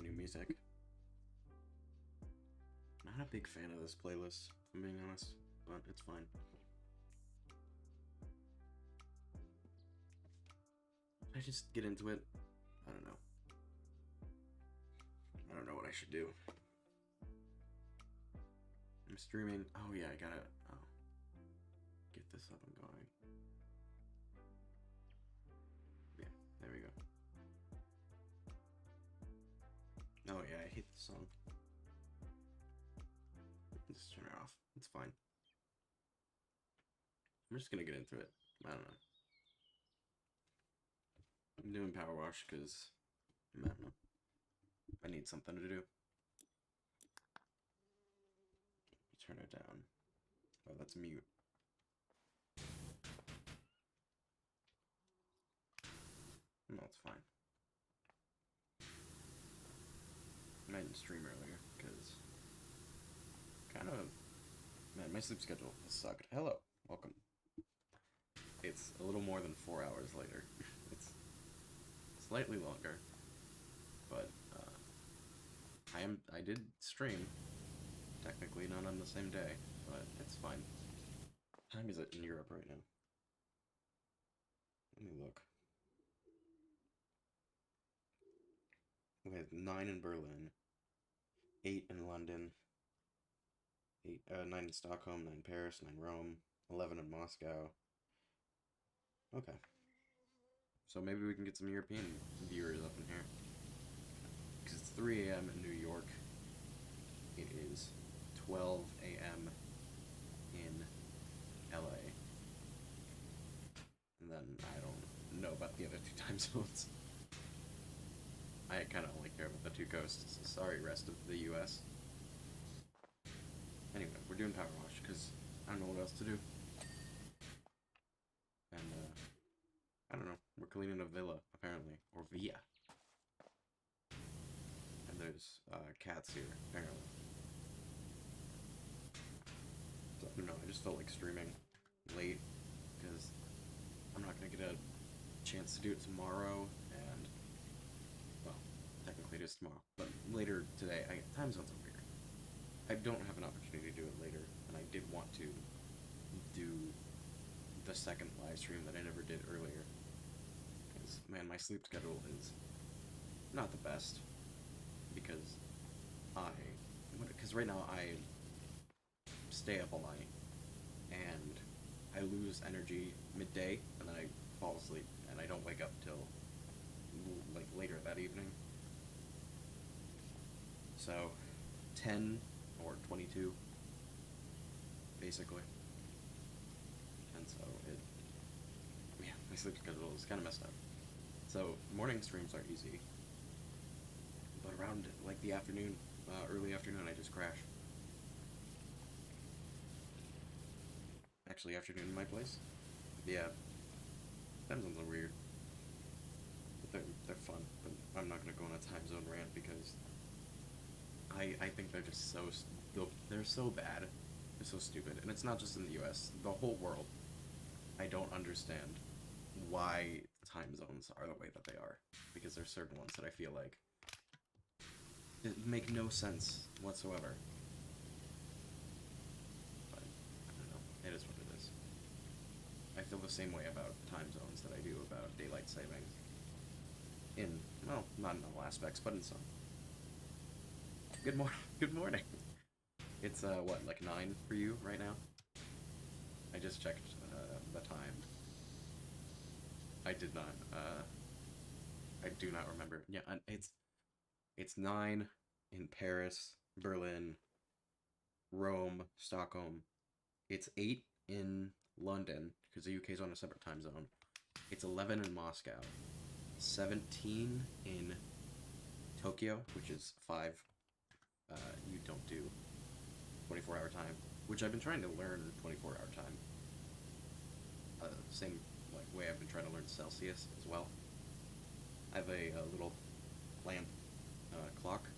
new music. Not a big fan of this playlist, if I'm being honest, but it's fine. Should I just get into it? I don't know. I don't know what I should do. I'm streaming. Oh yeah, I gotta get this up and going. Yeah, there we go. Oh yeah, I hate this song. Just turn it off. It's fine. I'm just gonna get into it. I don't know. I'm doing PowerWash because I don't know. I need something to do. Turn it down. Oh, that's mute. No, it's fine. I didn't stream earlier because kind of, man, my sleep schedule has sucked. Hello, welcome. It's a little more than 4 hours later. It's slightly longer, but I did stream. Technically not on the same day, but it's fine. What time is it in Europe right now? Let me look. We have 9 in Berlin, 8 in London, 9 in Stockholm, 9 in Paris, 9 in Rome, 11 in Moscow. Okay. So maybe we can get some European viewers up in here. Because it's 3 a.m. in New York. It is 12 a.m. in LA. And then I don't know about the other 2 time zones. I kind of only care about the 2 coasts. Sorry, rest of the US. Anyway, we're doing PowerWash because I don't know what else to do. And, I don't know. We're cleaning a villa, apparently. Or villa. And there's, cats here, apparently. So, I don't know, I just felt like streaming late, because I'm not going to get a chance to do it tomorrow, and, well, technically it is tomorrow, but later today, time zones are weird. I don't have an opportunity to do it later, and I did want to do the second live stream that I never did earlier. Because, man, my sleep schedule is not the best. Because right now I stay up all night, and I lose energy midday, and then I fall asleep, and I don't wake up till, like, later that evening. So, 10 or 22, basically. And so yeah, my sleep schedule is kind of messed up. So, morning streams are easy. But around, like, the afternoon, early afternoon, I just crash. Actually, afternoon in my place? Yeah. Time zones are weird. But they're fun. But I'm not gonna go on a time zone rant because I think they're just they're so bad. They're so stupid. And it's not just in the US. The whole world. I don't understand why time zones are the way that they are. Because there's certain ones that I feel like it make no sense whatsoever. But, I don't know. It is what it is. I feel the same way about time zones that I do about daylight saving. Well, not in all aspects, but in some. Good morning! It's, what, like 9 for you right now? I just checked, the time. I did not, I do not remember. Yeah, it's 9 in Paris, Berlin, Rome, Stockholm. It's 8 in London, because the UK is on a separate time zone. It's 11 in Moscow. 17 in Tokyo, which is 5. You don't do 24-hour time, which I've been trying to learn 24-hour time. Same way I've been trying to learn Celsius as well. I have a little lamp clock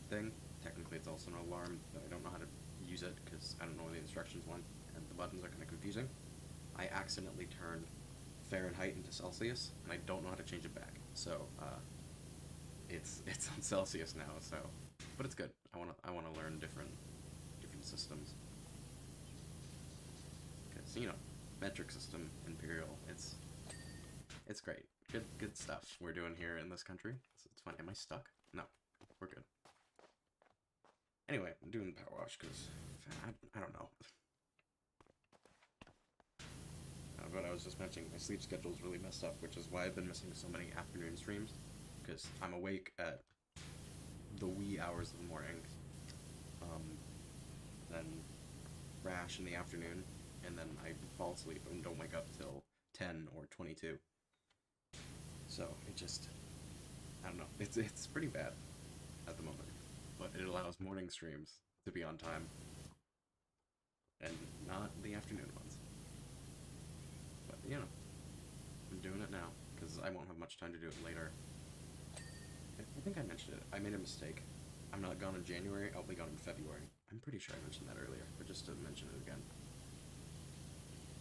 thing. Technically it's also an alarm, but I don't know how to use it because I don't know the instructions went, and the buttons are kind of confusing. I accidentally turned Fahrenheit into Celsius, and I don't know how to change it back. So, it's on Celsius now, so, but it's good. I wanna learn different systems. Because, you know, metric system, imperial, it's great. Good stuff we're doing here in this country. It's fun. Am I stuck? No, we're good. Anyway, I'm doing power wash because I don't know. But I was just mentioning my sleep schedule is really messed up, which is why I've been missing so many afternoon streams. Because I'm awake at the wee hours of the morning, then rash in the afternoon, and then I fall asleep and don't wake up till 10 or 22. So it just, I don't know, it's pretty bad at the moment, but it allows morning streams to be on time, and not the afternoon ones. But, you know, I'm doing it now, because I won't have much time to do it later. I think I mentioned it. I made a mistake. I'm not gone in January, I'll be gone in February. I'm pretty sure I mentioned that earlier, but just to mention it again.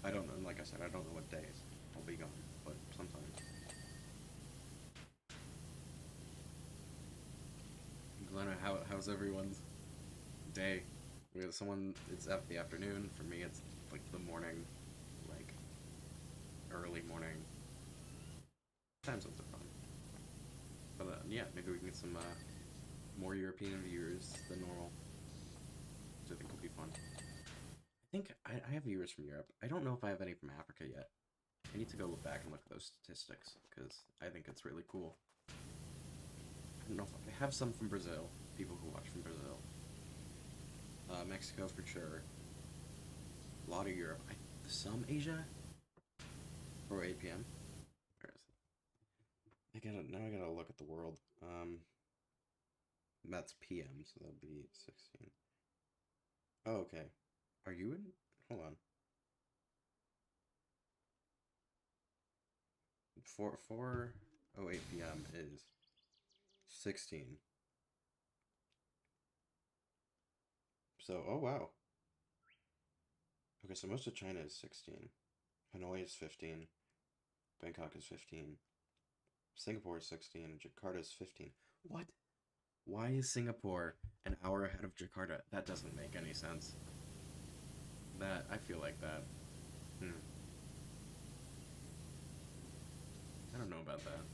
I don't know, like I said, I don't know what days I'll be gone, but sometimes. Glenna, how's everyone's day? We have someone, it's at the afternoon, for me it's like the morning, like early morning. Time zones are fun. But yeah, maybe we can get some more European viewers than normal, which I think will be fun. I think I have viewers from Europe. I don't know if I have any from Africa yet. I need to go look back and look at those statistics, because I think it's really cool. I don't know if I have some from Brazil, people who watch from Brazil. Mexico for sure. A lot of Europe. Some Asia? Or 8 p.m.? Where is it? Now I gotta look at the world. That's PM, so that'll be 16. Oh, okay. Are you in? Hold on. 4:08 p.m. is 16. So, oh wow. Okay, so most of China is 16. Hanoi is 15. Bangkok is 15. Singapore is 16. Jakarta is 15. What? Why is Singapore an hour ahead of Jakarta? That doesn't make any sense. I feel like that. I don't know about that.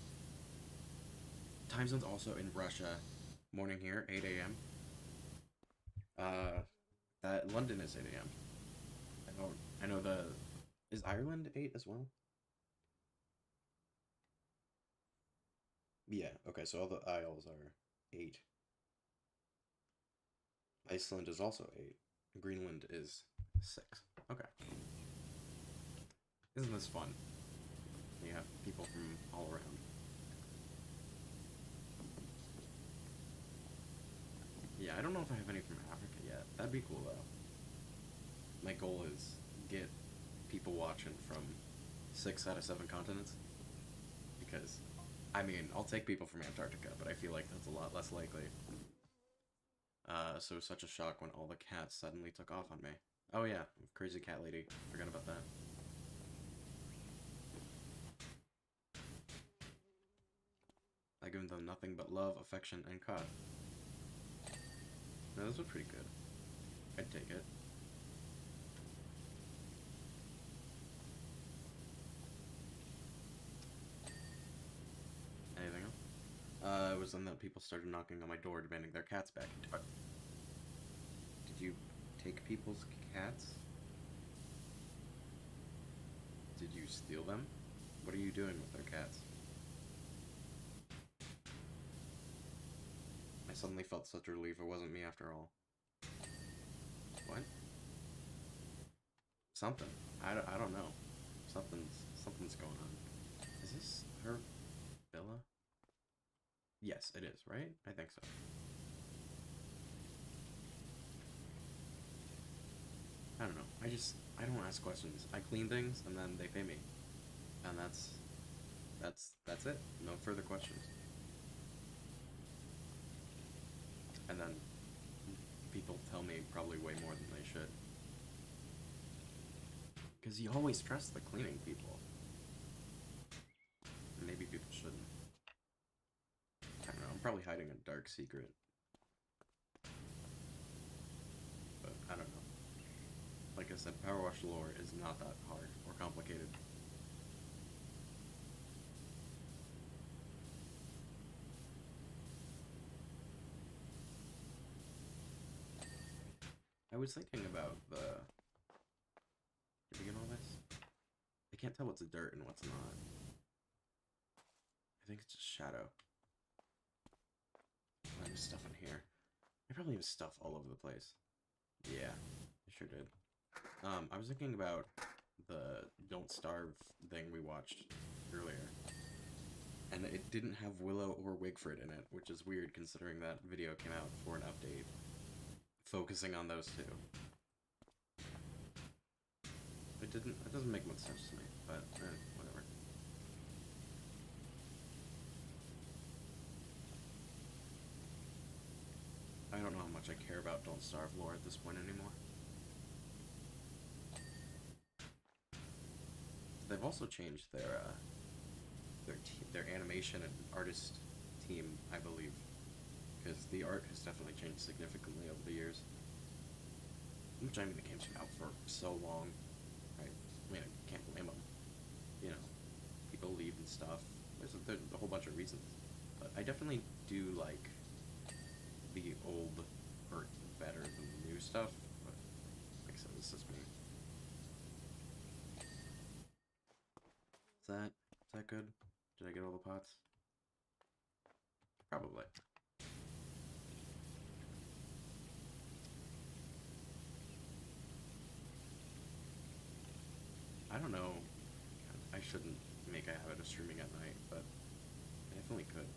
Time zone's also in Russia. Morning here, 8 a.m. That London is 8 a.m. I know is Ireland 8 as well? Yeah, okay, so all the isles are 8. Iceland is also 8. Greenland is 6. Okay. Isn't this fun? You have people from all around. Yeah, I don't know if I have any from Africa yet. That'd be cool, though. My goal is get people watching from 6 out of 7 continents. Because, I mean, I'll take people from Antarctica, but I feel like that's a lot less likely. So it was such a shock when all the cats suddenly took off on me. Oh yeah, crazy cat lady. Forgot about that. I give them nothing but love, affection, and cod. No, those are pretty good. I'd take it. Anything else? It was then that people started knocking on my door demanding their cats back. Did you take people's cats? Did you steal them? What are you doing with their cats? I suddenly felt such relief it wasn't me after all. What? Something. I don't know. Something's going on. Is this her villa? Yes, it is, right? I think so. I don't know. I don't ask questions. I clean things and then they pay me. And that's it. No further questions. And then people tell me probably way more than they should. Because you always trust the cleaning people. Maybe people shouldn't. I don't know, I'm probably hiding a dark secret. But I don't know. Like I said, PowerWash lore is not that hard or complicated. I was thinking about the... Did you get all this? I can't tell what's dirt and what's not. I think it's just shadow. There's stuff in here. I probably have stuff all over the place. Yeah, I sure did. I was thinking about the Don't Starve thing we watched earlier. And it didn't have Willow or Wigfrid in it, which is weird considering that video came out for an update focusing on those two. It doesn't make much sense to me, but whatever. I don't know how much I care about Don't Starve lore at this point anymore. They've also changed their animation and artist team, I believe, because the art has definitely changed significantly over the years. Which, I mean, the game's been out for so long, right? I mean, I can't blame them. You know, people leave and stuff. There's a whole bunch of reasons. But I definitely do like the old art better than the new stuff. But, like I said, this is me. Is that good? Did I get all the pots? Probably. I don't know. I shouldn't make a habit of streaming at night, but I definitely could.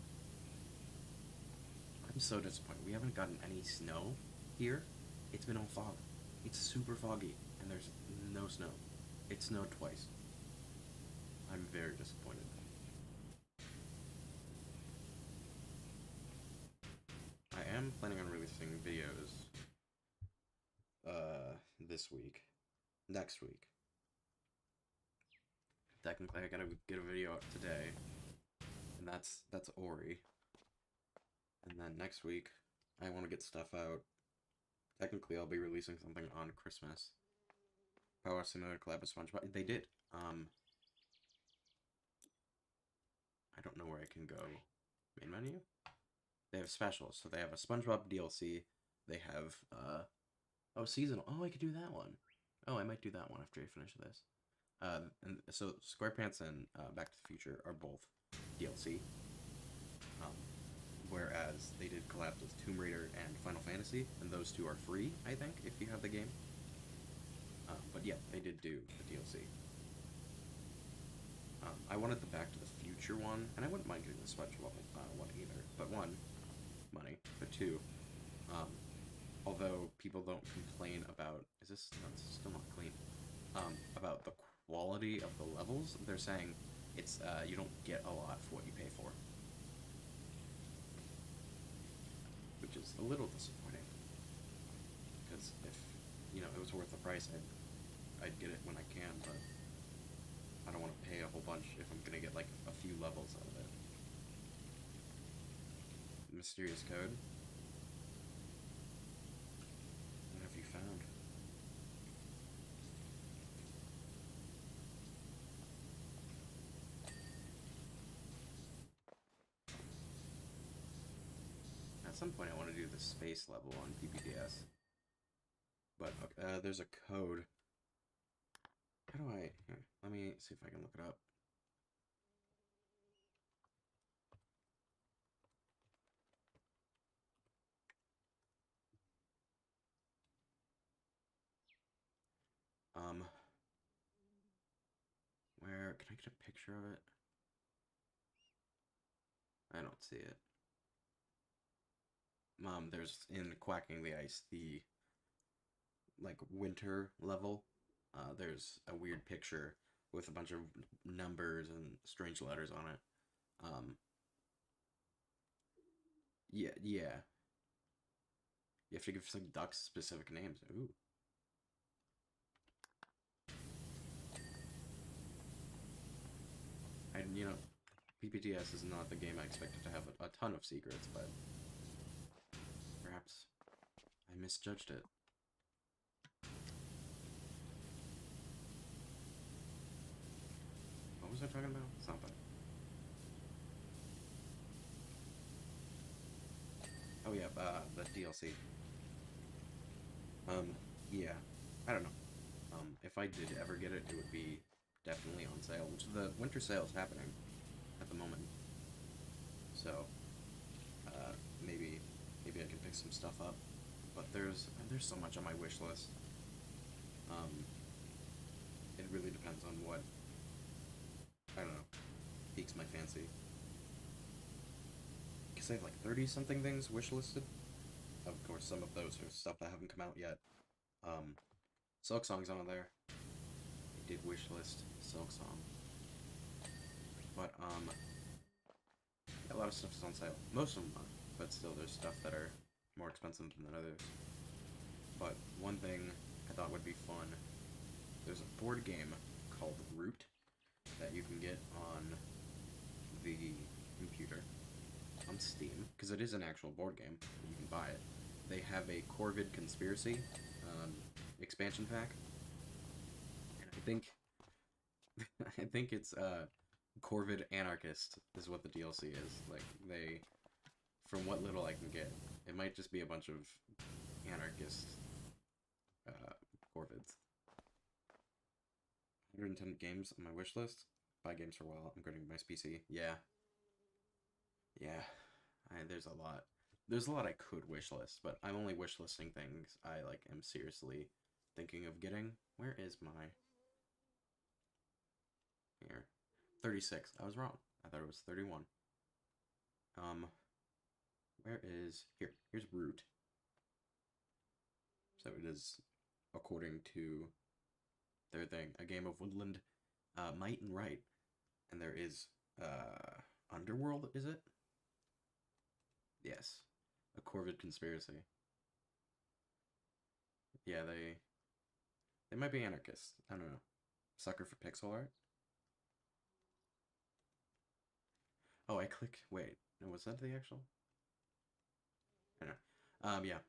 I'm so disappointed. We haven't gotten any snow here. It's been all fog. It's super foggy, and there's no snow. It snowed twice. I'm very disappointed. I am planning on releasing videos this week. Next week. Technically I gotta get a video up today. And that's Ori. And then next week I wanna get stuff out. Technically I'll be releasing something on Christmas. PowerWash Simulator collab with SpongeBob. They did. I don't know where I can go. Main menu? They have specials. So they have a SpongeBob DLC. They have, oh, seasonal. Oh, I could do that one. Oh, I might do that one after I finish this. And so SquarePants and Back to the Future are both DLC. Whereas they did collab with Tomb Raider and Final Fantasy, and those two are free, I think, if you have the game. But yeah, they did do the DLC. I wanted the Back to the Future one, and I wouldn't mind doing the SpongeBob one either. But one, money. But two, although people don't complain about... Is this... No, it's still not clean. About the quality of the levels, they're saying it's, you don't get a lot for what you pay for. Which is a little disappointing. Because if, you know, it was worth the price, I'd get it when I can, but I don't want to pay a whole bunch if I'm gonna get, like, a few levels out of it. Mysterious code. What have you found? At some point I want to do the space level on PPDS. But, there's a code. How do I... Here, let me see if I can look it up. Where... Can I get a picture of it? I don't see it. There's in Quacking the Ice, the, like, winter level. There's a weird picture with a bunch of numbers and strange letters on it. Yeah. You have to give some ducks specific names. Ooh. And, you know, PPDS is not the game I expected to have a ton of secrets, but perhaps I misjudged it. What was I talking about? It's not that. Oh yeah, the DLC. Yeah. I don't know. If I did ever get it, it would be definitely on sale, which the winter sale is happening at the moment. So, maybe I can pick some stuff up. But there's so much on my wish list. It really depends on what, I don't know, piques my fancy. Because I have like 30-something things wish listed. Of course, some of those are stuff that haven't come out yet. Silk Song's on there. I did wish list Silk Song. But, a lot of stuff is on sale. Most of them aren't, but still, there's stuff that are more expensive than others. But one thing I thought would be fun, there's a board game called Root that you can get on the computer on Steam, because it is an actual board game. You can buy it. They have a Corvid Conspiracy expansion pack, and I think it's Corvid Anarchist is what the DLC is. Like, from what little I can get, it might just be a bunch of anarchist Corvids. 110 games on my wish list. Buy games for a while. I'm going to my PC. Yeah. There's a lot. There's a lot I could wish list, but I'm only wish listing things I am seriously thinking of getting. Where is my... Here. 36. I was wrong. I thought it was 31. Where is... Here's Root. So it is, according to their thing, a game of woodland might and right. And there is, Underworld, is it? Yes. A Corvid Conspiracy. Yeah, they might be anarchists. I don't know. Sucker for pixel art? Oh, I click... Wait. No, was that the actual? I don't know. Yeah.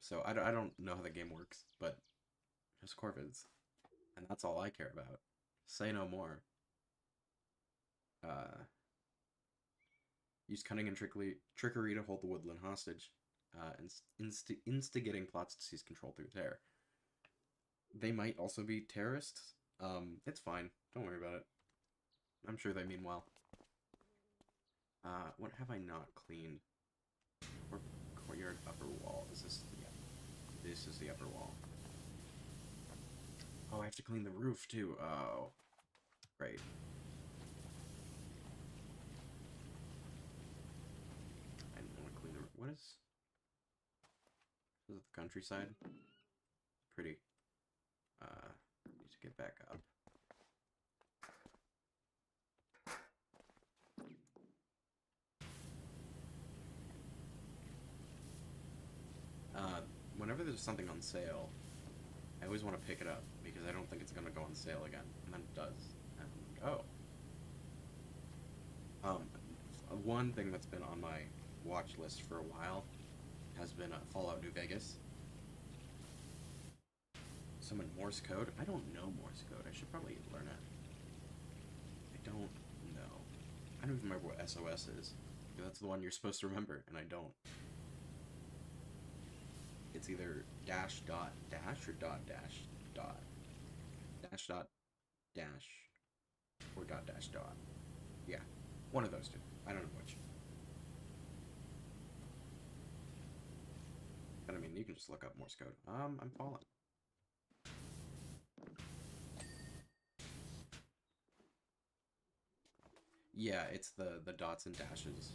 So I don't know how the game works, but there's Corvids. And that's all I care about. Say no more. Use cunning and trickery to hold the woodland hostage, instigating plots to seize control through terror. They might also be terrorists. It's fine. Don't worry about it. I'm sure they mean well. What have I not cleaned? Courtyard upper wall. Is this? Yeah. This is the upper wall. Oh, I have to clean the roof too. Oh. Great. I didn't want to clean the roof. What is... Is it the countryside? Pretty. Need to get back up. Whenever there's something on sale, I always want to pick it up, because I don't think it's going to go on sale again. And then it does. And I'm like, oh. One thing that's been on my watch list for a while has been Fallout New Vegas. Summon Morse code? I don't know Morse code. I should probably learn it. I don't know. I don't even remember what SOS is. That's the one you're supposed to remember, and I don't. It's either dash dot dash or dot dash dot. Dash dot dash or dot dash dot. Yeah, one of those two. I don't know which. But I mean, you can just look up Morse code. I'm falling. Yeah, it's the dots and dashes.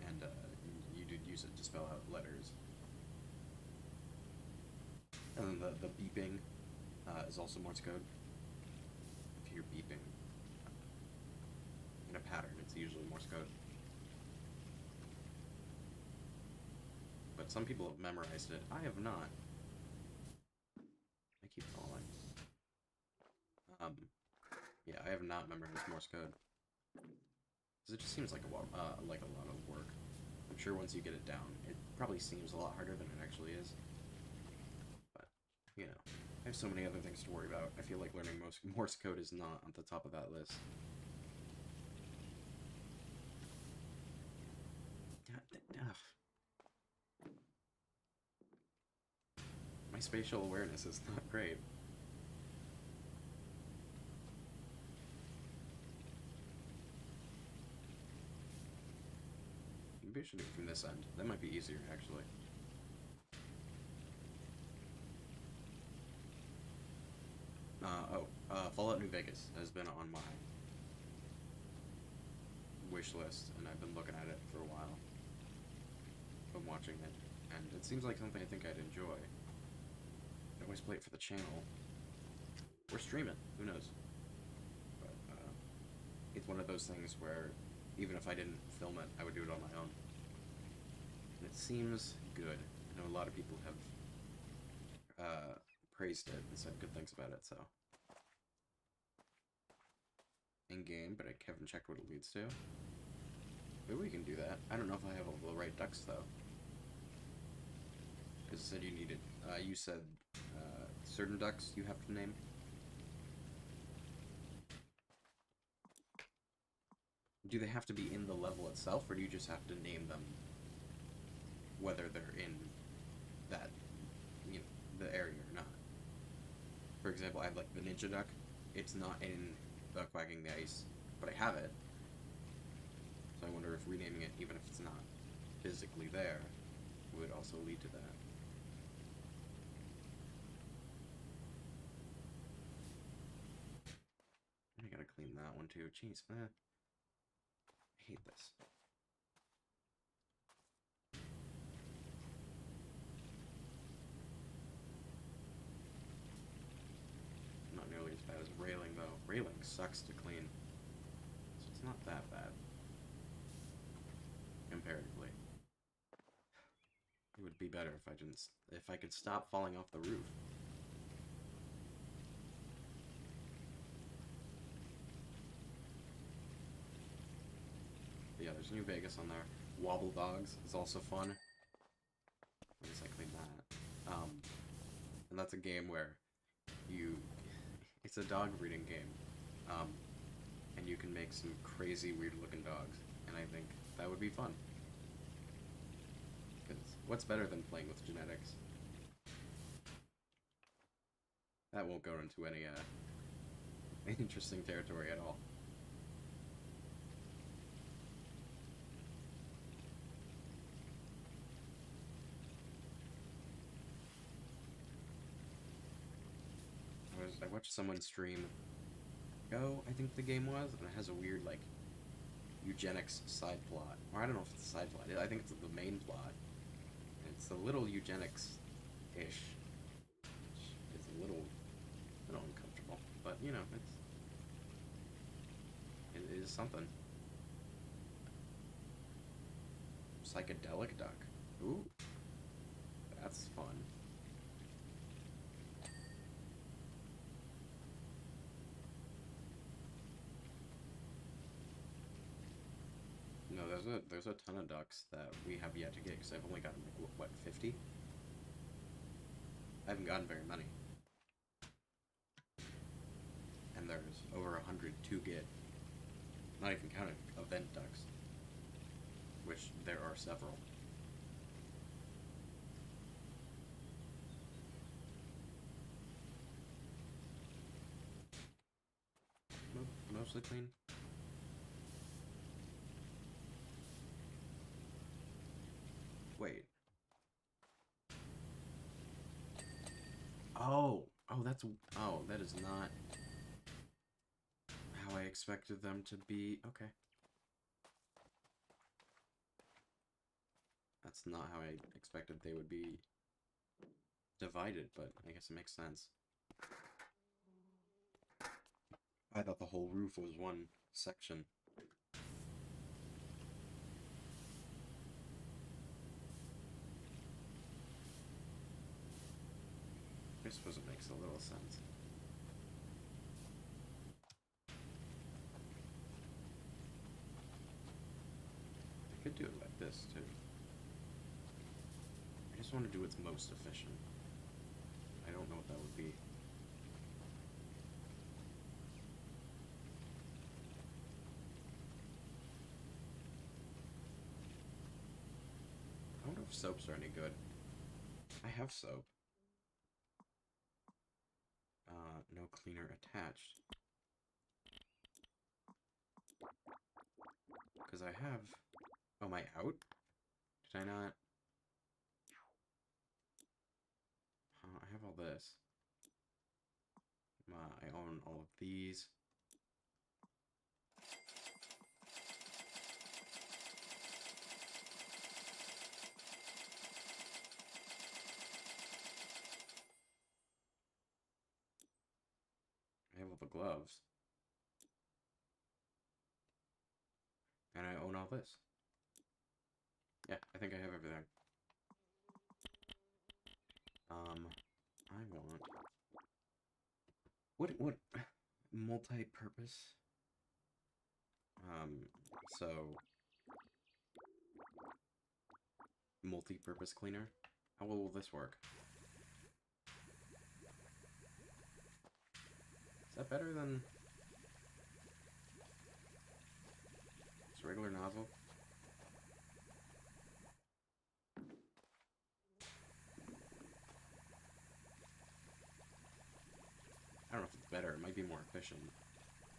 And you did use it to spell out letters. And then the beeping is also Morse code. If you're beeping in a pattern, it's usually Morse code. But some people have memorized it. I have not. I keep falling. I have not memorized Morse code. Because it just seems like a lot of work. I'm sure once you get it down, it probably seems a lot harder than it actually is. But, you know, I have so many other things to worry about. I feel like learning Morse code is not on the top of that list. My spatial awareness is not great. Maybe I should do it from this end. That might be easier, actually. Fallout New Vegas has been on my wish list, and I've been looking at it for a while. Been watching it, and it seems like something I think I'd enjoy. I always play it for the channel. Or stream it, who knows. But, it's one of those things where, even if I didn't film it, I would do it on my own. And it seems good. I know a lot of people have praised it and said good things about it, so. In-game, but I haven't checked what it leads to. Maybe we can do that. I don't know if I have all the right ducks, though. Because it said you needed, you said certain ducks you have to name. Do they have to be in the level itself, or do you just have to name them whether they're in that, you know, the area or not? For example, I have, like, the ninja duck. It's not in Quacking the Ice, but I have it. So I wonder if renaming it, even if it's not physically there, would also lead to that. I gotta clean that one too. Jeez, man. I hate this. Not nearly as bad as railing, though. Railing sucks to clean. So it's not that bad. Comparatively. It would be better if I could stop falling off the roof. But yeah, there's New Vegas on there. Wobble Dogs is also fun. At least I cleaned that. And that's a game where it's a dog breeding game. And you can make some crazy, weird-looking dogs. And I think that would be fun. Because what's better than playing with genetics? That won't go into any, interesting territory at all. I watched someone stream Go, I think the game was, and it has a weird, like, eugenics side plot. Or I don't know if it's a side plot. I think it's the main plot. It's a little eugenics-ish. It's a little uncomfortable. But, you know, it is something. Psychedelic duck. Ooh. That's fun. No, there's a ton of ducks that we have yet to get, because I've only gotten, like, what, 50? I haven't gotten very many. And there's over 100 to get. Not even counting event ducks. Which there are several. Mostly clean. Wait. Oh, that is not how I expected them to be. Okay. That's not how I expected they would be divided, but I guess it makes sense. I thought the whole roof was one section. I suppose it makes a little sense. could do it like this, too. I just want to do what's most efficient. I don't know what that would be. I wonder if soaps are any good. I have soap. No cleaner attached. Because I have... Oh, am I out? Did I not? I have all this. I own all of these. I have all the gloves. And I own all this. Yeah, I think I have everything. I want... What... Multi-purpose? So... Multi-purpose cleaner? How well will this work? Is that better than... just regular nozzle? I don't know if it's better, it might be more efficient.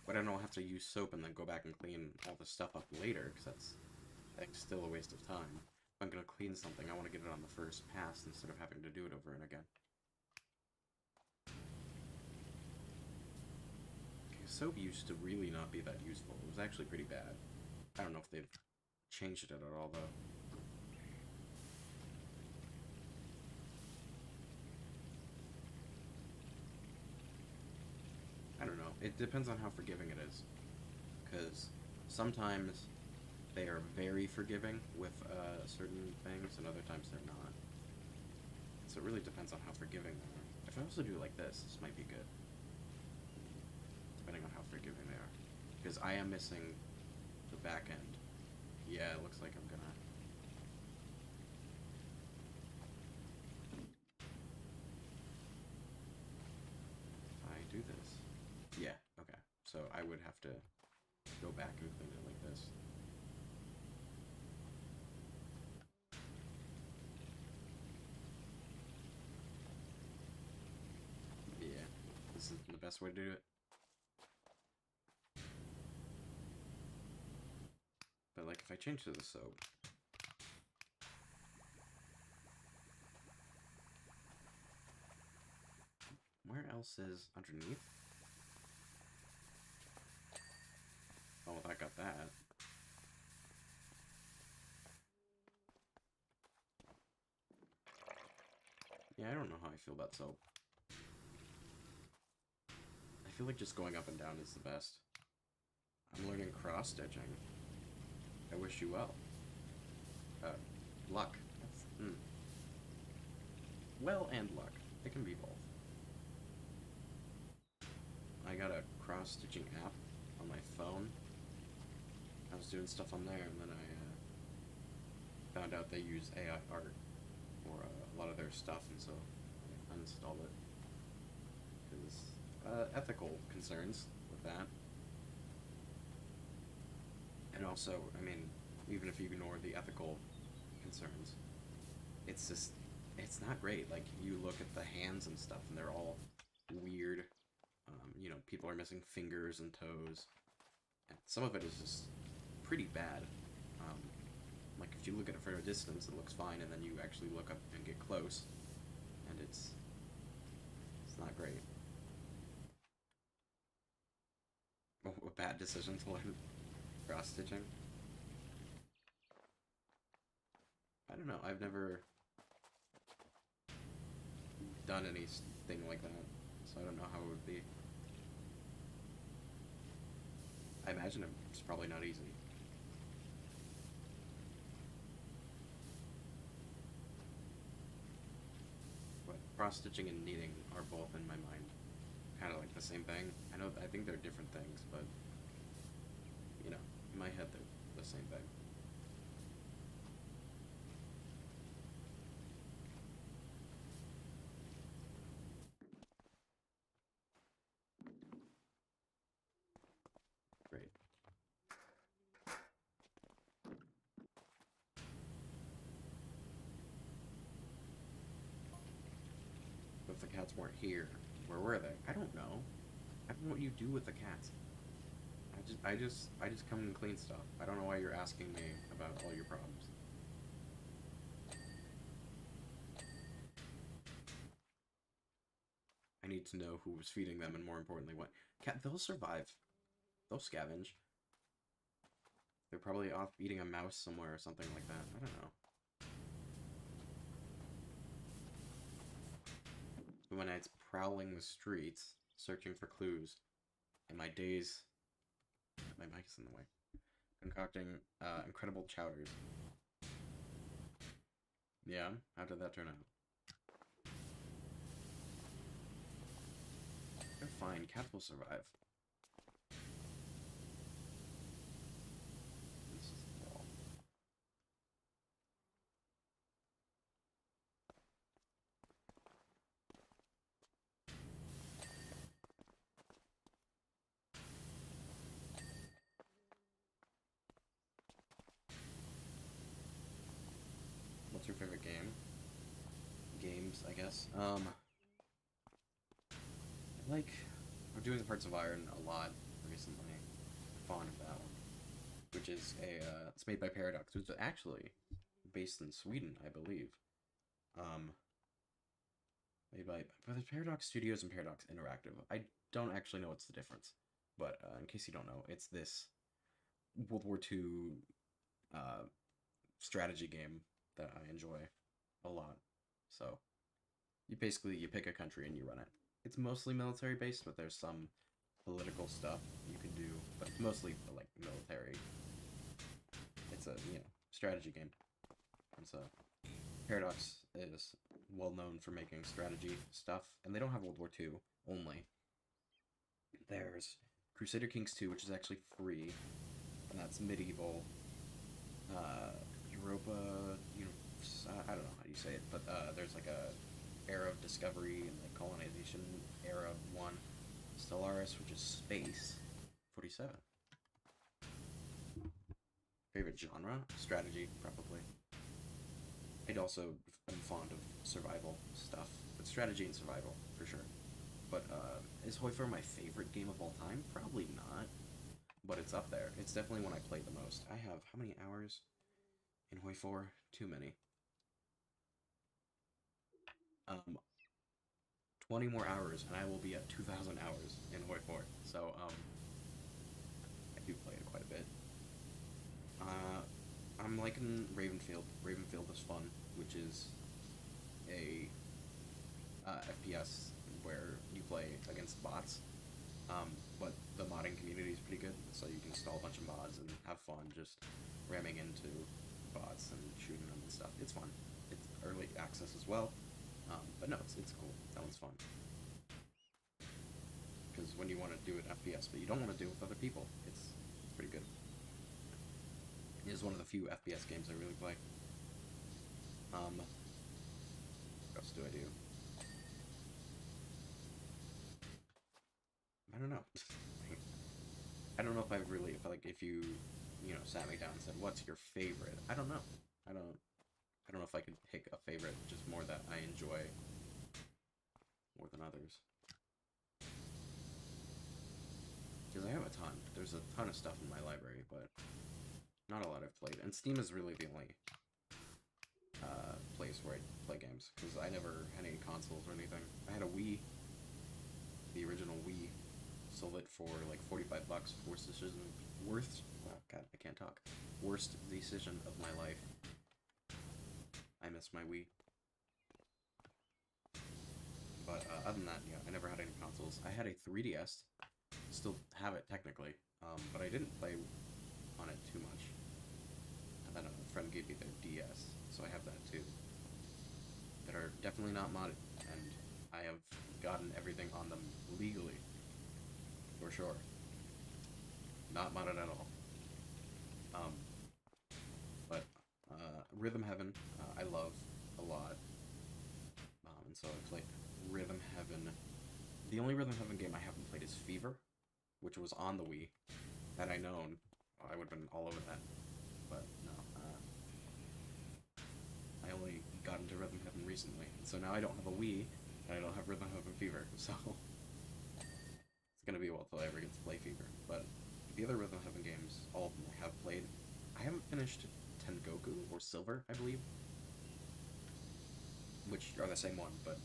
But I don't have to use soap and then go back and clean all this stuff up later, because that's still a waste of time. If I'm going to clean something, I want to get it on the first pass instead of having to do it over and again. Okay, soap used to really not be that useful. It was actually pretty bad. I don't know if they've changed it at all, though. I don't know. It depends on how forgiving it is. Because sometimes they are very forgiving with certain things, and other times they're not. So it really depends on how forgiving they are. If I also do it like this might be good. Depending on how forgiving they are. Because I am missing the back end. Yeah, it looks like I'm gonna... If I do this... Yeah, okay. So I would have to go back and clean it like this. Yeah, this is the best way to do it. But like if I change to the soap... Where else is underneath? Oh, I got that. Yeah, I don't know how I feel about soap. I feel like just going up and down is the best. I'm learning cross-stitching. I wish you well. Luck. Well and luck. It can be both. I got a cross-stitching app on my phone. I was doing stuff on there, and then I found out they use AI art for a lot of their stuff, and so I uninstalled it. Because ethical concerns with that. And also, I mean, even if you ignore the ethical concerns, it's just, it's not great. Like, you look at the hands and stuff, and they're all weird. You know, people are missing fingers and toes. And some of it is just pretty bad. Like, if you look at it from a distance, it looks fine, and then you actually look up and get close, and it's not great. Oh, a bad decision to learn cross-stitching. I don't know, I've never done anything like that, so I don't know how it would be. I imagine it's probably not easy. But cross-stitching and knitting are both in my mind kind of like the same thing. I think they're different things, but, you know, in my head they're the same thing. if the cats weren't here, where were they? I don't know. I don't know what you do with the cats. I just come and clean stuff. I don't know why you're asking me about all your problems. I need to know who was feeding them, and more importantly, what. Cat, they'll survive. They'll scavenge. They're probably off eating a mouse somewhere or something like that. I don't know. When it's prowling the streets, searching for clues, and my days... My mic is in the way. Concocting incredible chowders. Yeah, how did that turn out? They're fine. Cats will survive. This is the wall. What's your favorite game? Games, I guess. I'm doing Hearts of Iron a lot recently. I'm fond of that one. Which is it's made by Paradox, which is actually based in Sweden, I believe. Made by there's Paradox Studios and Paradox Interactive. I don't actually know what's the difference, but in case you don't know, it's this World War II strategy game that I enjoy a lot. So you pick a country and you run it. It's mostly military based, but there's some political stuff you can do, but it's mostly like military. It's a strategy game. And so Paradox is well known for making strategy stuff, and they don't have World War II only. There's Crusader Kings 2, which is actually free, and that's medieval Europa. I don't know how you say it, but there's like a era of discovery and like colonization era 1. Stellaris, which is space. 47. Favorite genre? Strategy, probably. I'd also am fond of survival stuff, but strategy and survival, for sure. But, is Hoifer my favorite game of all time? Probably not, but it's up there. It's definitely one I play the most. I have, how many hours in Hoifor? Too many. 20 more hours, and I will be at 2,000 hours in Hoifor. So, I do play it quite a bit. I'm liking Ravenfield. Ravenfield is fun, which is a FPS where you play against bots. But the modding community is pretty good, so you can install a bunch of mods and have fun just ramming into bots and shooting them and stuff. It's fun. It's early access as well. But no, it's cool. That one's fun. Because when you want to do an FPS, but you don't want to do it with other people, it's pretty good. It is one of the few FPS games I really play. What else do I do? I don't know. I don't know if I've really, if you sat me down and said, what's your favorite? I don't know. I don't know if I could pick a favorite, just more that I enjoy more than others. Because I have a ton. There's a ton of stuff in my library, but not a lot I've played. And Steam is really the only place where I play games, because I never had any consoles or anything. I had a Wii, the original Wii, sold it for like $45. Oh god, I can't talk. Worst decision of my life. I miss my Wii. But other than that, I never had any consoles. I had a 3DS. Still have it technically, but I didn't play on it too much. And then a friend gave me their DS, so I have that too. That are definitely not modded, and I have gotten everything on them legally, for sure. Not modded at all. But Rhythm Heaven, I love a lot. And so I played Rhythm Heaven. The only Rhythm Heaven game I haven't played is Fever, which was on the Wii. Had I known, I would have been all over that. But no, I only got into Rhythm Heaven recently, so now I don't have a Wii, and I don't have Rhythm Heaven Fever, so it's gonna be a while till I ever get to play Fever. But the other Rhythm Heaven games, all of them I have played. I haven't finished Tengoku or Silver, I believe, which are the same one, but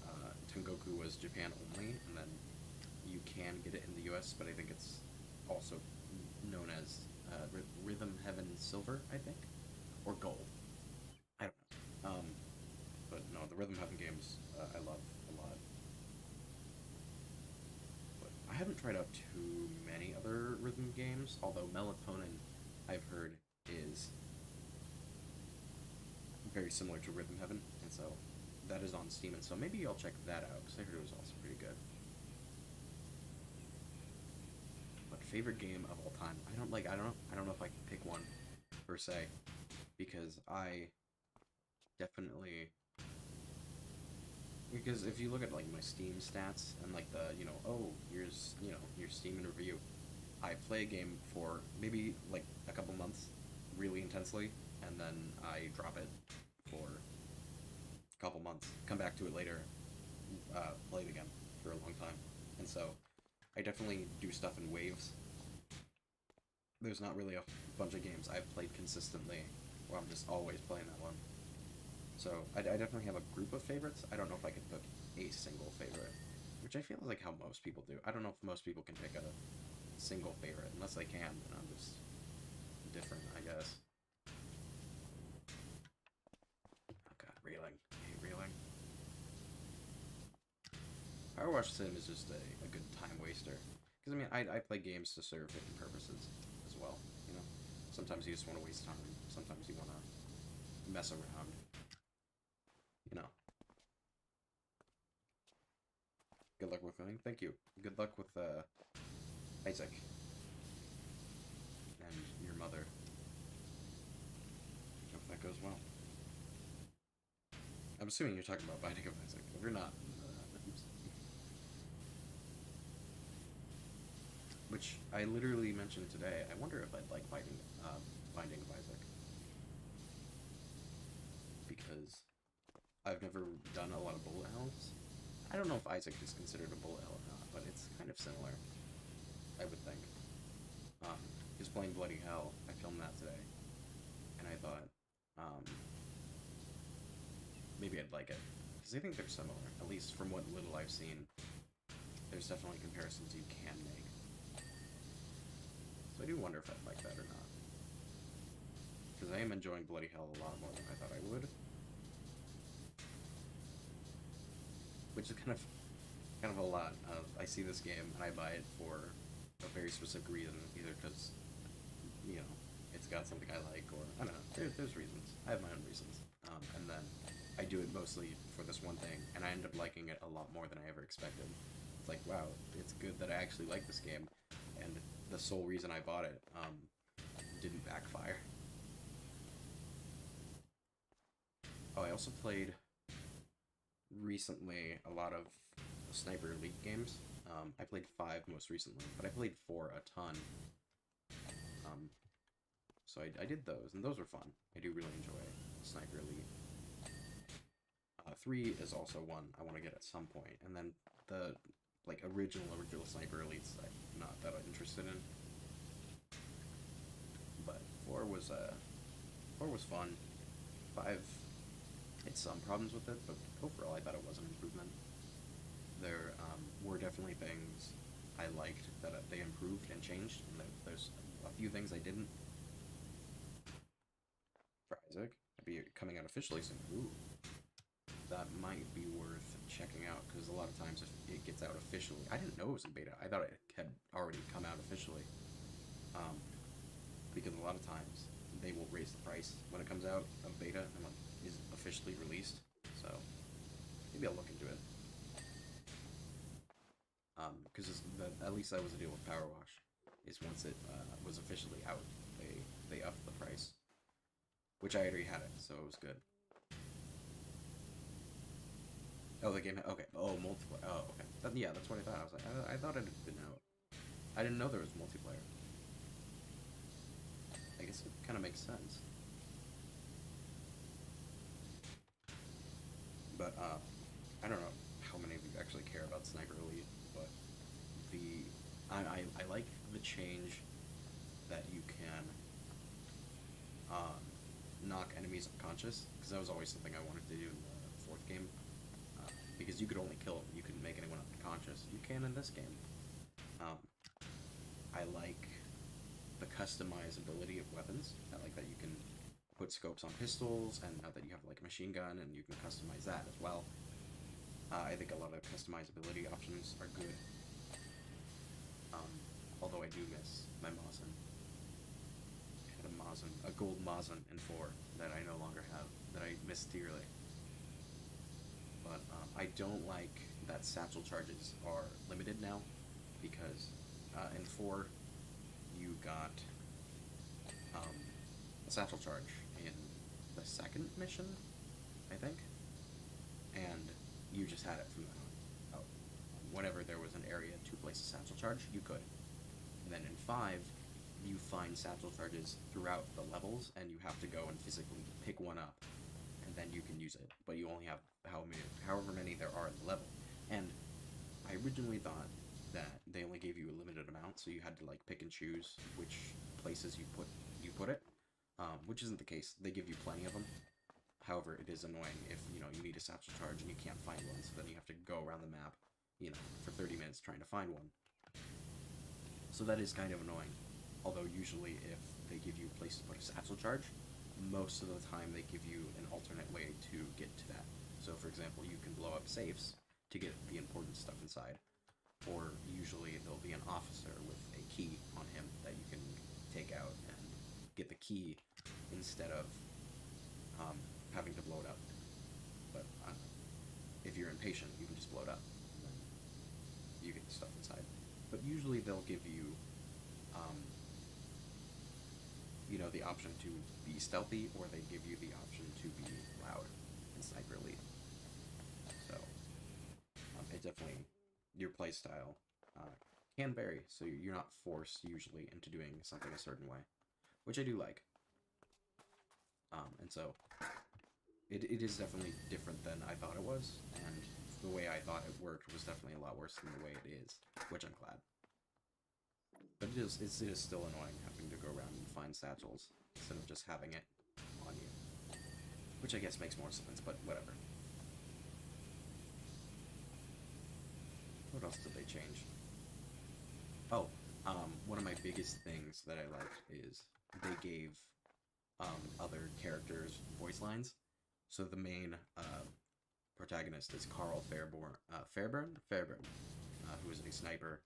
Tengoku was Japan only, and then you can get it in the US, but I think it's also known as Rhythm Heaven Silver, I think, or Gold. I don't know. But no, the Rhythm Heaven games I love a lot. But I haven't tried out too many other rhythm games, although Melatonin, I've heard, is very similar to Rhythm Heaven, and so that is on Steam, and so maybe I'll check that out, because I heard it was also pretty good. But favorite game of all time, I don't know if I can pick one, per se, because definitely, because if you look at, like, my Steam stats, and, like, here's, your Steam in review, I play a game for maybe, like, a couple months, really intensely, and then I drop it for a couple months, come back to it later, play it again for a long time. And so I definitely do stuff in waves. There's not really a bunch of games I've played consistently where I'm just always playing that one. So I definitely have a group of favorites. I don't know if I could pick a single favorite, which I feel is like how most people do. I don't know if most people can pick a single favorite. Unless they can, then I'm just different, I guess. Oh god, reeling. I hate reeling. PowerWash Sim is just a good time waster. Because, I mean, I play games to serve hidden purposes as well, you know? Sometimes you just want to waste time. Sometimes you want to mess around. You know. Good luck with winning. Thank you. Good luck with, Isaac. And your mother. Hope that goes well. I'm assuming you're talking about Binding of Isaac. If you're not, which I literally mentioned today. I wonder if I'd like Binding of Isaac. Because I've never done a lot of bullet hells. I don't know if Isaac is considered a bullet hell or not, but it's kind of similar, I would think. Just playing Bloody Hell, I filmed that today, and I thought, maybe I'd like it. Because I think they're similar, at least from what little I've seen. There's definitely comparisons you can make. So I do wonder if I'd like that or not. Because I am enjoying Bloody Hell a lot more than I thought I would. Which is kind of a lot. I see this game and I buy it for a very specific reason, either because, it's got something I like, or I don't know. There's reasons. I have my own reasons. And then I do it mostly for this one thing, and I end up liking it a lot more than I ever expected. It's like, wow, it's good that I actually like this game, and the sole reason I bought it didn't backfire. Oh, I also played recently a lot of Sniper Elite games. I played 5 most recently, but I played 4 a ton. So I did those, and those were fun. I do really enjoy Sniper Elite. 3 is also one I want to get at some point, and then the original Sniper Elites I'm not that interested in. But 4 was fun. 5 had some problems with it, but overall I thought it was an improvement. There were definitely things I liked that they improved and changed, and there's a few things I didn't. For Isaac, it'd be coming out officially soon. Ooh, that might be worth checking out, because a lot of times if it gets out officially, I didn't know it was in beta. I thought it had already come out officially. Because a lot of times they will raise the price when it comes out of beta and is officially released. So maybe I'll look into it. Because at least that was the deal with PowerWash, is once it was officially out, they upped the price, which I already had it, so it was good. Oh, the game. Okay. Oh, multiplayer. Oh, okay. Yeah, that's what I thought. I was like, I thought it had been out. I didn't know there was multiplayer. I guess it kind of makes sense. But I don't know how many of you Sniper Elite, but I like the change that you can knock enemies unconscious, because that was always something I wanted to do in the fourth game, because you could only kill them, you couldn't make anyone unconscious. You can in this game. I like the customizability of weapons. I like that you can put scopes on pistols, and now that you have like a machine gun, and you can customize that as well. I think a lot of customizability options are good. Although I do miss my Mosin. I had a Mosin, a gold Mosin in 4 that I no longer have, that I miss dearly. But I don't like that satchel charges are limited now, because in 4 you got a satchel charge in the second mission, I think, and you just had it from then on. Whenever there was an area to place a satchel charge, you could. And then in 5, you find satchel charges throughout the levels, and you have to go and physically pick one up, and then you can use it. But you only have however many there are in the level. And I originally thought that they only gave you a limited amount, so you had to like pick and choose which places you put it, which isn't the case. They give you plenty of them. However, it is annoying if you need a satchel charge and you can't find one, so then you have to go around the map, for 30 minutes trying to find one. So that is kind of annoying. Although usually if they give you a place to put a satchel charge, most of the time they give you an alternate way to get to that. So for example, you can blow up safes to get the important stuff inside. Or usually there'll be an officer with a key on him that you can take out and get the key instead of having to blow it up. But if you're impatient, you can just blow it up, and then you get the stuff inside. But usually they'll give you, the option to be stealthy, or they give you the option to be loud in Sniper Elite. So it definitely, your playstyle can vary, so you're not forced usually into doing something a certain way, which I do like. And so it is definitely different than I thought it was, and the way I thought it worked was definitely a lot worse than the way it is, which I'm glad. But it is still annoying having to go around and find satchels instead of just having it on you, which I guess makes more sense, but whatever. What else did they change? Oh, one of my biggest things that I liked is they gave other characters voice lines. So the main protagonist is Carl Fairburn, who is a sniper,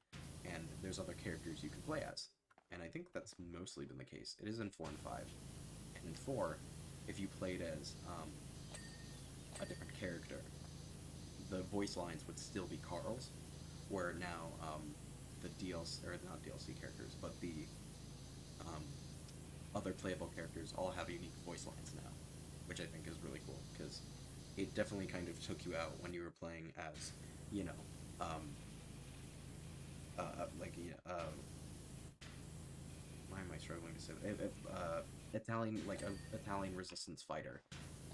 and there's other characters you can play as. And I think that's mostly been the case. It is in 4 and 5. And in 4, if you played as a different character, the voice lines would still be Carl's, where now the DLC, or not DLC characters, but the other playable characters all have unique voice lines now, which I think is really cool, because it definitely kind of took you out when you were playing as, why am I struggling to say that? Italian resistance fighter,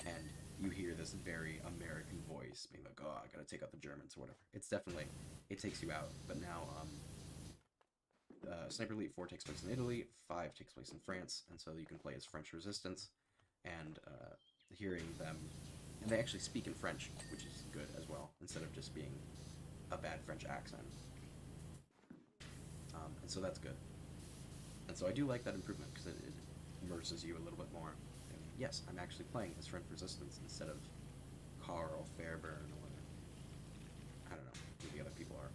and you hear this very American voice being like, oh, I gotta take out the Germans or whatever. It's definitely, it takes you out, but now, Sniper Elite 4 takes place in Italy, 5 takes place in France, and so you can play as French resistance, and hearing them, and they actually speak in French, which is good as well, instead of just being a bad French accent. And so that's good. And so I do like that improvement, because it immerses you a little bit more. And yes, I'm actually playing as French resistance instead of Carl Fairburn, or I don't know who the other people are.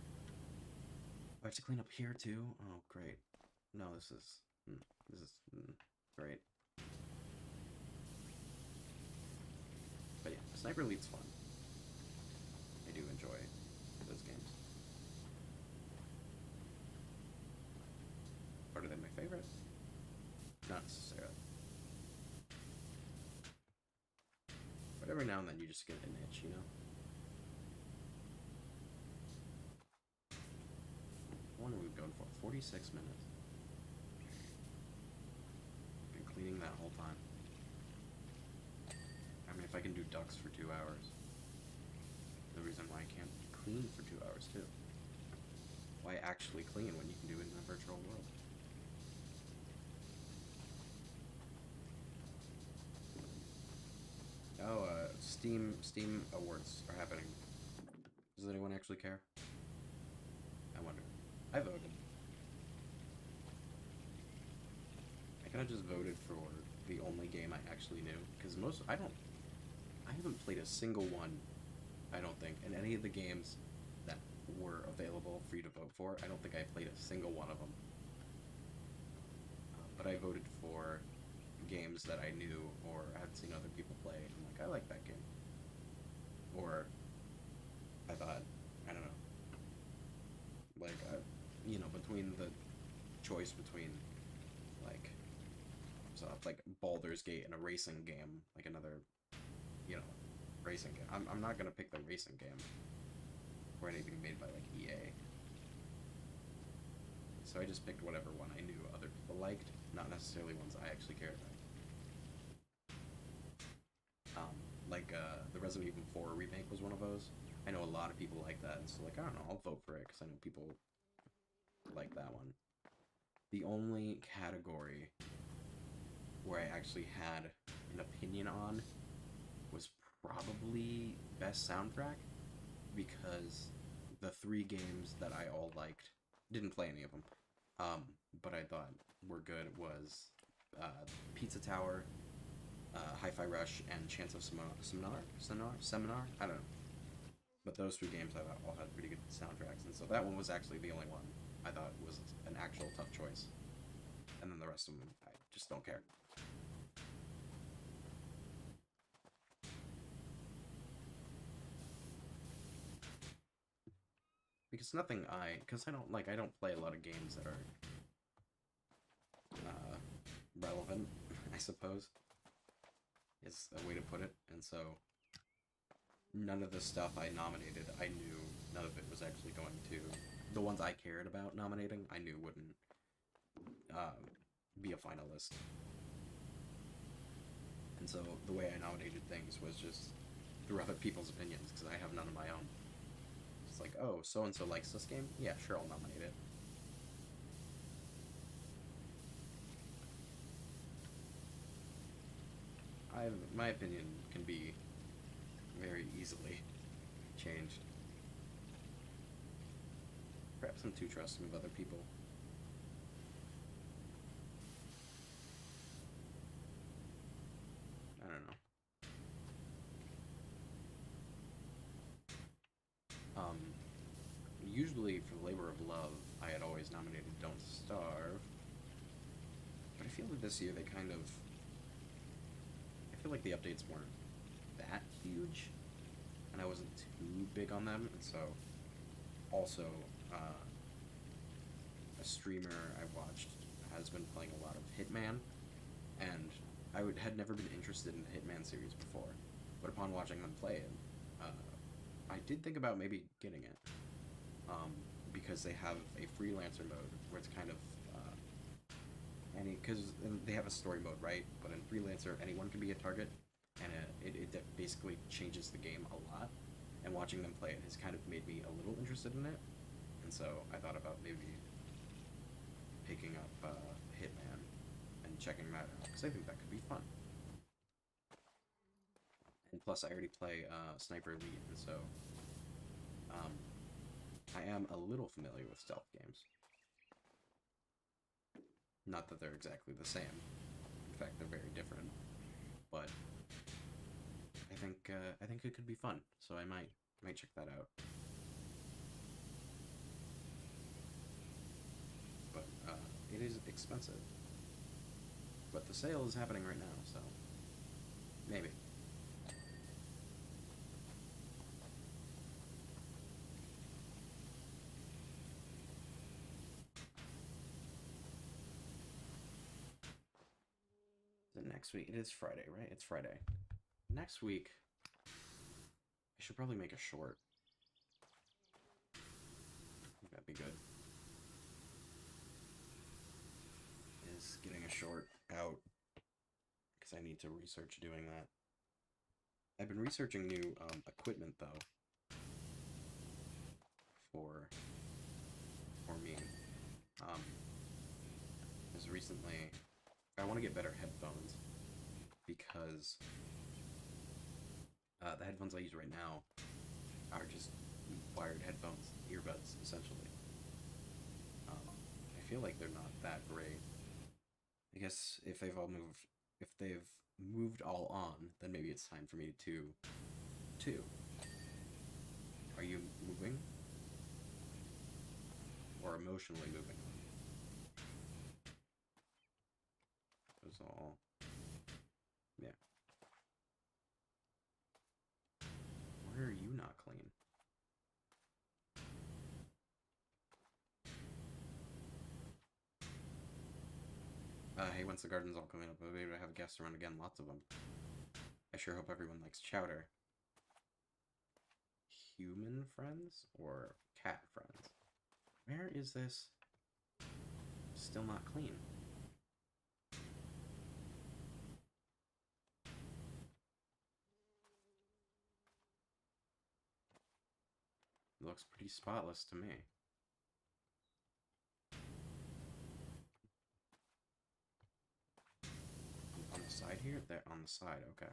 I have to clean up here too? Oh, great. No, this is great. But yeah, Sniper Elite's fun. I do enjoy those games. Are they my favorite? Not necessarily. But every now and then you just get an itch, How long have we been going for? 46 minutes. Been cleaning that whole time. I mean, if I can do ducks for 2 hours, the reason why I can't clean for 2 hours, too. Why actually clean when you can do it in a virtual world? Oh, Steam awards are happening. Does anyone actually care? I wonder. I voted. I kind of just voted for the only game I actually knew, because I haven't played a single one, I don't think, in any of the games that were available for you to vote for. I don't think I played a single one of them. But I voted for games that I knew or had seen other people play. I'm like, I like that game. Or I thought, I don't know, like, between the choice between, like, like Baldur's Gate and a racing game, like another, racing game. I'm not gonna pick the racing game or anything made by, like, EA. So I just picked whatever one I knew other people liked, not necessarily ones I actually cared about. The Resident Evil 4 remake was one of those. I know a lot of people like that, and so, like, I don't know, I'll vote for it, because I know people like that one. The only category where I actually had an opinion on was probably Best Soundtrack, because the 3 games that I all liked, didn't play any of them, but I thought were good was Pizza Tower, Hi-Fi Rush, and Chance of Seminar? I don't know. But those 3 games I thought all had pretty good soundtracks, and so that one was actually the only one I thought was an actual tough choice. And then the rest of them, I just don't care. Because I don't play a lot of games that are relevant, I suppose, is a way to put it, and so none of the stuff I nominated, I knew none of it was actually going to, the ones I cared about nominating, I knew wouldn't be a finalist. And so the way I nominated things was just through other people's opinions, because I have none of my own. It's like, oh, so-and-so likes this game? Yeah, sure, I'll nominate it. My opinion can be very easily changed. Perhaps I'm too trusting of other people. I don't know. Usually for Labor of Love, I had always nominated Don't Starve. But I feel that this year they kind of... I feel like the updates weren't that huge, and I wasn't too big on them, and so... Also, a streamer I watched has been playing a lot of Hitman, and I had never been interested in the Hitman series before, but upon watching them play it, I did think about maybe getting it, because they have a freelancer mode where it's kind of because they have a story mode, right? But in freelancer, anyone can be a target, and it basically changes the game a lot. And watching them play it has kind of made me a little interested in it, and so I thought about maybe picking up Hitman and checking that out, because I think that could be fun. And plus, I already play Sniper Elite, and so I am a little familiar with stealth games. Not that they're exactly the same. In fact, they're very different. But I think it could be fun, so I might check that out. But it is expensive. But the sale is happening right now, so maybe. So next week, it is Friday, right? It's Friday. Next week, I should probably make a short. I think that'd be good. Is getting a short out, because I need to research doing that. I've been researching new equipment, though. for me. Is recently I want to get better headphones because the headphones I use right now are just wired headphones, earbuds, essentially. I feel like they're not that great. I guess if they've moved all on, then maybe it's time for me to. Are you moving? Or emotionally moving on? It was all. Yeah. Why are you not clean? Hey, once the garden's all coming up, I'll be able to have guests around again, lots of them. I sure hope everyone likes chowder. Human friends or cat friends? Where is this? Still not clean. It looks pretty spotless to me. On the side here? There, on the side, okay.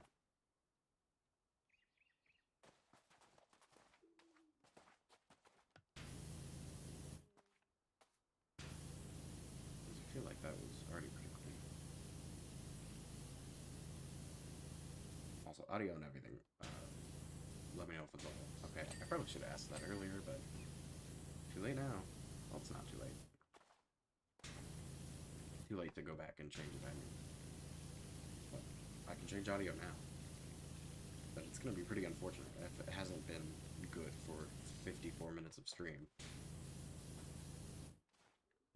I feel like that was already pretty clean. Also, audio and everything. Let me know if it's all okay. I probably should have asked that earlier, but too late now. Well, it's not too late. Too late to go back and change it, I mean. But I can change audio now. But it's going to be pretty unfortunate if it hasn't been good for 54 minutes of stream.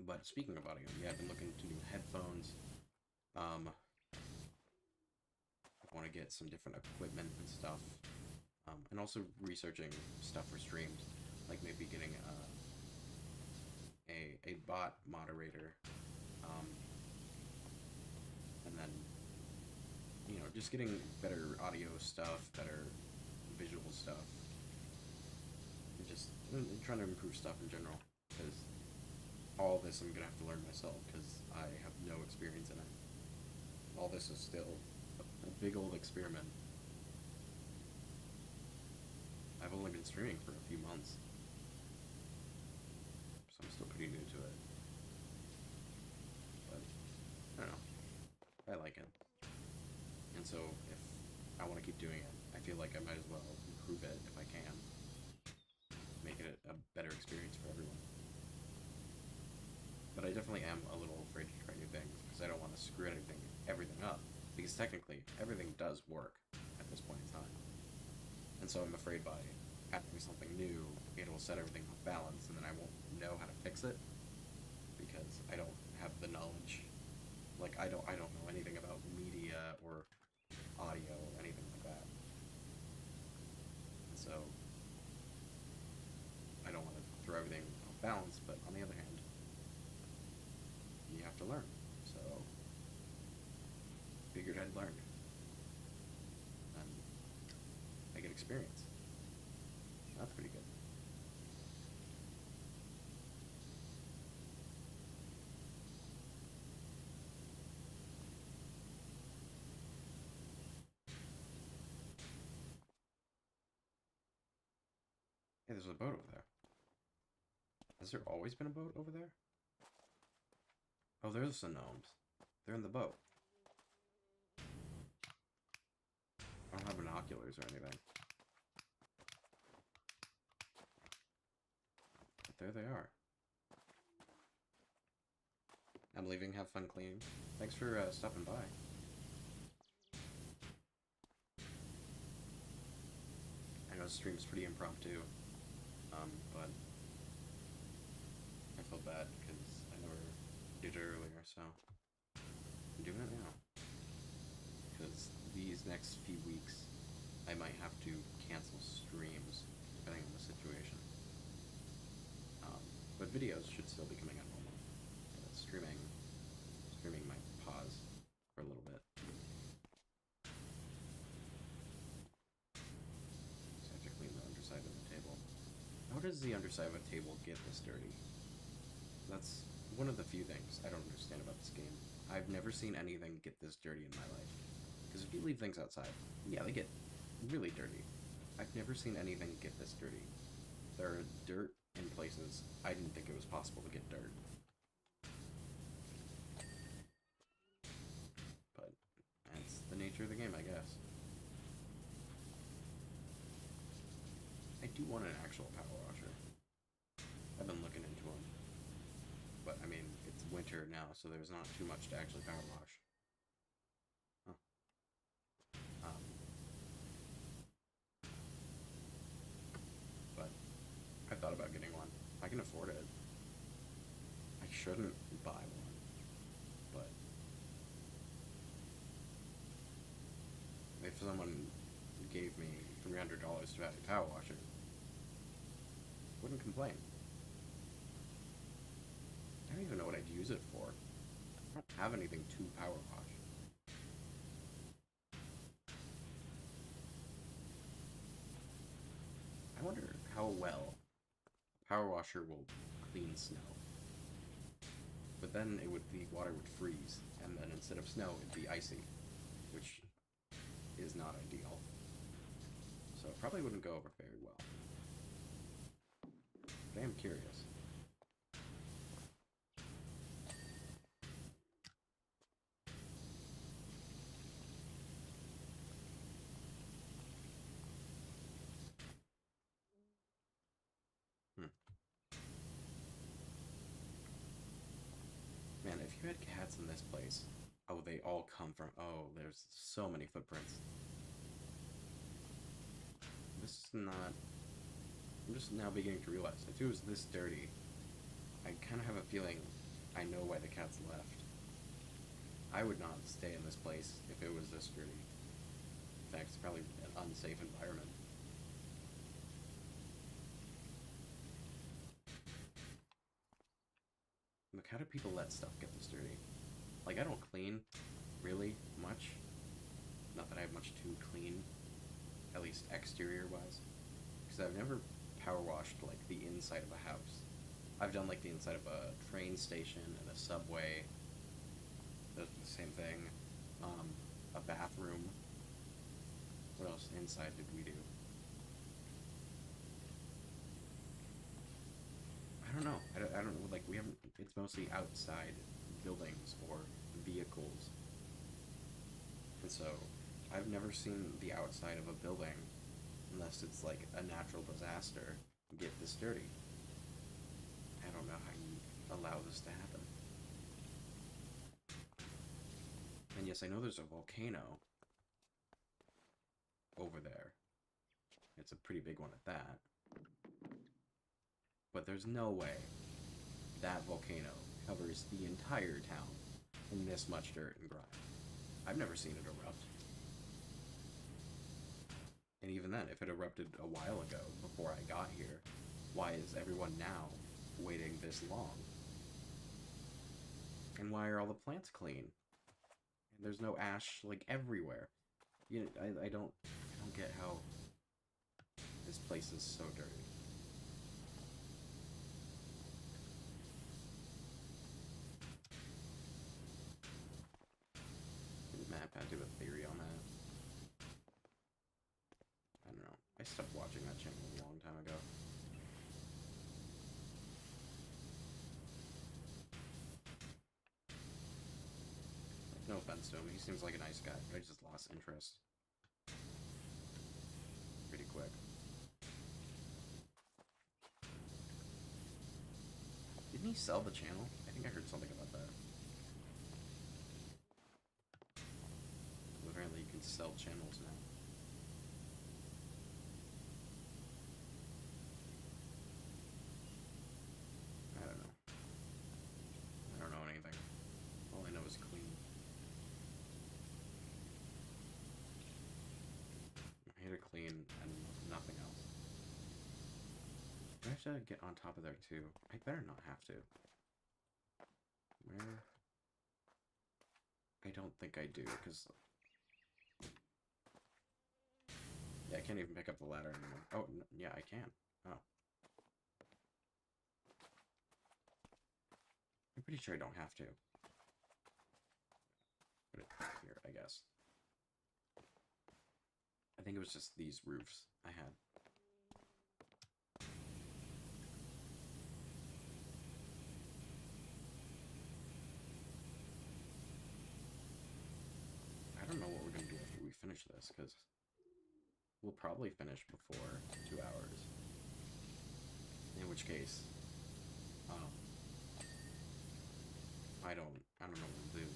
But speaking of audio, yeah, I've been looking to new headphones. I want to get some different equipment and stuff. And also researching stuff for streams, like maybe getting a bot moderator, and then, you know, just getting better audio stuff, better visual stuff, and just trying to improve stuff in general, because all this I'm gonna have to learn myself, because I have no experience in it. All this is still a big old experiment. I've only been streaming for a few months, so I'm still pretty new to it. But, I don't know. I like it. And so, if I want to keep doing it, I feel like I might as well improve it if I can. Make it a better experience for everyone. But I definitely am a little afraid to try new things, because I don't want to screw everything up. Because technically, everything does work at this point in time. And so I'm afraid by having something new, it will set everything off balance, and then I won't know how to fix it, because I don't have the knowledge. Like, I don't know anything about media or audio or anything like that. And so I don't want to throw everything off balance, but on the other hand, you have to learn. So figured I'd learn. And I get experience. That's pretty good. Hey, there's a boat over there. Has there always been a boat over there? Oh, there's some gnomes. They're in the boat. I don't have binoculars or anything. But there they are. I'm leaving. Have fun cleaning. Thanks for stopping by. I know the stream's pretty impromptu, but I felt bad because I never did it earlier, so I'm doing it now. Because these next few weeks, I might have to cancel streams, depending on the situation. But videos should still be coming out normal. Streaming might pause for a little bit. So I have to clean the underside of the table. How does the underside of a table get this dirty? That's one of the few things I don't understand about this game. I've never seen anything get this dirty in my life. Because if you leave things outside, yeah, they get really dirty. I've never seen anything get this dirty. There are dirt in places I didn't think it was possible to get dirt. But that's the nature of the game, I guess. I do want an actual power washer. I've been looking into them. But, I mean, it's winter now, so there's not too much to actually power wash. Huh. But I thought about getting one. I can afford it. I shouldn't buy one, but if someone gave me $300 to have a power washer, wouldn't complain. I don't even know what I'd use it for. I don't have anything to power wash. I wonder how well a power washer will clean snow. But then the water would freeze, and then instead of snow, it'd be icy, which is not ideal. So it probably wouldn't go over very well. But I am curious. Man, if you had cats in this place, oh, they all come from, oh, there's so many footprints. This is not, I'm just now beginning to realize, if it was this dirty, I kind of have a feeling I know why the cats left. I would not stay in this place if it was this dirty. In fact, it's probably an unsafe environment. Look, how do people let stuff get this dirty? Like, I don't clean, really, much. Not that I have much to clean, at least exterior-wise. Because I've never power washed, like, the inside of a house. I've done, like, the inside of a train station and a subway. The same thing. A bathroom. What else inside did we do? I don't know. I don't know. Like, we haven't. It's mostly outside buildings or vehicles. And so, I've never seen the outside of a building, unless it's like a natural disaster, get this dirty. I don't know how you allow this to happen. And yes, I know there's a volcano over there. It's a pretty big one at that. But there's no way that volcano covers the entire town in this much dirt and grime. I've never seen it erupt. And even then, if it erupted a while ago, before I got here, why is everyone now waiting this long? And why are all the plants clean? And there's no ash, like, everywhere. You know, I don't get how this place is so dirty. Matt had to have a theory on that. I don't know. I stopped watching that channel a long time ago. No offense to him, he seems like a nice guy, but I just lost interest pretty quick. Didn't he sell the channel? I think I heard something about that. Apparently you can sell channels now. I don't know. I don't know anything. All I know is clean. I'm here to clean and nothing else. Do I have to get on top of there too? I better not have to. Where? I don't think I do, because... Yeah, I can't even pick up the ladder anymore. Oh, yeah, I can. Oh. Pretty sure I don't have to. Put it here, I guess. I think it was just these roofs I had. I don't know what we're gonna do after we finish this, because we'll probably finish before 2 hours. In which case, I don't know what we'll do.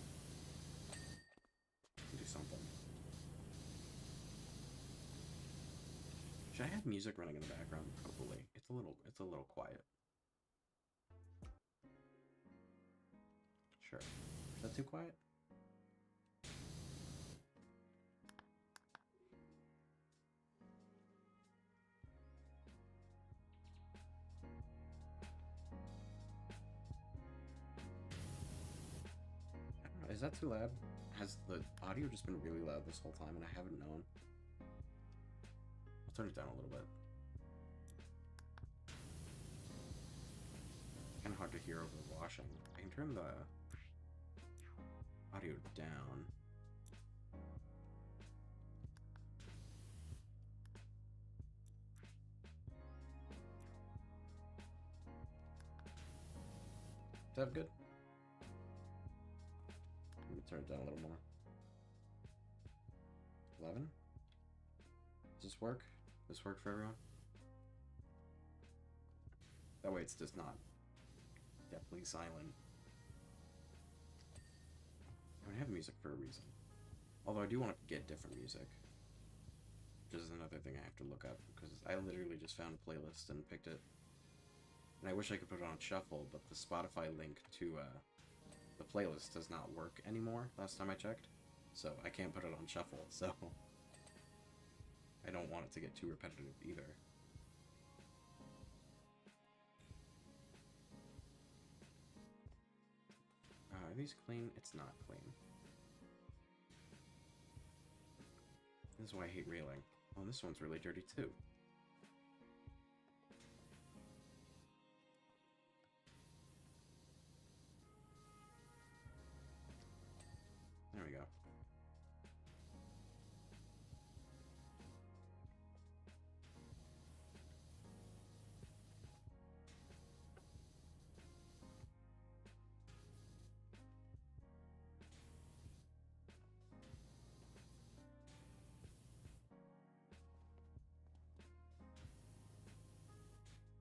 We'll do something. Should I have music running in the background? Probably. It's a little quiet. Sure. Is that too quiet? I don't know. Is that too loud? Has the audio just been really loud this whole time and I haven't known? I'll turn it down a little bit. Kind of hard to hear over the washing. I can turn the audio down. Is that good? Let me turn it down a little more. 11? Does this work? Does this work for everyone? That way it's just not definitely silent. I would have music for a reason. Although I do want to get different music. Which is another thing I have to look up, because I literally just found a playlist and picked it. And I wish I could put it on shuffle, but the Spotify link to the playlist does not work anymore, last time I checked. So I can't put it on shuffle, so I don't want it to get too repetitive either. Are these clean? It's not clean. This is why I hate railing. Oh, this one's really dirty too. There we go.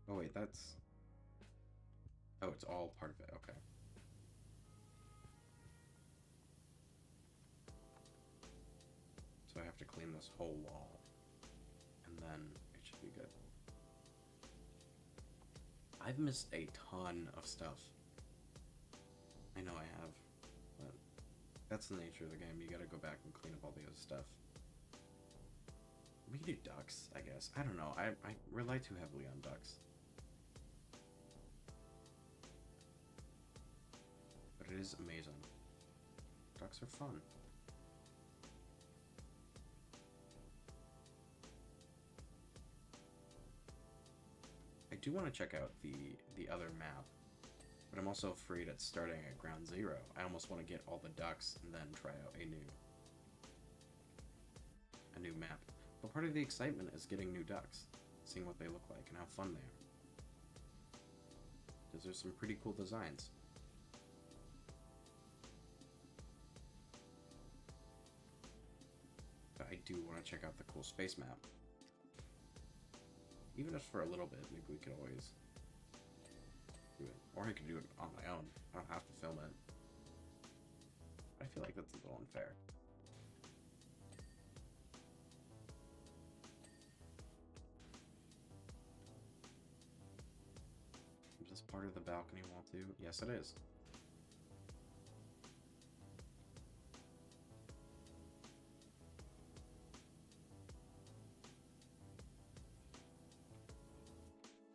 Oh wait, that's... Oh, it's all part of it, okay. So I have to clean this whole wall, and then it should be good. I've missed a ton of stuff. I know I have, but that's the nature of the game. You gotta go back and clean up all the other stuff. We can do ducks, I guess. I don't know. I rely too heavily on ducks. But it is amazing. Ducks are fun. I do want to check out the other map, but I'm also afraid at starting at ground zero. I almost want to get all the ducks and then try out a new map. But part of the excitement is getting new ducks, seeing what they look like and how fun they are. Because there's some pretty cool designs. But I do want to check out the cool space map. Even if for a little bit, maybe we could always do it. Or I could do it on my own. I don't have to film it. I feel like that's a little unfair. Is this part of the balcony wall too? Yes, it is.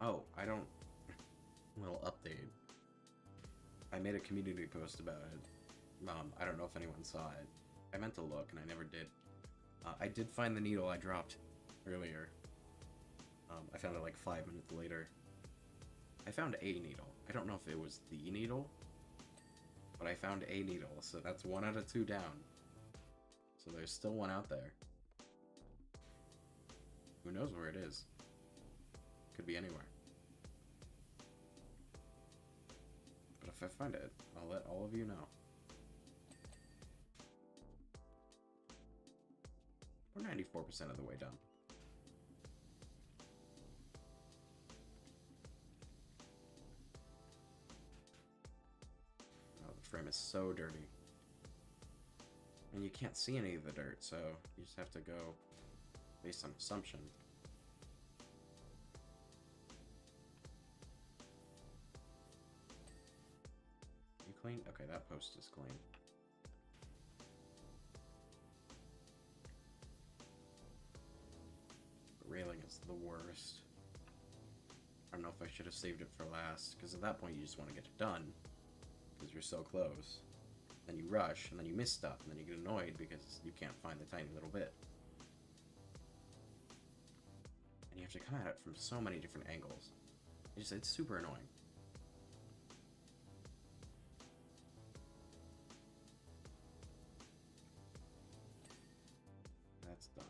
Oh, I don't... Little update. I made a community post about it. I don't know if anyone saw it. I meant to look, and I never did. I did find the needle I dropped earlier. I found it like 5 minutes later. I found a needle. I don't know if it was the needle, But I found a needle, so that's 1 out of 2 down. So there's still one out there. Who knows where it is? Could be anywhere. But if I find it, I'll let all of you know. We're 94% of the way done. Oh, the frame is so dirty. And you can't see any of the dirt, so you just have to go based on assumption. You clean? Okay, that post is clean. The railing is the worst. I don't know if I should have saved it for last, because at that point you just want to get it done, because you're so close. Then you rush, and then you miss stuff, and then you get annoyed because you can't find the tiny little bit. And you have to come at it from so many different angles. It's super annoying. That's done.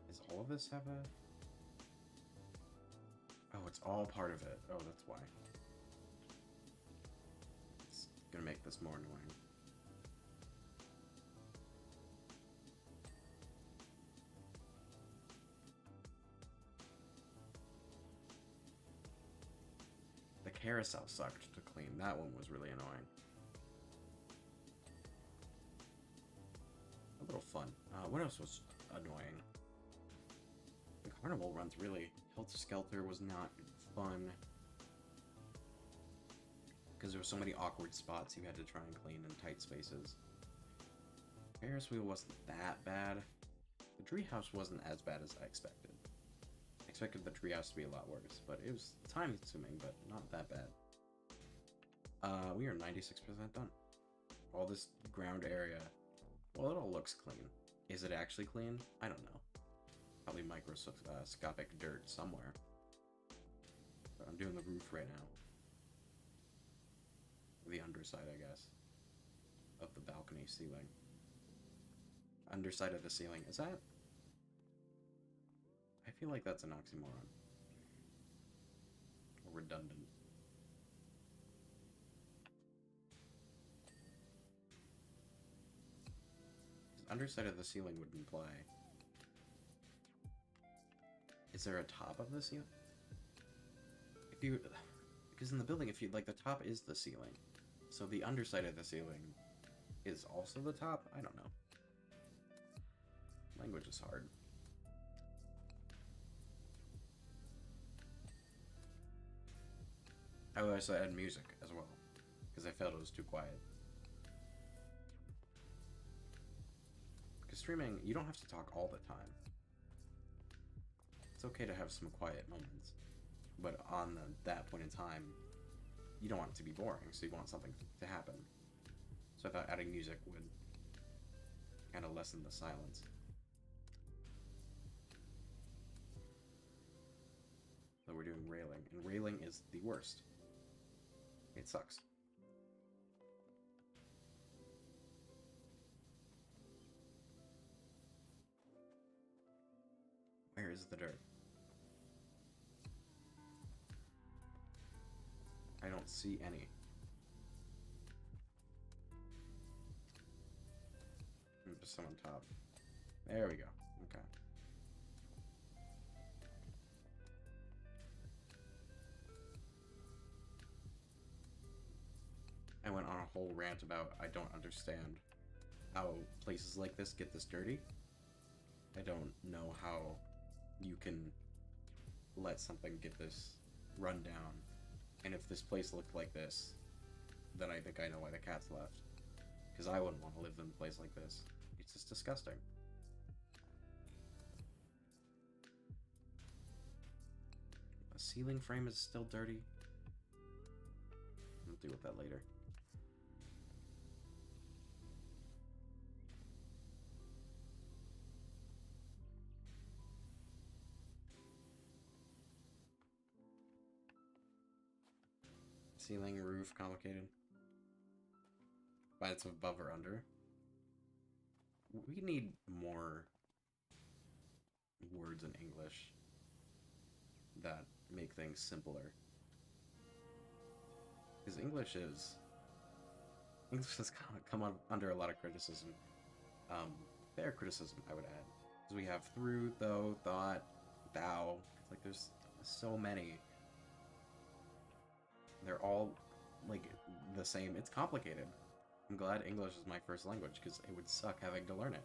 Does all of this have a... Oh, it's all part of it. Oh, that's why. It's gonna make this more annoying. The carousel sucked to clean. That one was really annoying. A little fun. What else was annoying? The carnival runs really. Helter Skelter was not fun. Because there were so many awkward spots you had to try and clean in tight spaces. Ferris wheel wasn't that bad. The treehouse wasn't as bad as I expected. I expected the treehouse to be a lot worse, but it was time consuming, but not that bad. We are 96% done. All this ground area, well, it all looks clean. Is it actually clean? I don't know. Probably microscopic dirt somewhere. But I'm doing the roof right now. The underside, I guess, of the balcony ceiling. Underside of the ceiling. Is that? I feel like that's an oxymoron. Or redundant. Underside of the ceiling would imply... Is there a top of the ceiling? If you... Because in the building, if you... Like, the top is the ceiling. So the underside of the ceiling is also the top? I don't know. Language is hard. I would also add music as well, because I felt it was too quiet. Because streaming, you don't have to talk all the time. It's okay to have some quiet moments, but on that point in time, you don't want it to be boring, so you want something to happen. So I thought adding music would kind of lessen the silence. So we're doing railing, and railing is the worst. It sucks. Where is the dirt? I don't see any. Just some on top. There we go. Okay. I went on a whole rant about I don't understand how places like this get this dirty. I don't know how you can let something get this run down. And if this place looked like this, then I think I know why the cats left. Because I wouldn't want to live in a place like this. It's just disgusting. The ceiling frame is still dirty. We'll deal with that later. Ceiling, roof, complicated. But it's above or under. We need more words in English that make things simpler. Because English has come under a lot of criticism. Fair criticism, I would add. Because we have through, though, thought, thou. It's like there's so many. They're all, like, the same. It's complicated. I'm glad English is my first language, because it would suck having to learn it.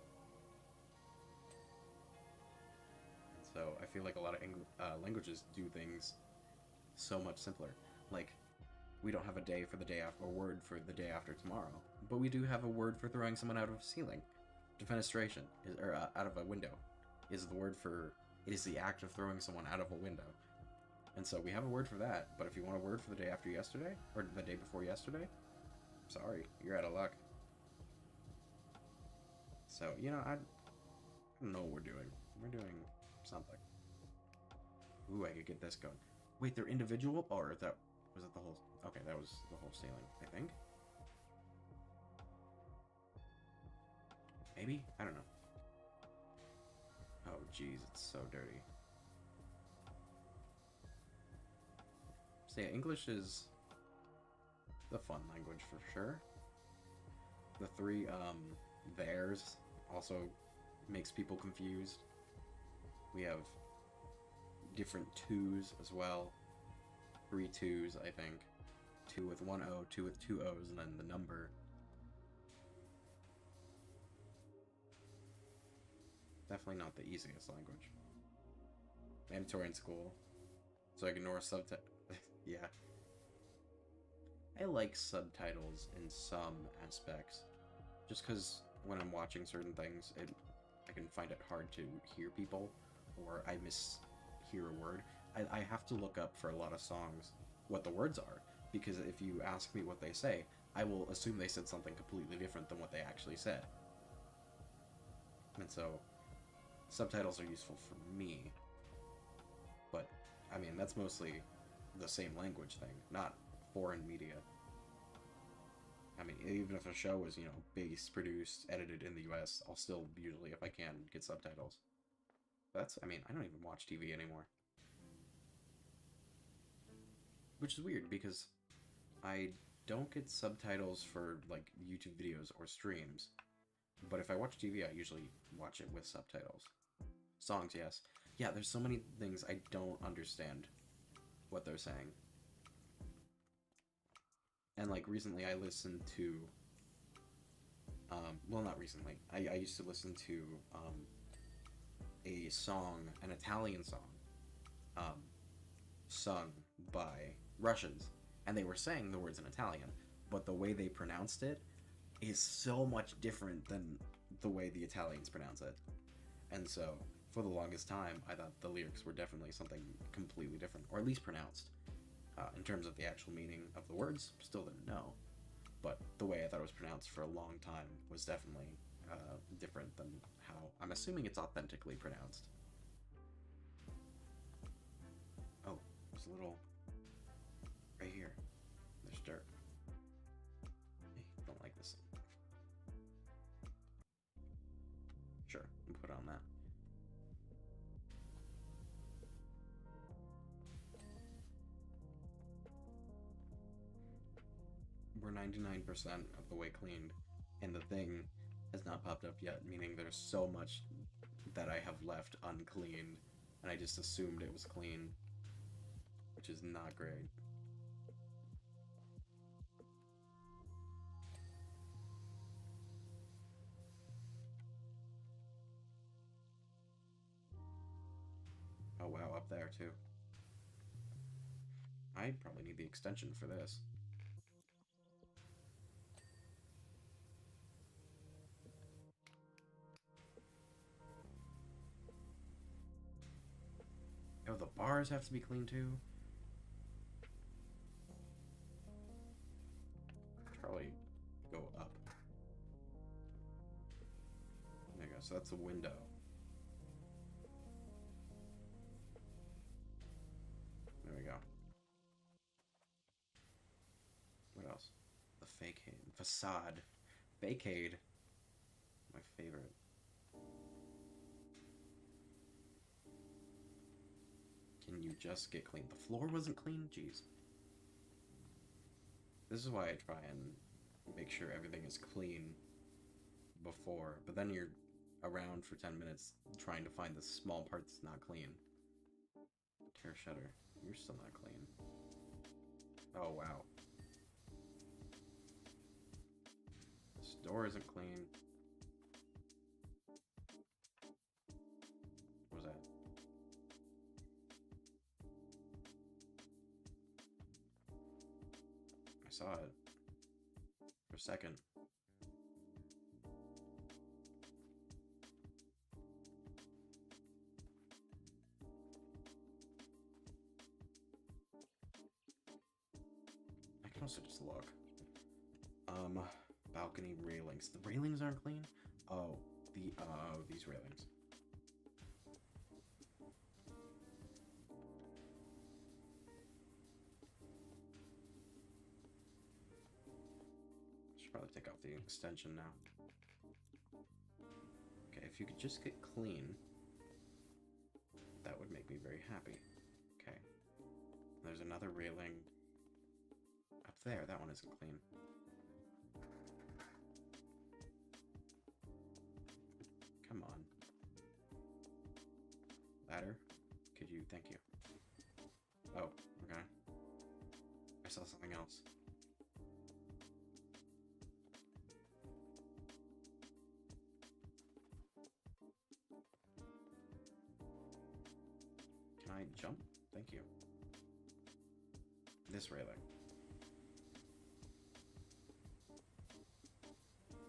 And so I feel like a lot of languages do things so much simpler. Like, we don't have a day for the day after, a word for the day after tomorrow, but we do have a word for throwing someone out of a ceiling. Defenestration, or out of a window, is the word for, it is the act of throwing someone out of a window. And so we have a word for that, but if you want a word for the day after yesterday, or the day before yesterday, sorry, you're out of luck. So, you know, I don't know what we're doing. We're doing something. Ooh, I could get this going. Wait, they're individual? Or that was it the whole... Okay, that was the whole ceiling, I think. Maybe? I don't know. Oh, jeez, it's so dirty. So yeah, English is the fun language for sure. The three theirs also makes people confused. We have different twos as well. 3 twos, I think. 2 with 1 O, 2 with 2 O's, and then the number. Definitely not the easiest language. Mandatory in school. So ignore subtitles. Yeah. I like subtitles in some aspects. Just because when I'm watching certain things, I can find it hard to hear people, or I mishear a word. I have to look up for a lot of songs what the words are, because if you ask me what they say, I will assume they said something completely different than what they actually said. And so, subtitles are useful for me, but, I mean, that's mostly the same language thing, not foreign media. I mean, even if a show was, you know, based, produced, edited in the US, I'll still usually, if I can, get subtitles. That's, I mean, I don't even watch TV anymore. Which is weird, because I don't get subtitles for, like, YouTube videos or streams. But if I watch TV, I usually watch it with subtitles. Songs, yes. Yeah, there's so many things I don't understand what they're saying. And, like, recently I listened to... well, not recently. I used to listen to a song, an Italian song, sung by Russians. And they were saying the words in Italian, but the way they pronounced it is so much different than the way the Italians pronounce it. And so, for the longest time, I thought the lyrics were definitely something completely different, or at least pronounced. In terms of the actual meaning of the words, still didn't know. But the way I thought it was pronounced for a long time was definitely different than how I'm assuming it's authentically pronounced. Oh, there's a little... right here. There's dirt. Hey, don't like this. Sure, we'll put on that. We're 99% of the way cleaned, and the thing has not popped up yet, meaning there's so much that I have left uncleaned, and I just assumed it was clean, which is not great. Oh wow, up there too. I probably need the extension for this. Oh, the bar stars have to be clean too? Probably go up. There you go, so that's a window. There we go. What else? The facade. Facade. My favorite. Can you just get clean? The floor wasn't clean? Jeez. This is why I try and make sure everything is clean before, but then you're around for 10 minutes trying to find the small parts not clean. Tear shutter. You're still not clean. Oh, wow. This door isn't clean. What was that? I saw it. For a second. I can also just look. Balcony railings. The railings aren't clean? Oh, these railings. Should probably take off the extension now. Okay, if you could just get clean, that would make me very happy. Okay. There's another railing up there. That one isn't clean. Come on. Ladder? Could you? Thank you. Oh, okay. I saw something else. Can I jump? Thank you. This railing.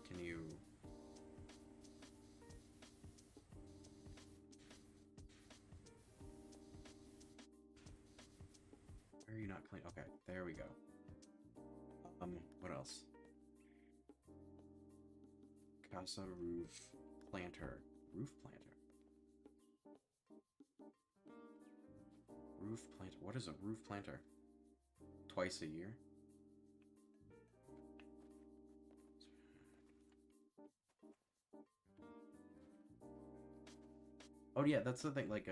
Can you... Where are you not clean? Okay, there we go. What else? Casa roof planter. Roof planter. Roof planter. What is a roof planter? Twice a year? Oh yeah, that's the thing. Like,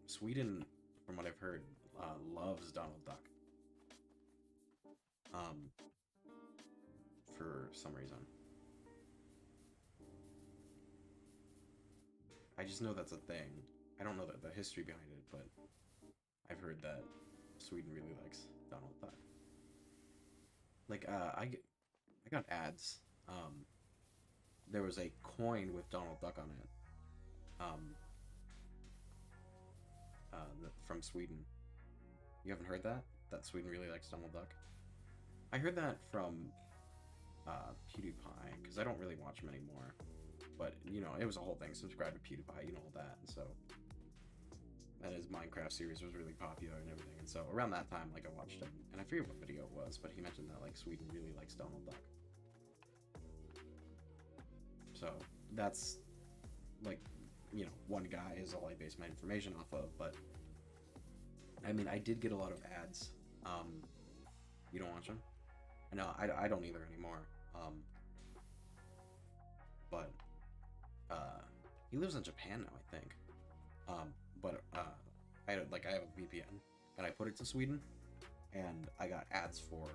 Sweden, from what I've heard, loves Donald Duck. For some reason. I just know that's a thing. I don't know the history behind it, but I've heard that Sweden really likes Donald Duck. Like, I got ads. There was a coin with Donald Duck on it. From Sweden. You haven't heard that? That Sweden really likes Donald Duck? I heard that from PewDiePie, because I don't really watch him anymore. But, you know, it was a whole thing. Subscribe to PewDiePie, you know all that. And so, and his Minecraft series was really popular and everything. And so, around that time, like, I watched him. And I forget what video it was, but he mentioned that, like, Sweden really likes Donald Duck. So, that's, like, you know, one guy is all I base my information off of. But, I mean, I did get a lot of ads. You don't watch them? No, I don't either anymore. But he lives in Japan now, I think. But I have a VPN, and I put it to Sweden, and I got ads for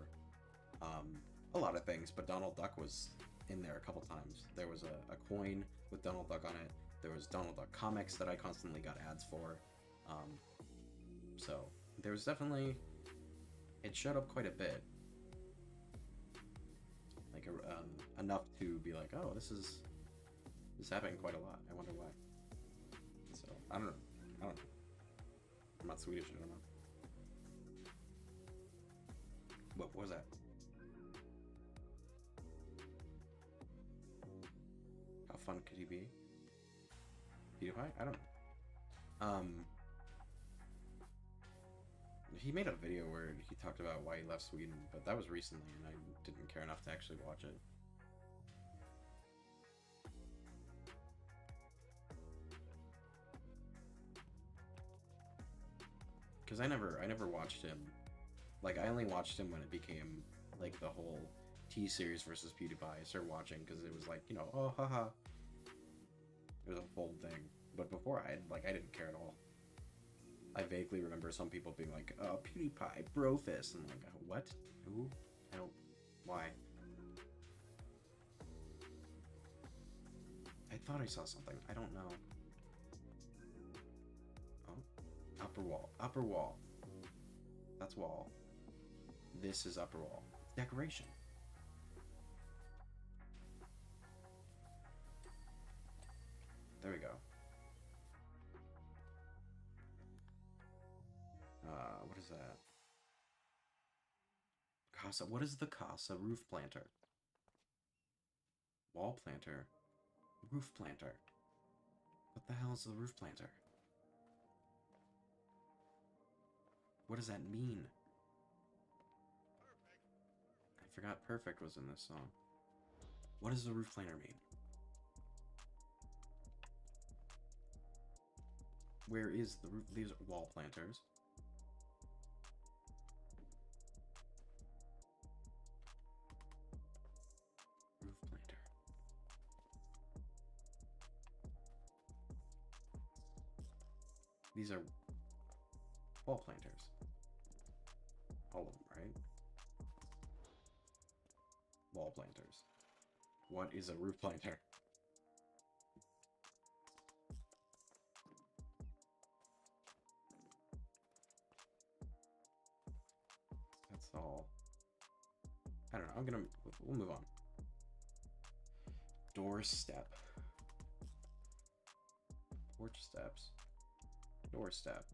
a lot of things. But Donald Duck was in there a couple times. There was a coin with Donald Duck on it. There was Donald Duck comics that I constantly got ads for. So there was definitely, it showed up quite a bit. Like enough to be like, oh, this is happening quite a lot. I wonder why. So I don't know. I'm not Swedish. I don't know. What was that? How fun could he be? PewDiePie? I don't know. he made a video where he talked about why he left Sweden, but that was recently, and I didn't care enough to actually watch it. Because I never watched him. Like, I only watched him when it became, like, the whole T-Series versus PewDiePie. I started watching because it was like, you know, oh, haha. It was a whole thing. But before, I didn't care at all. I vaguely remember some people being like, oh, PewDiePie, brofist. I'm like, what? Who? I don't... Why? I thought I saw something. I don't know. Oh. Upper wall. Upper wall. That's wall. This is upper wall. Decoration. There we go. What is that? Casa. What is the Casa roof planter? Wall planter. Roof planter. What the hell is the roof planter? What does that mean? I forgot perfect was in this song. What does the roof planter mean? Where is the roof? These are wall planters. Roof planter. These are wall planters. All of them, right? Wall planters. What is a roof planter? That's all. I don't know. We'll move on. Doorstep. Porch steps. Doorstep.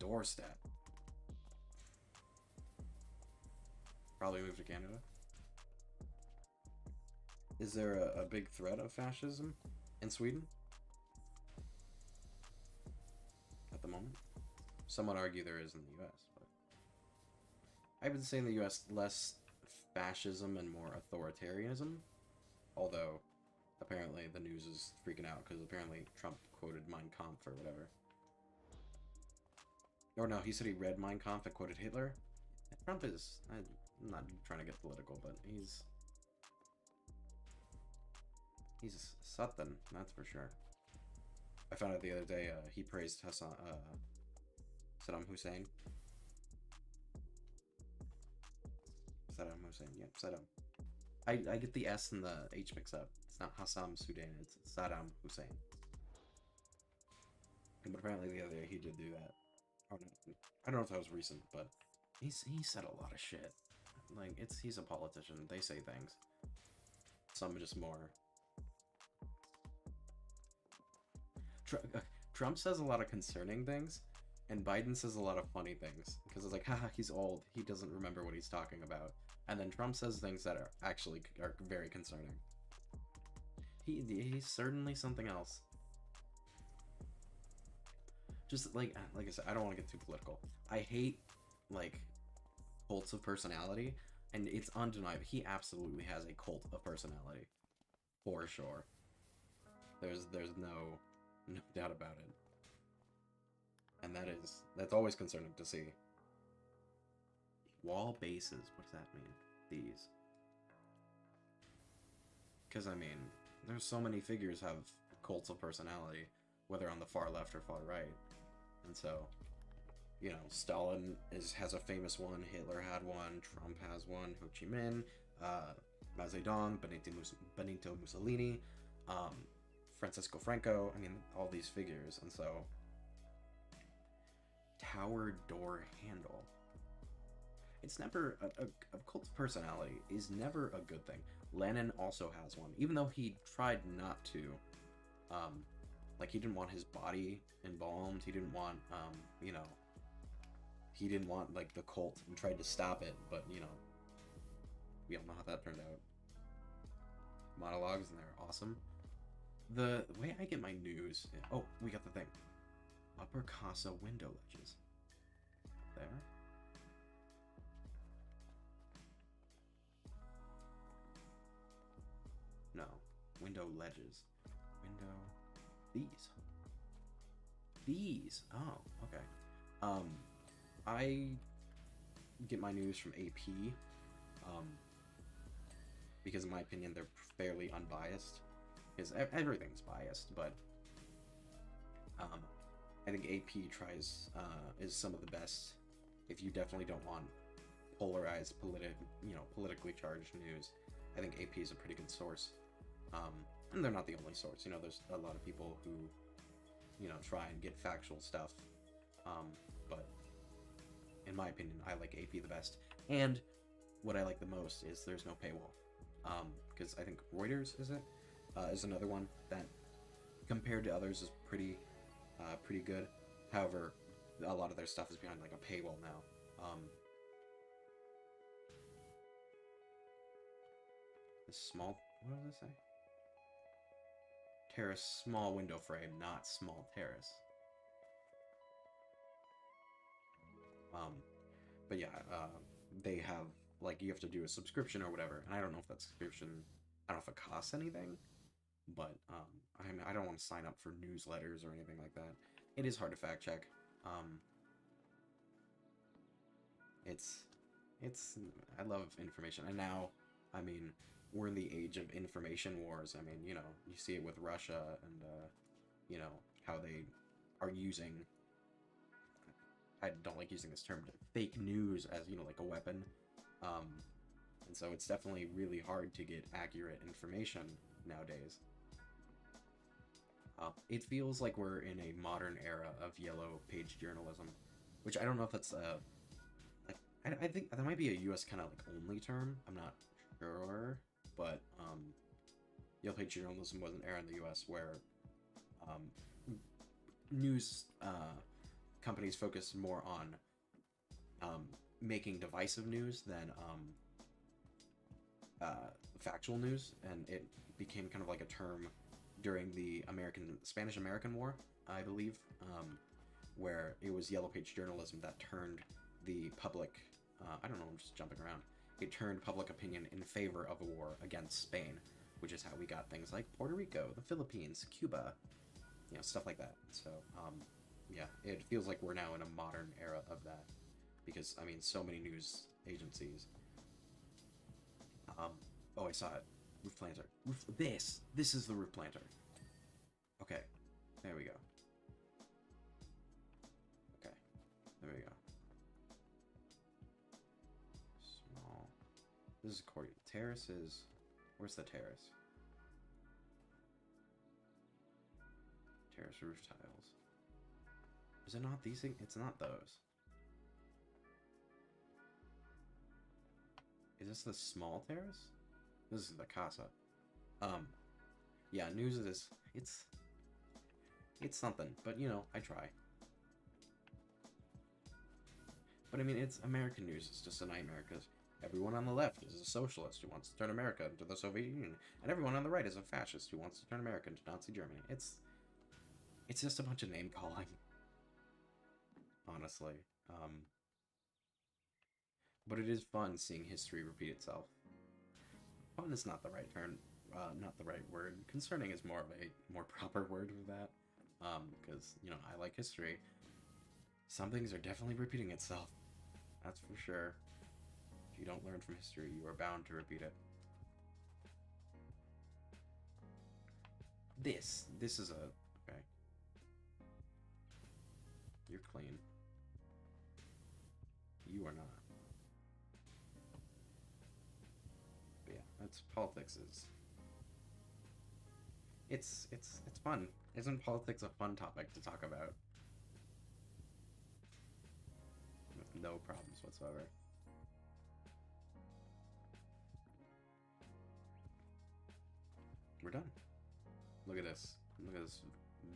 Doorstep. Probably moved to Canada. Is there a big threat of fascism in Sweden? At the moment? Some would argue there is in the US, but I would say in the US less fascism and more authoritarianism. Although, apparently the news is freaking out because apparently Trump quoted Mein Kampf or whatever. Or no, he said he read Mein Kampf and quoted Hitler. Trump is... I'm not trying to get political, but he's something, that's for sure. I found out the other day he praised Saddam Hussein. Saddam Hussein, yep, Saddam. I get the S and the H mixed up. It's not Hassan Sudan, it's Saddam Hussein. But apparently the other day he did do that. I don't know if that was recent, but he said a lot of shit. Like, he's a politician. They say things. Some just more. Trump says a lot of concerning things, and Biden says a lot of funny things. Because it's like, haha, he's old. He doesn't remember what he's talking about. And then Trump says things that are actually very concerning. He's certainly something else. Just like I said, I don't want to get too political. I hate, like, cults of personality, and it's undeniable. He absolutely has a cult of personality, for sure. There's no doubt about it, and that's always concerning to see. Wall bases. What does that mean? These, because I mean, there's so many figures have cults of personality, whether on the far left or far right, and so. You know, Stalin has a famous one, Hitler had one, Trump has one, Ho Chi Minh, Mao Zedong, Benito Mussolini, Francisco Franco, I mean, all these figures, and so... Tower door handle. It's never... A cult of personality is never a good thing. Lenin also has one, even though he tried not to. Like, he didn't want his body embalmed, he didn't want, you know... He didn't want, like, the cult and tried to stop it, but, you know, we all know how that turned out. Monologues, and they're awesome. The way I get my news... Oh, we got the thing. Upper Casa window ledges. window ledges. Window... These. These! Oh, okay. I get my news from AP, because in my opinion they're fairly unbiased. Because everything's biased, but I think AP is some of the best. If you definitely don't want polarized, politically charged news, I think AP is a pretty good source. And they're not the only source. There's a lot of people who, try and get factual stuff. But in my opinion, I like AP the best. And what I like the most is there's no paywall. Because I think Reuters is another one that, compared to others, is pretty good. However, a lot of their stuff is behind like a paywall now. The small, what does it say? Terrace, small window frame, not small terrace. But yeah, they have, like, you have to do a subscription or whatever, and I don't know if that subscription, I don't know if it costs anything, but, I don't want to sign up for newsletters or anything like that. It is hard to fact check. I love information, and now, I mean, we're in the age of information wars. I mean, you see it with Russia and, how they are using, I don't like using this term, but fake news as, like a weapon. And so it's definitely really hard to get accurate information nowadays. It feels like we're in a modern era of yellow page journalism, which I don't know if that's I think that might be a US kind of like only term. I'm not sure, but yellow page journalism was an era in the US where news companies focused more on making divisive news than factual news, and it became kind of like a term during the Spanish-American War, I believe, where it was yellow page journalism that turned the public, I don't know, I'm just jumping around, it turned public opinion in favor of a war against Spain, which is how we got things like Puerto Rico, the Philippines, Cuba, stuff like that. So, yeah, it feels like we're now in a modern era of that, because, I mean, so many news agencies. Oh, I saw it. Roof planter. This is the roof planter. Okay, there we go. Okay, there we go. Small. This is court. Terrace is... Where's the terrace? Terrace roof tiles. Is it not these things? It's not those. Is this the small terrace? This is the casa. Yeah, news is... It's something, but, I try. But, I mean, it's American news. It's just a nightmare, because everyone on the left is a socialist who wants to turn America into the Soviet Union, and everyone on the right is a fascist who wants to turn America into Nazi Germany. It's just a bunch of name-calling. Honestly. But it is fun seeing history repeat itself. Fun is not the right term, not the right word. Concerning is more of a more proper word for that. Because, I like history. Some things are definitely repeating itself. That's for sure. If you don't learn from history, you are bound to repeat it. This is a... Okay. You're clean. You are not. But yeah, that's politics is... It's fun. Isn't politics a fun topic to talk about? With no problems whatsoever. We're done. Look at this. Look at this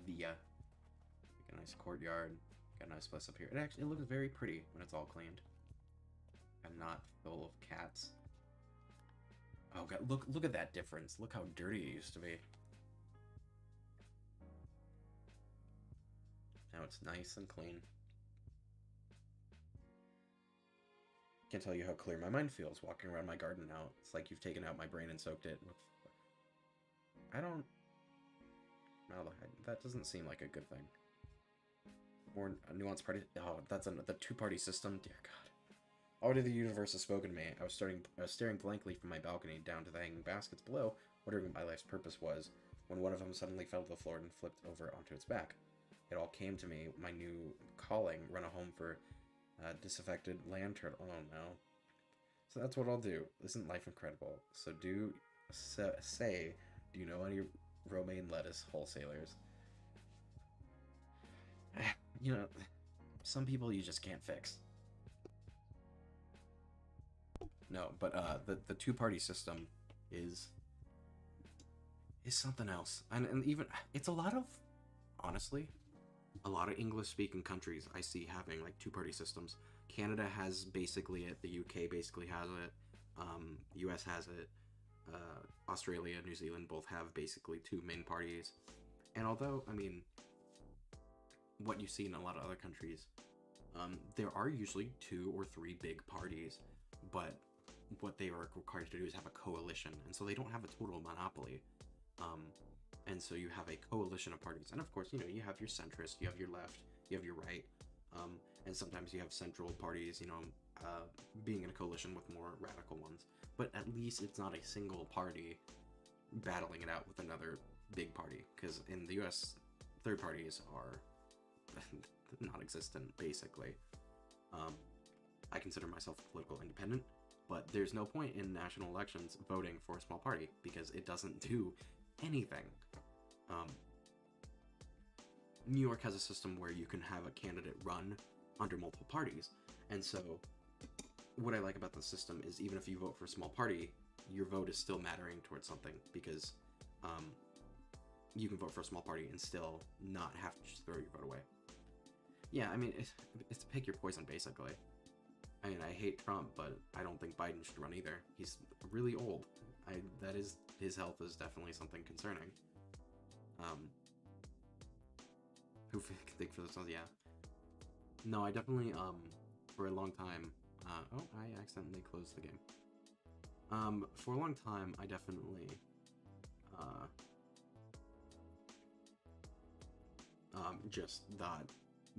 via. Like a nice courtyard. Got a nice place up here. It looks very pretty when it's all cleaned. And not full of cats. Oh god, look at that difference. Look how dirty it used to be. Now it's nice and clean. Can't tell you how clear my mind feels walking around my garden now. It's like you've taken out my brain and soaked it with I don't... Malahide, that doesn't seem like a good thing. More nuanced party... Oh, that's the two-party system? Dear God. Already the universe has spoken to me. I was staring blankly from my balcony down to the hanging baskets below, wondering what my life's purpose was, when one of them suddenly fell to the floor and flipped over onto its back. It all came to me, my new calling, run a home for disaffected land turtle. Oh no. So that's what I'll do. Isn't life incredible? So do you know any romaine lettuce wholesalers? You know, some people you just can't fix. No, but the two-party system is something else. And even it's a lot of, honestly, a lot of English-speaking countries I see having like two-party systems. Canada has basically it. The UK basically has it. US has it. Australia, New Zealand both have basically two main parties. And although, I mean, what you see in a lot of other countries, there are usually 2 or 3 big parties, but what they are required to do is have a coalition, and so they don't have a total monopoly. And so you have a coalition of parties, and of course, you know, you have your centrist, you have your left, you have your right, and sometimes you have central parties, you know, being in a coalition with more radical ones. But at least it's not a single party battling it out with another big party, because in the US, third parties are non-existent, basically. I consider myself a political independent, but there's no point in national elections voting for a small party because it doesn't do anything. New York has a system where you can have a candidate run under multiple parties, and so what I like about the system is even if you vote for a small party, your vote is still mattering towards something, because you can vote for a small party and still not have to just throw your vote away. Yeah, I mean, it's pick your poison, basically. I mean, I hate Trump, but I don't think Biden should run either. He's really old. His health is definitely something concerning. Who can think for themselves? Yeah. No, I definitely, for a long time, oh, I accidentally closed the game. For a long time, I definitely, just thought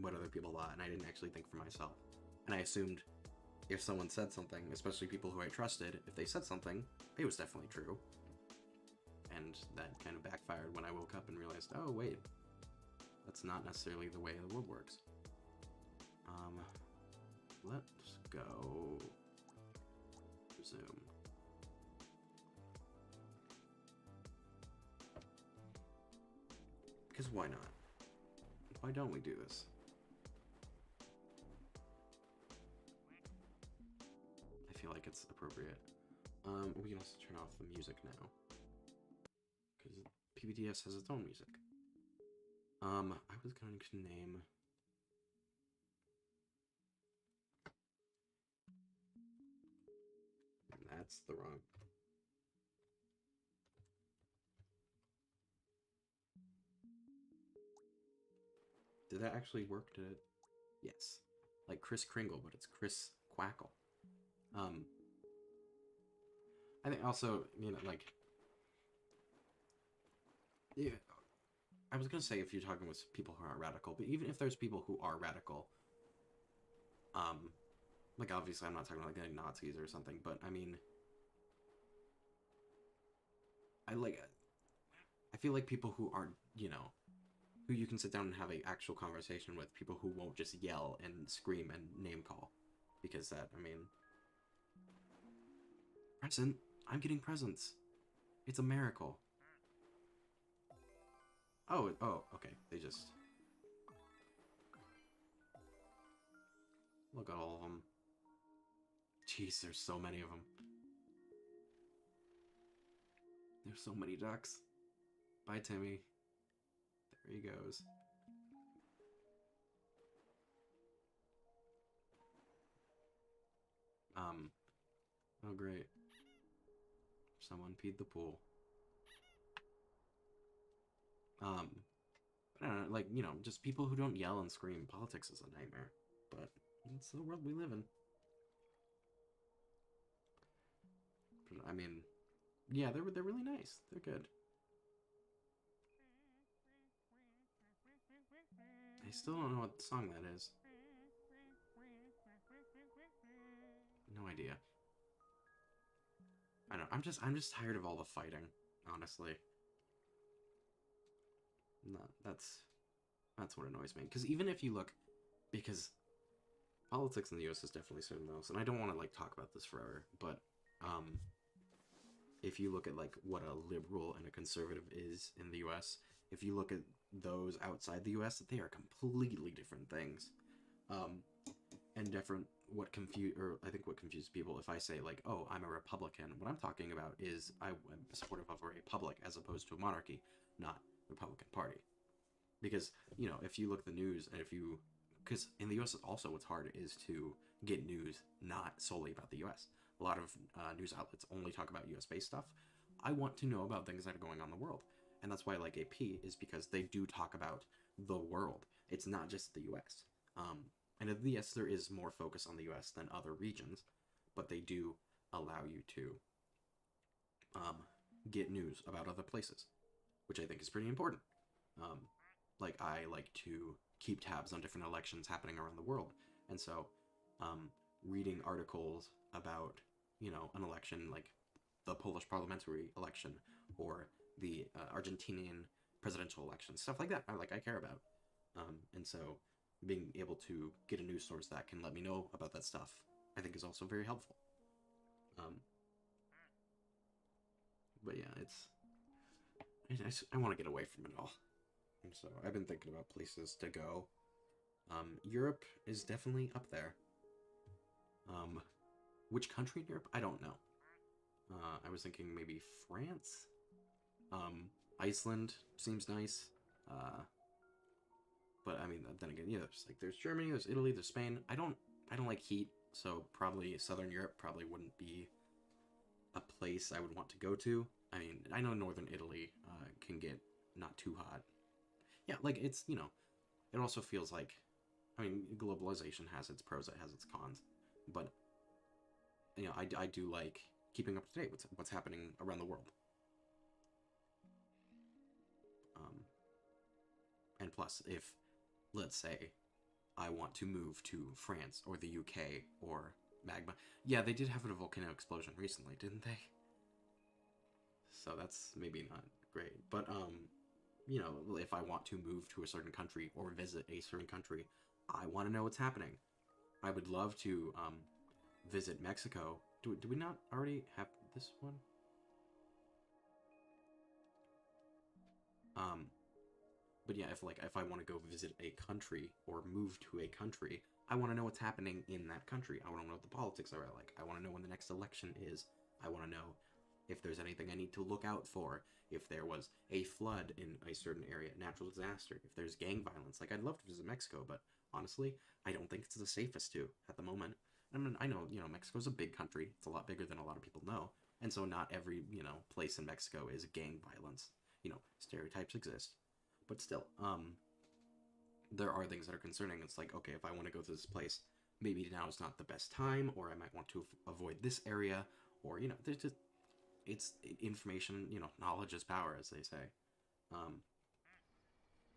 what other people thought, and I didn't actually think for myself. And I assumed if someone said something, especially people who I trusted, if they said something, it was definitely true. And that kind of backfired when I woke up and realized, oh wait, that's not necessarily the way the world works. Let's go resume. Because why not? Why don't we do this? I feel like it's appropriate. We can also turn off the music now, because PPDS has its own music. I was going to name... That's the wrong... Did that actually work? Did it? Yes. Like Kris Kringle, but it's Chris Quackle. I think also, you know, like... Yeah, I was gonna say if you're talking with people who aren't radical, but even if there's people who are radical, like obviously I'm not talking about like Nazis or something, but I mean, I feel like people who aren't, you know, who you can sit down and have an actual conversation with, people who won't just yell and scream and name call, because that, I mean, present, I'm getting presents. It's a miracle. Oh, okay, they just... Look at all of them. Jeez, there's so many of them. There's so many ducks. Bye, Timmy. There he goes. Oh great. Someone peed the pool. But I don't know, like, you know, just people who don't yell and scream. Politics is a nightmare, but it's the world we live in. But, I mean, yeah, they're really nice. They're good. I still don't know what song that is. No idea. I don't know. I'm just tired of all the fighting, honestly. No, that's what annoys me. Because even if you look, because politics in the U.S. is definitely certain those, and I don't want to like talk about this forever, but if you look at like what a liberal and a conservative is in the U.S., if you look at those outside the U.S., they are completely different things, and different. I think what confuses people if I say like, oh, I'm a Republican. What I'm talking about is I'm supportive of a republic as opposed to a monarchy, not the Republican Party. Because if you look at the news and because in the U.S. also what's hard is to get news not solely about the U.S. A lot of news outlets only talk about U.S. based stuff. I want to know about things that are going on in the world, and that's why I like AP is because they do talk about the world. It's not just the U.S. And yes, there is more focus on the U.S. than other regions, but they do allow you to get news about other places, which I think is pretty important. Like I like to keep tabs on different elections happening around the world, and so reading articles about an election like the Polish parliamentary election or the Argentinian presidential election, stuff like that. I care about, and so being able to get a news source that can let me know about that stuff, I think is also very helpful. But yeah, I want to get away from it all. And so I've been thinking about places to go. Europe is definitely up there. Which country in Europe? I don't know. I was thinking maybe France. Iceland seems nice. But I mean, then again, there's Germany, there's Italy, there's Spain. I don't like heat, so probably Southern Europe probably wouldn't be a place I would want to go to. I mean, I know Northern Italy can get not too hot. Yeah, like it's it also feels like, I mean, globalization has its pros, it has its cons, but I do like keeping up to date with what's happening around the world. And plus, if let's say I want to move to France or the UK or magma. Yeah, they did have a volcano explosion recently, didn't they? So that's maybe not great. But if I want to move to a certain country or visit a certain country, I want to know what's happening. I would love to visit Mexico. Do we not already have this one? But yeah, if I want to go visit a country or move to a country, I want to know what's happening in that country. I want to know what the politics are like. I want to know when the next election is. I want to know if there's anything I need to look out for. If there was a flood in a certain area, natural disaster. If there's gang violence. Like, I'd love to visit Mexico, but honestly, I don't think it's the safest to at the moment. I mean, I know, Mexico's a big country. It's a lot bigger than a lot of people know. And so not every, place in Mexico is gang violence. Stereotypes exist. But still, there are things that are concerning. It's like, okay, if I want to go to this place, maybe now is not the best time, or I might want to avoid this area, or, there's just, it's information, knowledge is power, as they say.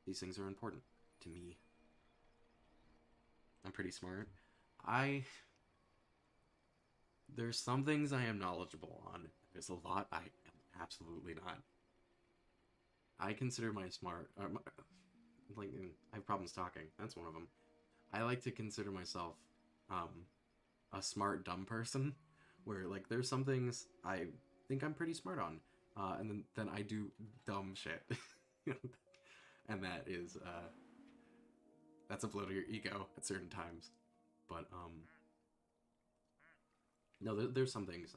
These things are important to me. I'm pretty smart. There's some things I am knowledgeable on. There's a lot I am absolutely not. I consider my smart, like, I have problems talking. That's one of them. I like to consider myself a smart dumb person, where like there's some things I think I'm pretty smart on, and then I do dumb shit, and that's a blow to your ego at certain times. But no, there's some things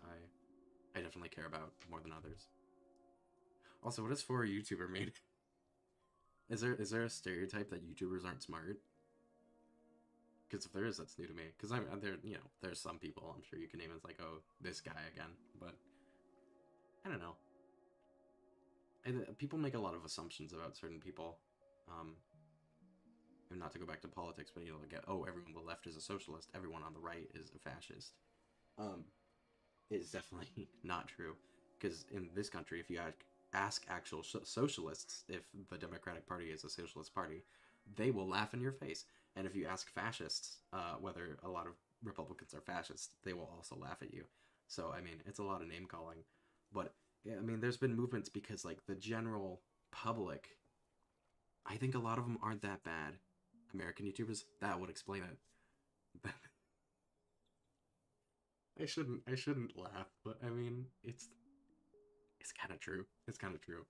I definitely care about more than others. Also, what does for a YouTuber mean? Is there a stereotype that YouTubers aren't smart? Because if there is, that's new to me. Because there's some people I'm sure you can name as like, oh, this guy again. But I don't know. People make a lot of assumptions about certain people. And not to go back to politics, but everyone on the left is a socialist, everyone on the right is a fascist. It's definitely not true. Because in this country, if you ask actual socialists if the Democratic Party is a socialist party, they will laugh in your face. And if you ask fascists whether a lot of Republicans are fascists, they will also laugh at you. So I mean, it's a lot of name calling, but yeah, I mean, there's been movements because like the general public, I think a lot of them aren't that bad. American YouTubers, that would explain it. I shouldn't laugh, but I mean, it's kind of true. It's kind of true.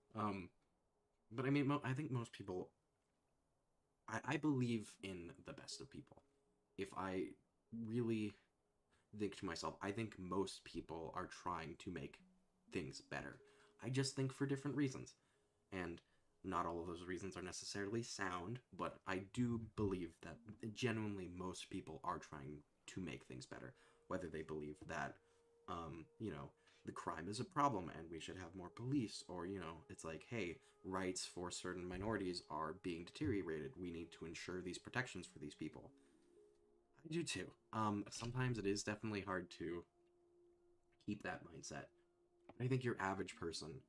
But I mean, I think most people. I believe in the best of people. If I really think to myself, I think most people are trying to make things better. I just think for different reasons, and not all of those reasons are necessarily sound. But I do believe that genuinely most people are trying to make things better, whether they believe that you know, the crime is a problem and we should have more police, or, you know, it's like, hey, rights for certain minorities are being deteriorated. We need to ensure these protections for these people. I do too. Sometimes it is definitely hard to keep that mindset. I think your average person,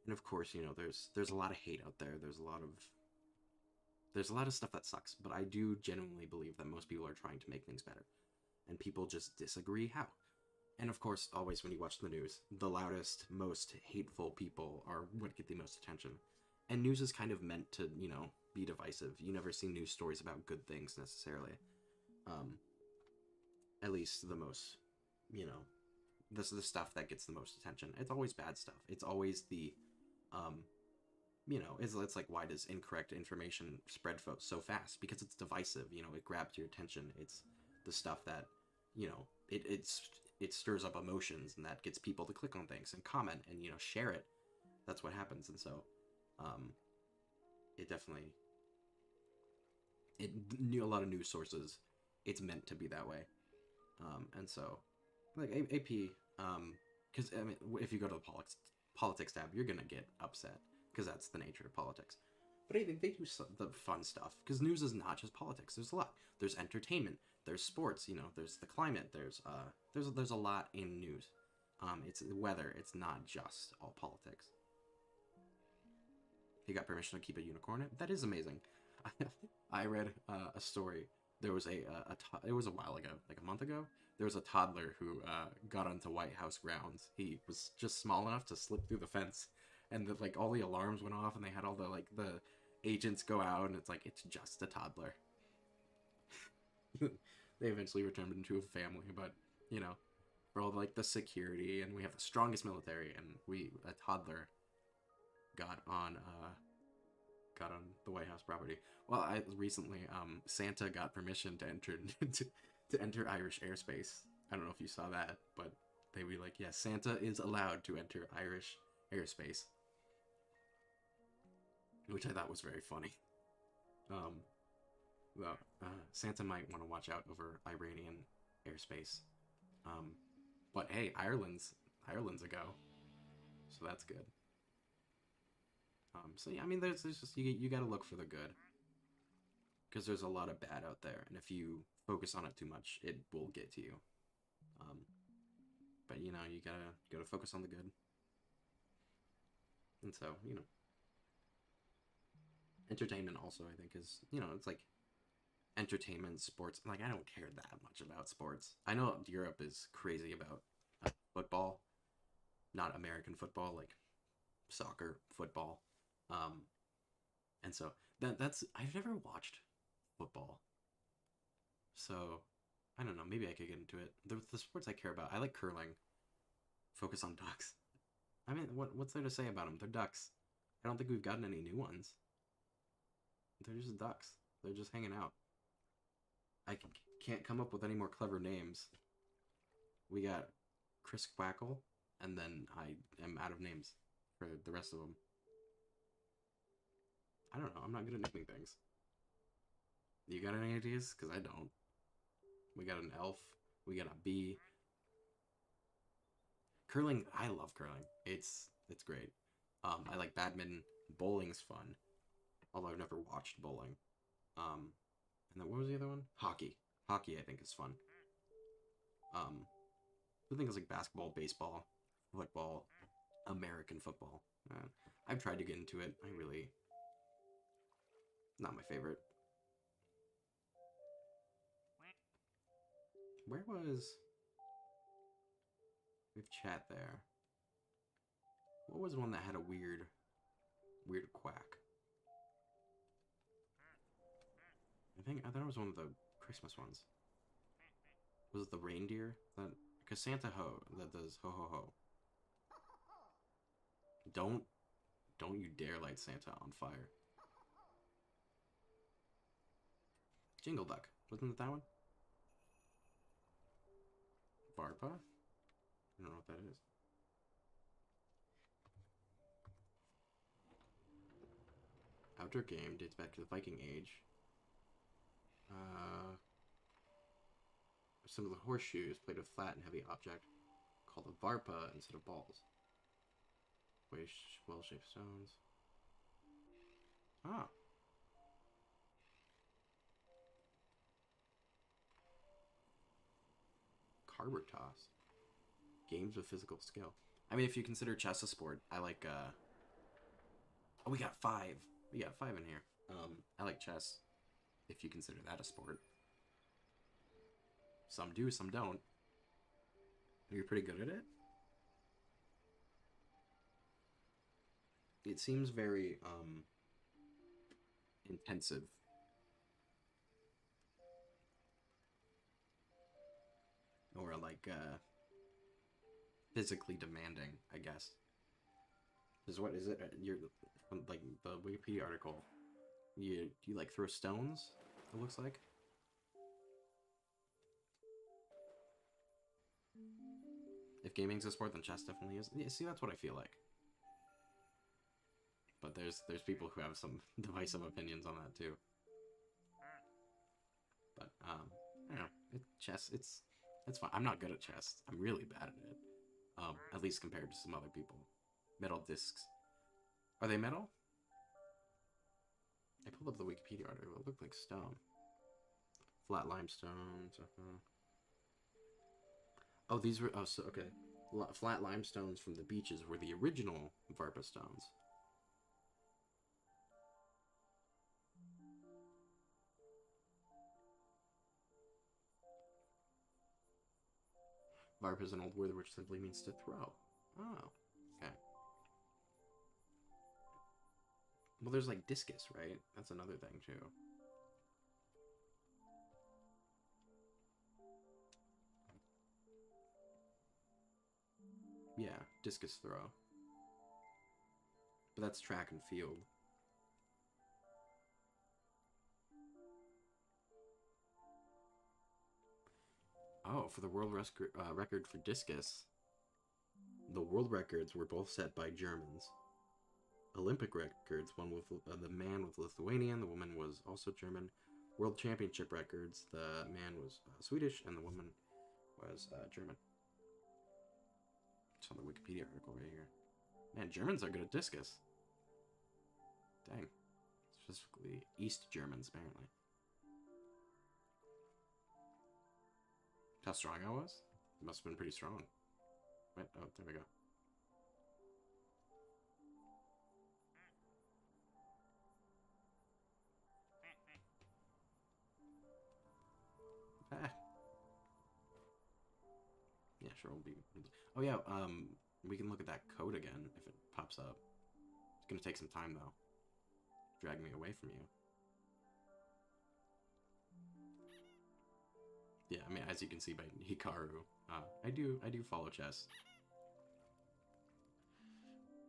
and of course, you know, there's a lot of hate out there. There's a lot of stuff that sucks, but I do genuinely believe that most people are trying to make things better, and people just disagree how. And of course, always when you watch the news, the loudest, most hateful people are what get the most attention. And news is kind of meant to, you know, be divisive. You never see news stories about good things necessarily. Um, at least the most, you know, this is the stuff that gets the most attention. It's always bad stuff. It's always the, um, you know, it's like, why does incorrect information spread so fast? Because it's divisive. You know, it grabs your attention. It's the stuff that, you know, it stirs up emotions, and that gets people to click on things and comment and, you know, share it. That's what happens. And so um it definitely, it knew a lot of news sources, it's meant to be that way. And so like AP, because I mean, if you go to the politics tab, you're gonna get upset because that's the nature of politics. But I think they do the fun stuff, because news is not just politics. There's a lot. There's entertainment. There's sports. You know, there's the climate. There's a lot in news. It's weather. It's not just all politics. He got permission to keep a unicorn. That is amazing. I read a story. There was it was a while ago, like a month ago. There was a toddler who got onto White House grounds. He was just small enough to slip through the fence, and like all the alarms went off, and they had all the agents go out, and it's like, it's just a toddler. They eventually returned him to a family, but you know, for all like the security, and we have the strongest military, and a toddler got on the White House property. Well, I recently Santa got permission to enter to enter Irish airspace. I don't know if you saw that, but they were like, yes, Santa is allowed to enter Irish airspace, which I thought was very funny. Well, Santa might want to watch out over Iranian airspace. Um, but hey, Ireland's a go, so that's good. So yeah, I mean, there's just you got to look for the good, because there's a lot of bad out there, and if you focus on it too much, it will get to you. Um, but you know, you gotta focus on the good, and so, you know, entertainment also, I think, is, you know, it's like entertainment, sports. Like, I don't care that much about sports. I know Europe is crazy about football, not American football, like soccer, football. Um, and so that's I've never watched football, so I don't know. Maybe I could get into it. The sports I care about, I like curling. Focus on ducks. I mean, what's there to say about them? They're ducks. I don't think we've gotten any new ones. They're just ducks. They're just hanging out. Can't come up with any more clever names. We got Chris Quackle, and then I am out of names for the rest of them. I don't know. I'm not good at naming things. You got any ideas? Because I don't. We got an elf. We got a bee. Curling. I love curling. It's great. I like badminton. Bowling's fun, although I've never watched bowling. Um, and then what was the other one? Hockey. Hockey, I think, is fun. Um, I think it's like basketball, baseball, football, American football. I've tried to get into it. Not my favorite. Where was... We have chat there. What was one that had a weird quack? I thought it was one of the Christmas ones. Was it the reindeer? Because Santa Ho, that does ho ho ho. Don't you dare light Santa on fire. Jingle Duck. Wasn't it that one? Varpa? I don't know what that is. Outdoor game dates back to the Viking Age. Some of the horseshoes played with flat and heavy object called a varpa instead of balls. Well-shaped stones. Ah. Carver toss. Games with physical skill. I mean, if you consider chess a sport, I like, Oh, we got 5. We got 5 in here. I like chess, if you consider that a sport. Some do, some don't. You're pretty good at it? It seems very, intensive. Or, like, physically demanding, I guess. Is what is it? You're, like, the Wikipedia article. You like, throw stones, it looks like? If gaming's a sport, then chess definitely is. Yeah, see, that's what I feel like. But there's people who have some divisive opinions on that too. But I don't know. Chess, it's fun. I'm not good at chess. I'm really bad at it. At least compared to some other people. Metal discs. Are they metal? I pulled up the Wikipedia article. It looked like stone. Flat limestones. Oh, these were... Oh, so, okay. Flat limestones from the beaches were the original Varpa stones. Varpa is an old word which simply means to throw. Oh, okay. Well, there's like discus, right? That's another thing, too. Yeah, discus throw. But that's track and field. Oh, for the world record for discus, the world records were both set by Germans. Olympic records, one with the man was Lithuanian, the woman was also German. World championship records, the man was Swedish, and the woman was German. It's on the Wikipedia article right here. Man, Germans are good at discus. Dang. Specifically East Germans, apparently. How strong I was? It must have been pretty strong. Wait, oh, there we go. Ah. Yeah, sure, we'll be... Oh, yeah, we can look at that code again if it pops up. It's gonna take some time, though. Drag me away from you. Yeah, I mean, as you can see by Hikaru, I do follow chess.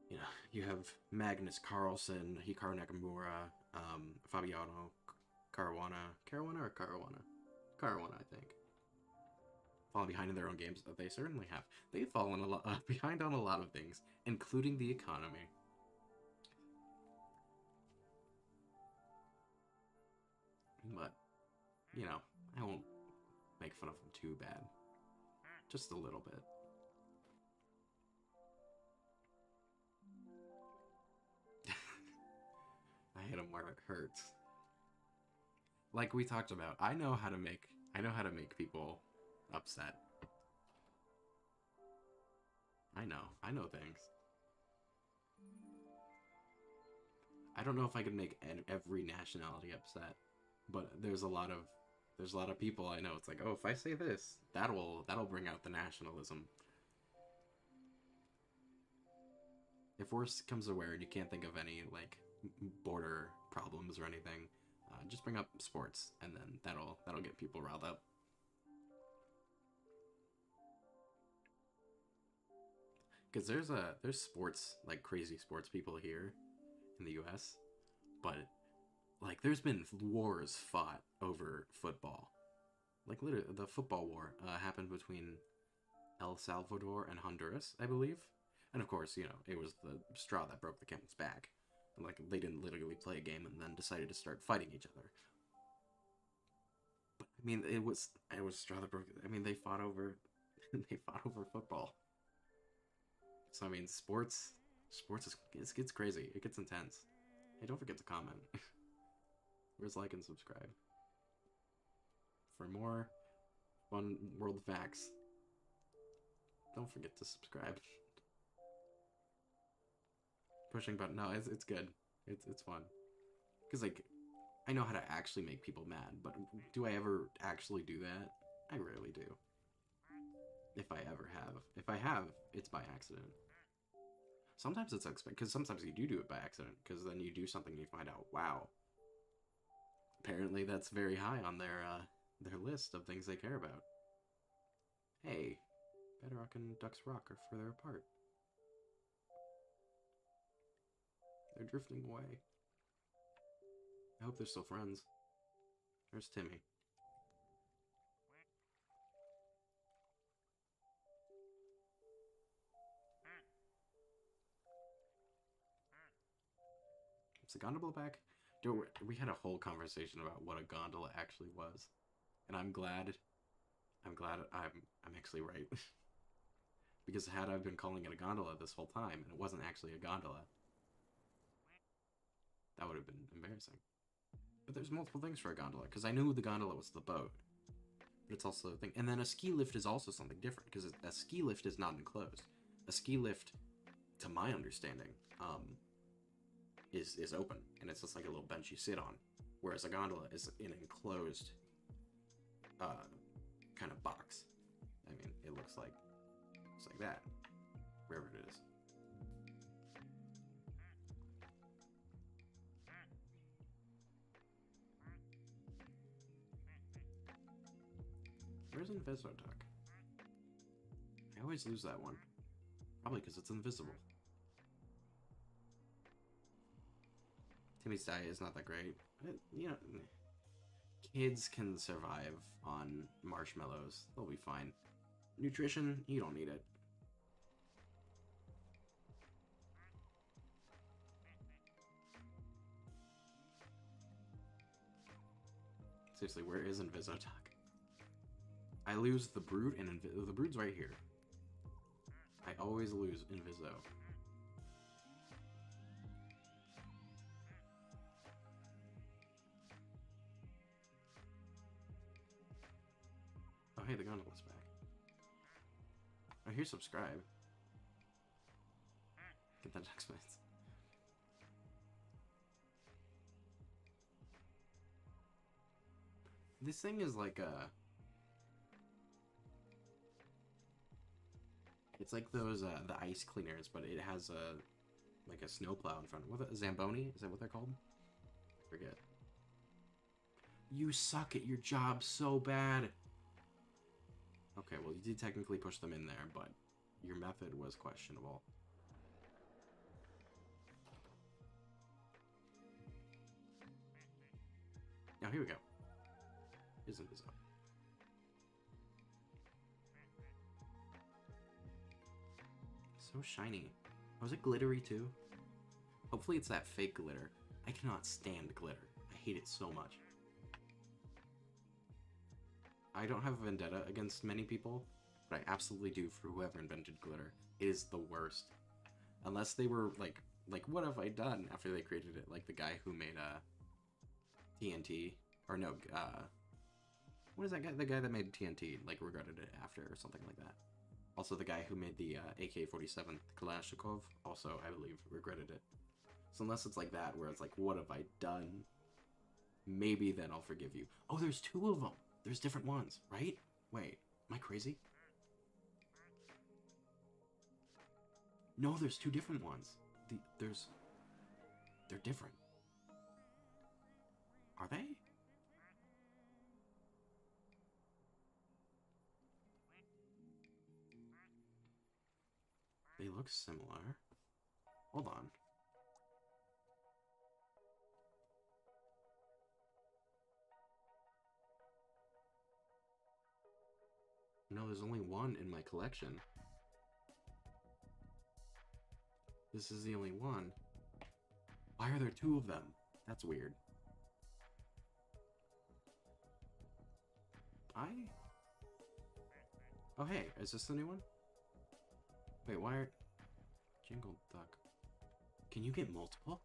You know, you have Magnus Carlsen, Hikaru Nakamura, Fabiano Caruana. Caruana or Caruana? Caruana, I think. Fallen behind in their own games. They certainly have. They've fallen a lot behind on a lot of things, including the economy. But, you know, I won't make fun of them too bad. Just a little bit. I hit him where it hurts. Like we talked about, I know how to make people upset. I know things. I don't know if I could make every nationality upset, but there's a lot of There's a lot of people I know. It's like, oh, if I say this, that'll bring out the nationalism. If worse comes to where and you can't think of any like border problems or anything, just bring up sports, and then that'll get people riled up. Because there's sports, like crazy sports people here in the U.S., but like there's been wars fought over football. Like literally, the football war happened between El Salvador and Honduras, I believe. And of course, it was the straw that broke the camel's back. Like they didn't literally play a game and then decided to start fighting each other. But I mean, it was straw that broke. I mean, they fought over football. So I mean, sports it gets crazy. It gets intense. Hey, don't forget to comment. Where's like and subscribe for more fun world facts. Don't forget to subscribe. Pushing button. No, it's good. It's fun. Because like, I know how to actually make people mad, but do I ever actually do that? I rarely do. If I ever have. If I have, it's by accident. Sometimes it's unexpected, because sometimes you do it by accident, because then you do something and you find out, wow. Apparently that's very high on their list of things they care about. Hey, Bedrock and Duck's Rock are further apart. They're drifting away. I hope they're still friends. There's Timmy. Is the gondola back? Dude, we had a whole conversation about what a gondola actually was, and I'm glad I'm actually right. Because had I been calling it a gondola this whole time and it wasn't actually a gondola, that would have been embarrassing. But there's multiple things for a gondola, because I knew the gondola was the boat, but it's also a thing. And then a ski lift is also something different, because a ski lift is not enclosed. A ski lift, to my understanding, is open, and it's just like a little bench you sit on, whereas a gondola is an enclosed kind of box. I mean, it looks like that, wherever it is. Where's Invisoduck? I always lose that one. Probably because it's invisible. Timmy's diet is not that great. Kids can survive on marshmallows. They'll be fine. Nutrition, you don't need it. Seriously, where is Invisoduck? I lose the Brood, and the Brood's right here. I always lose Inviso. Oh, hey, the gondola's back. Oh, here's subscribe. Get that next minutes. This thing is like a... It's like those, the ice cleaners, but it has like a snowplow in front of it. What, a Zamboni? Is that what they're called? I forget. You suck at your job so bad. Okay, well, you did technically push them in there, but your method was questionable. Now, here we go. Isn't this up? So shiny. Was it glittery too? Hopefully it's that fake glitter. I cannot stand glitter. I hate it so much. I don't have a vendetta against many people, but I absolutely do for whoever invented glitter. It is the worst. Unless they were like what have I done after they created it? Like the guy who made TNT, or no, what is that guy? The guy that made TNT like regretted it after or something like that. Also, the guy who made the AK-47 Kalashnikov also, I believe, regretted it. So unless it's like that, where it's like, what have I done? Maybe then I'll forgive you. Oh, there's two of them. There's different ones, right? Wait, am I crazy? No, there's two different ones. They're different. Are they? They look similar. Hold on. No, there's only one in my collection. This is the only one. Why are there two of them? That's weird. Oh, hey, is this the new one? Wait, why are... Jingle Duck. Can you get multiple?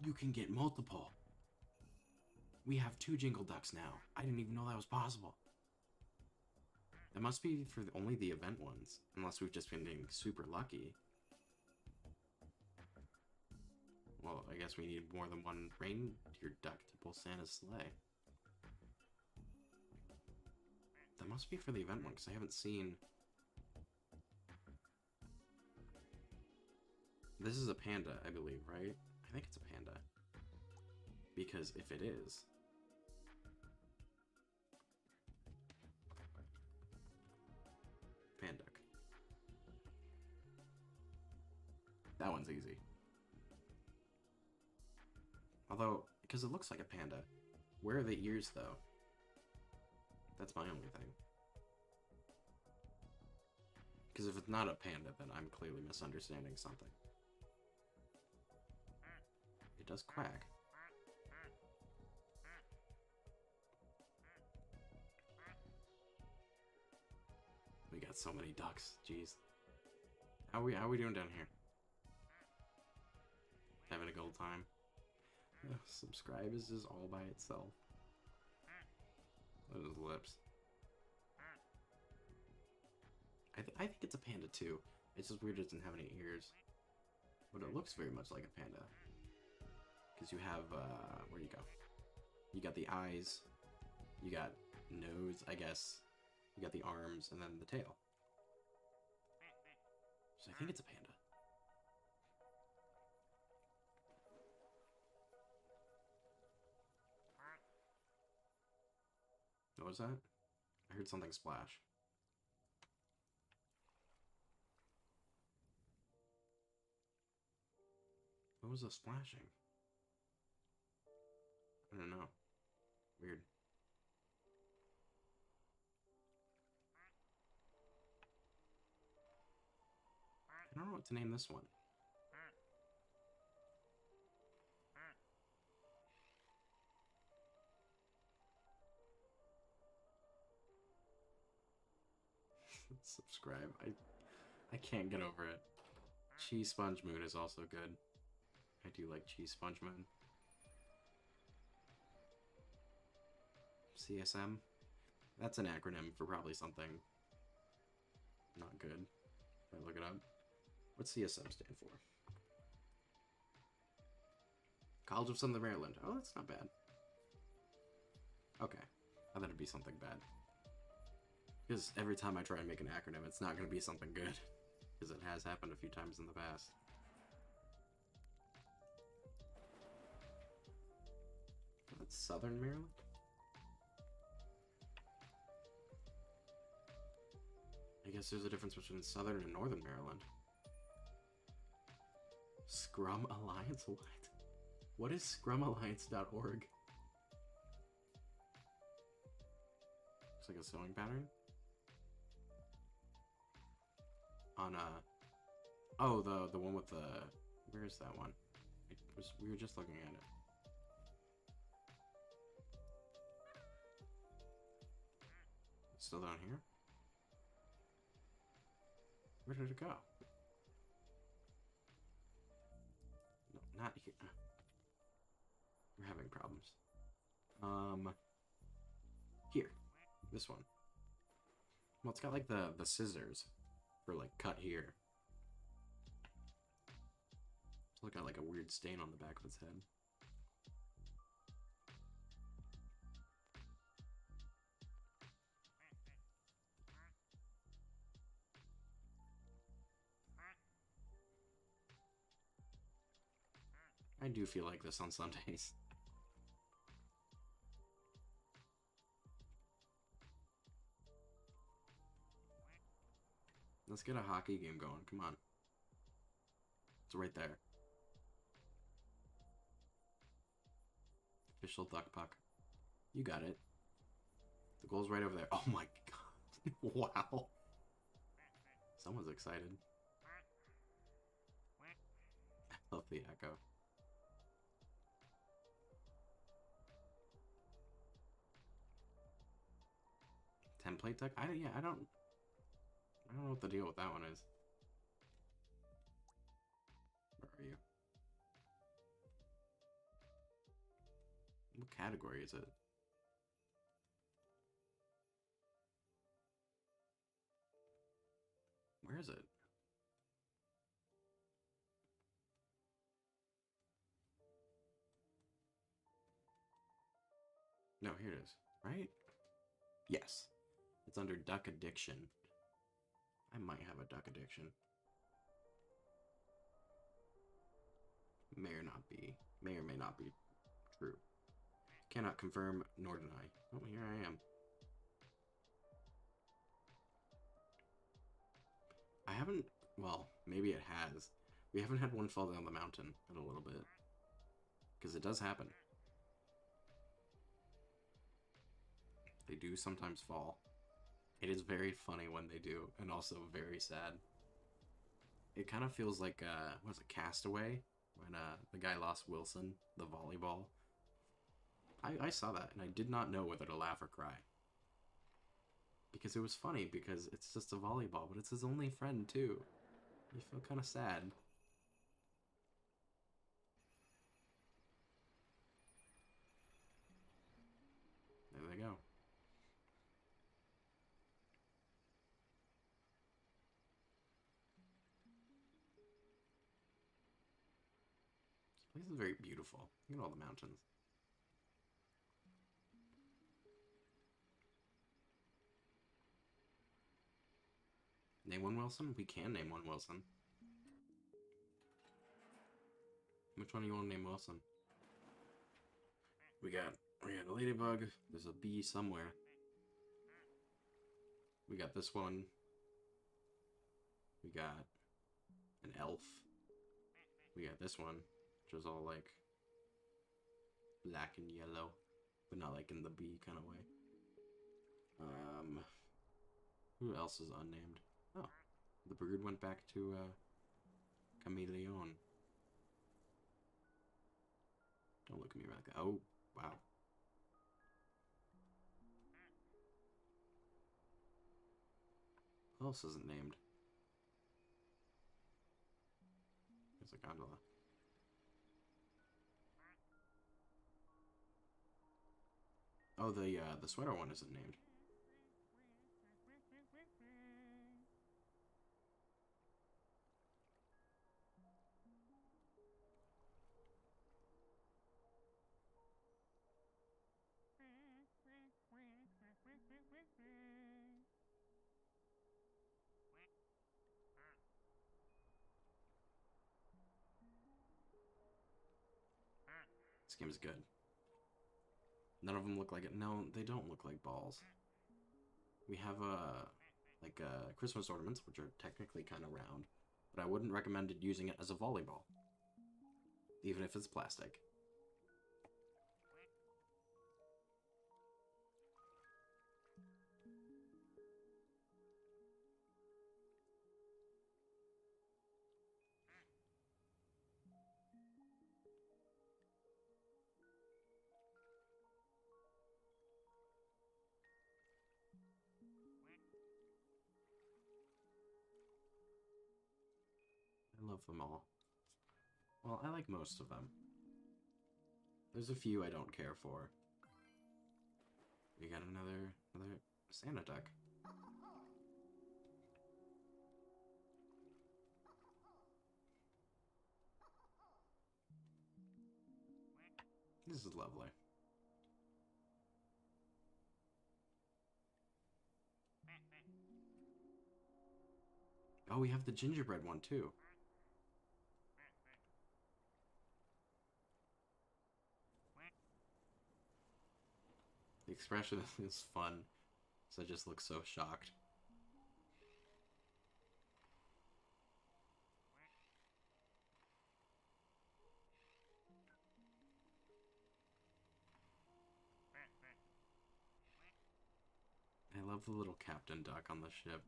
You can get multiple. We have 2 Jingle Ducks now. I didn't even know that was possible. That must be for only the event ones. Unless we've just been getting super lucky. Well, I guess we need more than one reindeer duck to pull Santa's sleigh. That must be for the event one, because I haven't seen... This is a panda, I believe, right? I think it's a panda. Because if it is... Panduck. That one's easy. Although, because it looks like a panda. Where are the ears, though? That's my only thing. Because if it's not a panda, then I'm clearly misunderstanding something. It does quack. We got so many ducks, jeez. How are we doing down here? Having a good time. Subscribe is just all by itself. Those lips. I think it's a panda too. It's just weird it doesn't have any ears. But it looks very much like a panda. Because you have, where you go? You got the eyes. You got nose, I guess. You got the arms, and then the tail. So I think it's a panda. What was that? I heard something splash. What was the splashing? I don't know. Weird. I don't know what to name this one. Subscribe. I can't get over it. Cheese Sponge Moon is also good. I do like Cheese Sponge Moon. CSM? That's an acronym for probably something not good. If I look it up. What's CSM stand for? College of Southern Maryland. Oh, that's not bad. Okay. I thought it'd be something bad. Because every time I try and make an acronym, it's not going to be something good. Because it has happened a few times in the past. That's Southern Maryland? I guess there's a difference between Southern and Northern Maryland. Scrum Alliance? What? What is scrumalliance.org? Looks like a sewing pattern. On oh, the one with the... Where is that one? We were just looking at it. It's still down here? Where did it go? No, not here. We're having problems. Here. This one. Well, it's got like the scissors for like cut here. It's got like a weird stain on the back of its head. I do feel like this on Sundays. Let's get a hockey game going. Come on. It's right there. Official duck puck. You got it. The goal's right over there. Oh my god. Wow. Someone's excited. I love the echo. Template deck? I don't know what the deal with that one is. Where are you? What category is it? Where is it? No, here it is. Right? Yes. It's under duck addiction. I might have a duck addiction. May or not be. May or may not be true. Cannot confirm nor deny. Oh, here I am. I haven't... Well, maybe it has. We haven't had one fall down the mountain in a little bit. Because it does happen. They do sometimes fall. It is very funny when they do, and also very sad. It kind of feels like, what was it, Castaway? When the guy lost Wilson, the volleyball. I saw that, and I did not know whether to laugh or cry. Because it was funny, because it's just a volleyball, but it's his only friend, too. You feel kind of sad. There they go. This place is very beautiful. Look at all the mountains. Name one Wilson? We can name one Wilson. Which one do you want to name Wilson? We got a ladybug. There's a bee somewhere. We got this one. We got an elf. We got this one, which is all like black and yellow, but not like in the bee kind of way. Who else is unnamed? Oh, the bird went back to Chameleon. Don't look at me like that. Oh, wow. Who else isn't named? There's a gondola. Oh, the sweater one isn't named. This game is good. None of them look like it. No, they don't look like balls. We have like Christmas ornaments, which are technically kind of round, but I wouldn't recommend using it as a volleyball, even if it's plastic. I love them all. Well, I like most of them. There's a few I don't care for. We got another Santa duck. This is lovely. Oh, we have the gingerbread one too. expression is fun. So I just look so shocked. I love the little captain duck on the ship.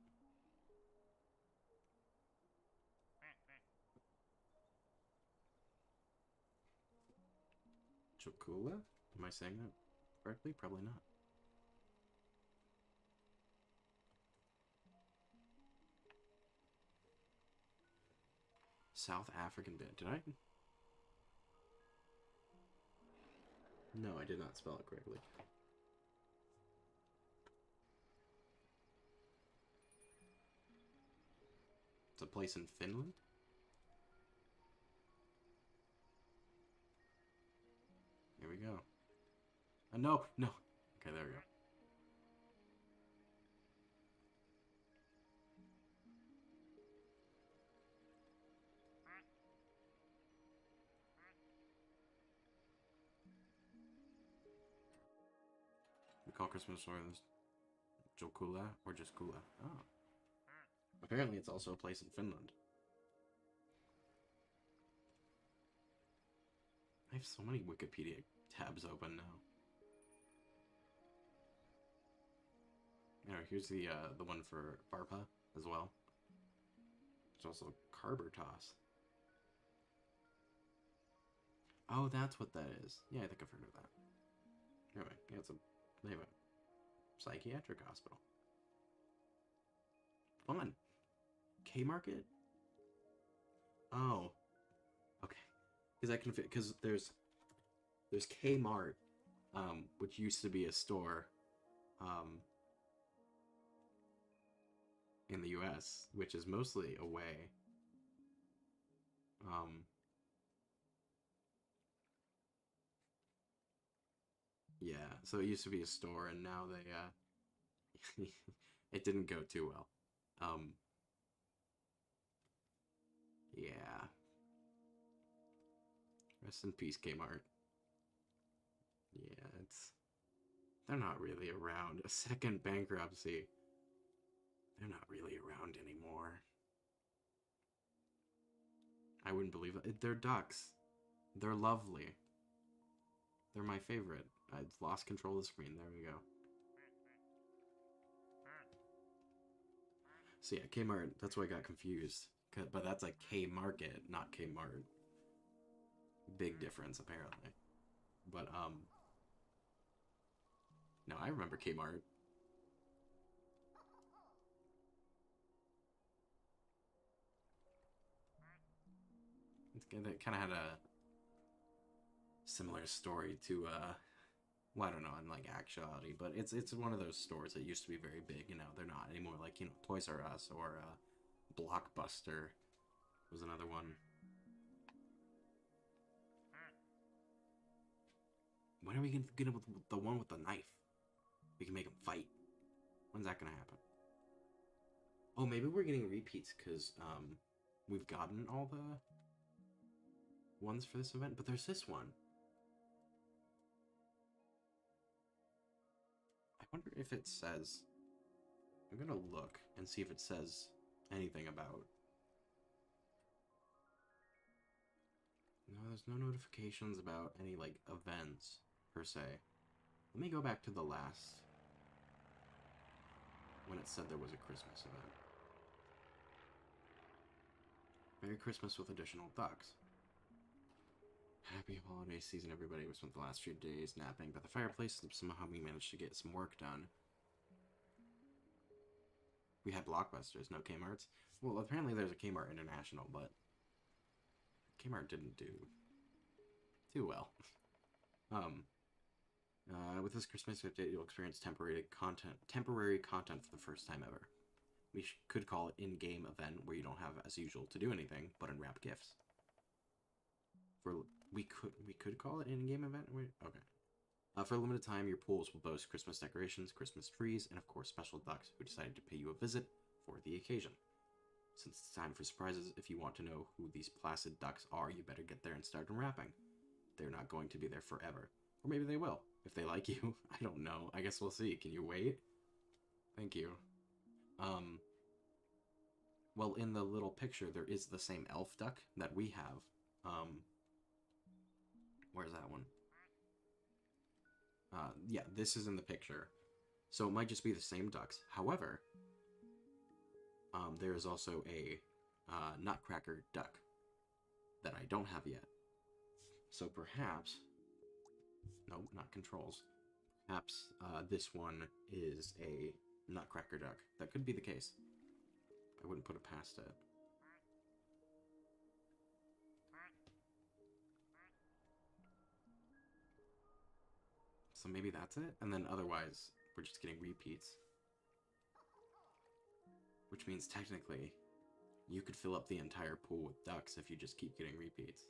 Chokula? Am I saying that correctly? Probably not. South African bit. Did I? No, I did not spell it correctly. It's a place in Finland? Here we go. No, no. Okay, there we go. We call Christmas stories Jokula or just Kula. Oh. Apparently it's also a place in Finland. I have so many Wikipedia tabs open now. Here's the one for Varpa as well. There's also Carbertoss. Oh, that's what that is. Yeah, I think I've heard of that. Anyway, yeah, they have a psychiatric hospital. Fun. K-Market? Oh. Okay. Because there's Kmart, which used to be a store, in the US, which is mostly away. Yeah, so it used to be a store, and now they, it didn't go too well. Yeah. Rest in peace, Kmart. Yeah, they're not really around. A second bankruptcy. They're not really around anymore. I wouldn't believe it. They're ducks. They're lovely. They're my favorite. I lost control of the screen. There we go. So yeah, Kmart, that's why I got confused. But that's like K-Market, not Kmart. Big difference, apparently. But, no, I remember Kmart. It kind of had a similar story to, well, I don't know, in like actuality, but it's one of those stores that used to be very big. They're not anymore. Like, Toys R Us or Blockbuster was another one. When are we gonna get with the one with the knife? We can make them fight. When's that gonna happen? Oh, maybe we're getting repeats because we've gotten all the ones for this event, but there's this one. I wonder if it says... I'm gonna look and see if it says anything about... No, there's no notifications about any, like, events, per se. Let me go back to the last... when it said there was a Christmas event. Merry Christmas with additional ducks. Happy holiday season, everybody. We spent the last few days napping by the fireplace. Somehow we managed to get some work done. We had Blockbusters, no Kmarts. Well, apparently there's a Kmart International, but Kmart didn't do too well. With this Christmas update, you'll experience temporary content for the first time ever. We could call it in-game event, where you don't have, as usual, to do anything but unwrap gifts. We could call it in-game event. Okay. For a limited time, your pools will boast Christmas decorations, Christmas trees, and of course special ducks who decided to pay you a visit for the occasion. Since it's time for surprises, if you want to know who these placid ducks are, you better get there and start unwrapping. They're not going to be there forever. Or maybe they will. if they like you. I don't know. I guess we'll see. Can you wait? Thank you. Well, in the little picture, there is the same elf duck that we have. Where's that one? Yeah, this is in the picture. So it might just be the same ducks. However, there is also a nutcracker duck that I don't have yet. So perhaps... No, not controls. Perhaps this one is a nutcracker duck. That could be the case. I wouldn't put it past it. So maybe that's it? And then otherwise, we're just getting repeats. Which means technically, you could fill up the entire pool with ducks if you just keep getting repeats.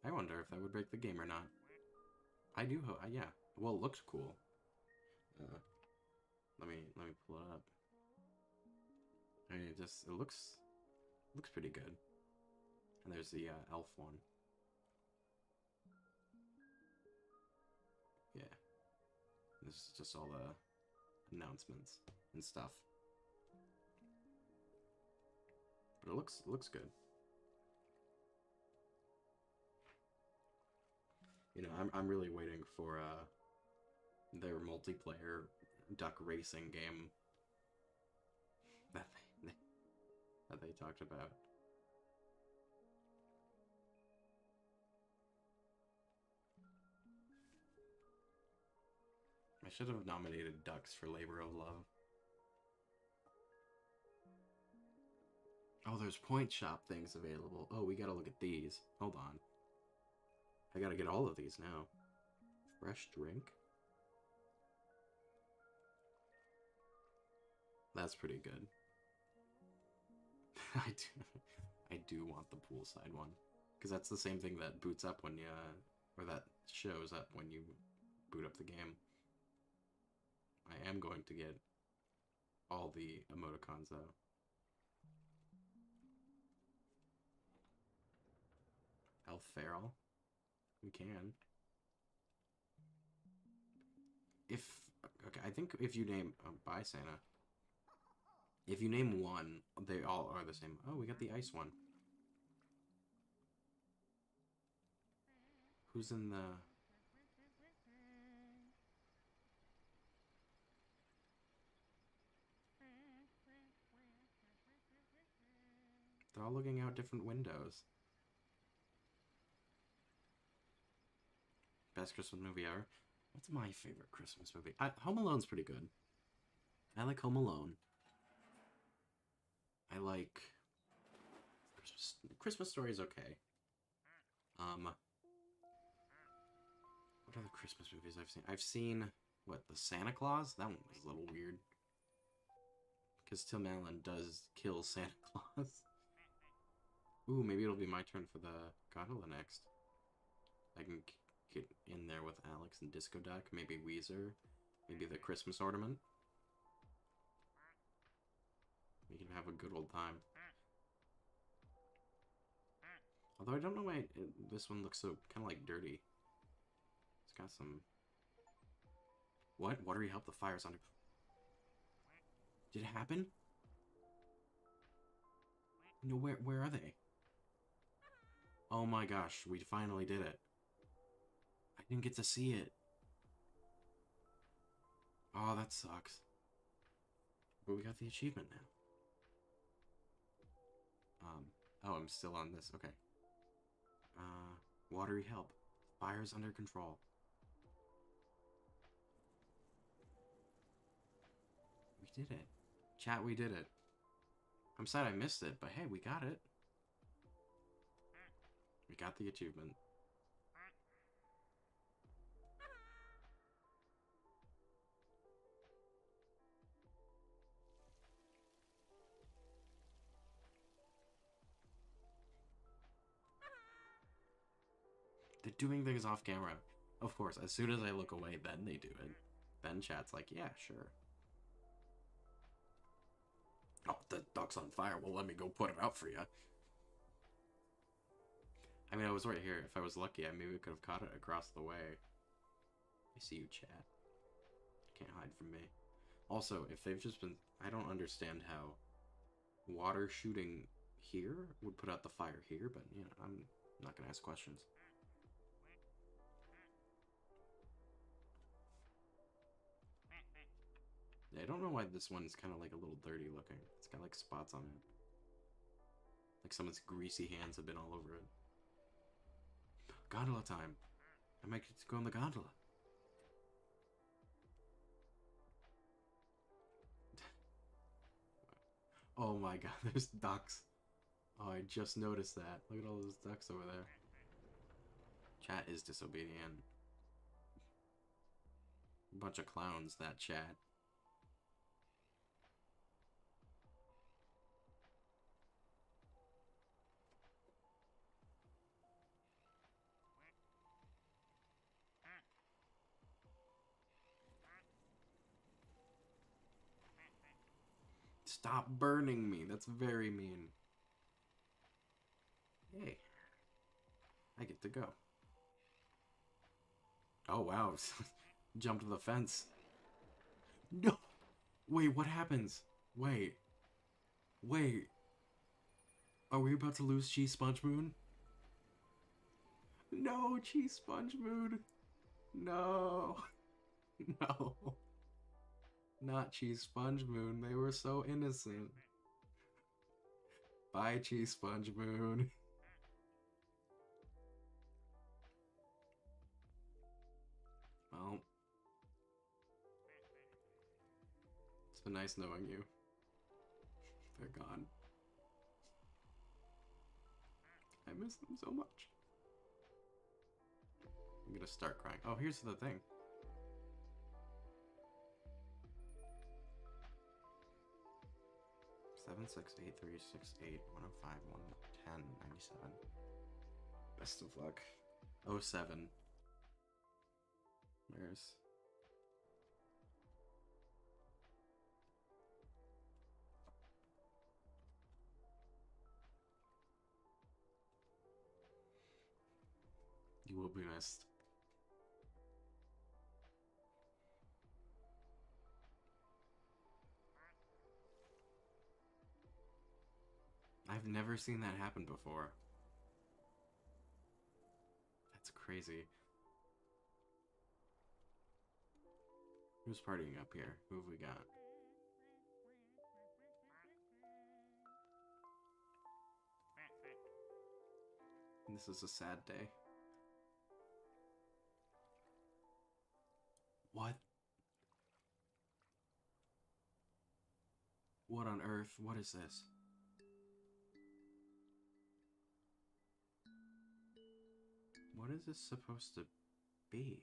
I wonder if that would break the game or not. I do hope, yeah. Well, it looks cool. Let me pull it up. I mean, it looks pretty good. And there's the elf one. Yeah. This is just all the announcements and stuff. But it looks good. You know, I'm really waiting for their multiplayer duck racing game that they talked about. I should have nominated ducks for Labor of Love. Oh, there's point shop things available. Oh, we gotta look at these. Hold on. I gotta get all of these now. Fresh drink? That's pretty good. I do want the poolside one. Because that's the same thing that boots up when you... or that shows up when you boot up the game. I am going to get all the emoticons, though. Elf Feral? We can. Okay, I think if you name... bye, Santa. If you name one, they all are the same. Oh, we got the ice one. Who's in the... They're all looking out different windows. Best Christmas movie ever. What's my favorite Christmas movie? Home Alone's pretty good. I like Home Alone. I like... Christmas Story is okay. What other Christmas movies I've seen? I've seen, what, the Santa Claus? That one was a little weird. Because Tim Allen does kill Santa Claus. Ooh, maybe it'll be my turn for the gondola next. I can get in there with Alex and Disco Duck, maybe Weezer, maybe the Christmas Ornament. We can have a good old time. Although I don't know why this one looks so kind of like dirty. It's got some... What? Watery help the fires under... Did it happen? No, where are they? Oh my gosh, we finally did it. I didn't get to see it. Oh, that sucks. But we got the achievement now. Oh, I'm still on this. Okay. Watery help. Fire's under control. We did it. Chat, we did it. I'm sad I missed it, but hey, we got it. We got the achievement. They're doing things off camera. Of course, as soon as I look away, then they do it. Then chat's like, yeah, sure. Oh, the duck's on fire. Well, let me go put it out for you. I mean, I was right here. If I was lucky, I maybe could have caught it across the way. I see you, chat. Can't hide from me. Also, if they've just been... I don't understand how water shooting here would put out the fire here, but, you know, I'm not gonna ask questions. Yeah, I don't know why this one's kind of like a little dirty looking. It's got like spots on it. Like someone's greasy hands have been all over it. Gondola time. I might get to go on the gondola. Oh my god, there's ducks. Oh, I just noticed that. Look at all those ducks over there. Chat is disobedient. Bunch of clowns, that chat. Stop burning me. That's very mean. Hey. I get to go. Oh, wow. Jumped the fence. No! Wait, what happens? Wait. Wait. Are we about to lose Cheese Sponge Moon? No, Cheese Sponge Moon. No. No. Not Cheese Sponge Moon. They were so innocent. Bye, Cheese Sponge Moon. Well. It's been nice knowing you. They're gone. I miss them so much. I'm gonna start crying. Oh, here's the thing. Seven, 6, 8, 3, 6, 8, 105, 110, 97. Best of luck. 07. Where's... You will be missed. I've never seen that happen before. That's crazy. Who's partying up here? Who have we got? This is a sad day. What? What on earth? What is this? What is this supposed to be?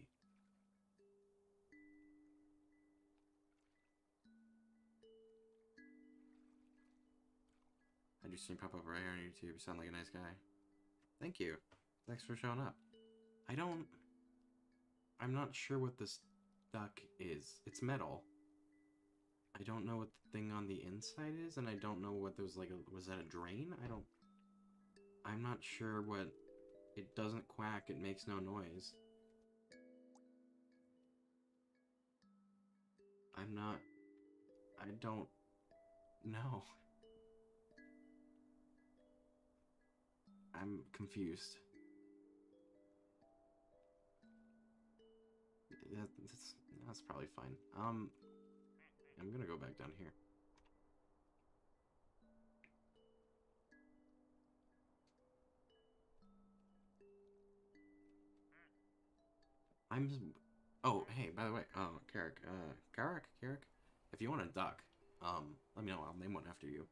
Had your stream pop up right here on YouTube. You sound like a nice guy. Thank you. Thanks for showing up. I'm not sure what this duck is. It's metal. I don't know what the thing on the inside is, and I don't know what those, like, was that a drain? I'm not sure what... It doesn't quack, it makes no noise. I don't know. I'm confused. That's probably fine. I'm gonna go back down here. Oh, hey, by the way, Carrick, if you want a duck, let me know, I'll name one after you.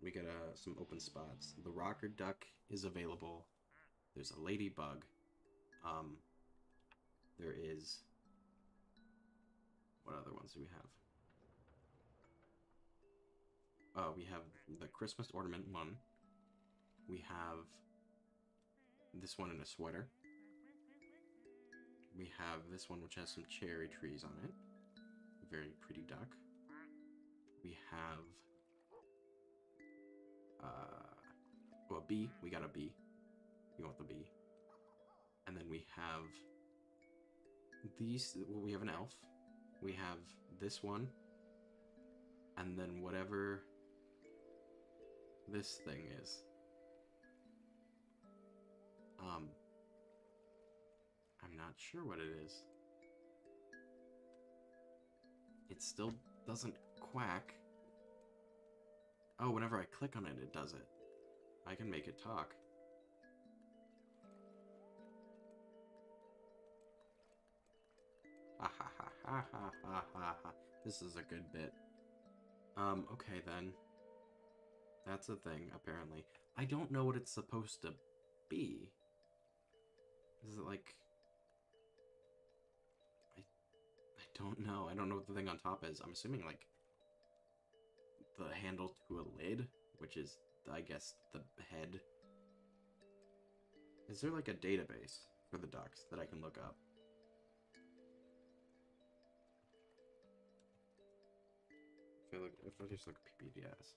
We got, some open spots. The rocker duck is available. There's a ladybug. There is... What other ones do we have? We have the Christmas ornament one. We have this one in a sweater. We have this one which has some cherry trees on it. Very pretty duck. We have... well, a bee. We got a bee. You want the bee. And then we have we have an elf. We have this one. And then whatever this thing is. I'm not sure what it is. It still doesn't quack. Oh, whenever I click on it, it does it. I can make it talk. Ha ha ha ha ha ha ha ha. This is a good bit. Okay then. That's a thing, apparently. I don't know what it's supposed to be. Is it like... I don't know. I don't know what the thing on top is. I'm assuming, like, the handle to a lid, which is, I guess, the head. Is there, like, a database for the ducks that I can look up? If I just look at PPDS.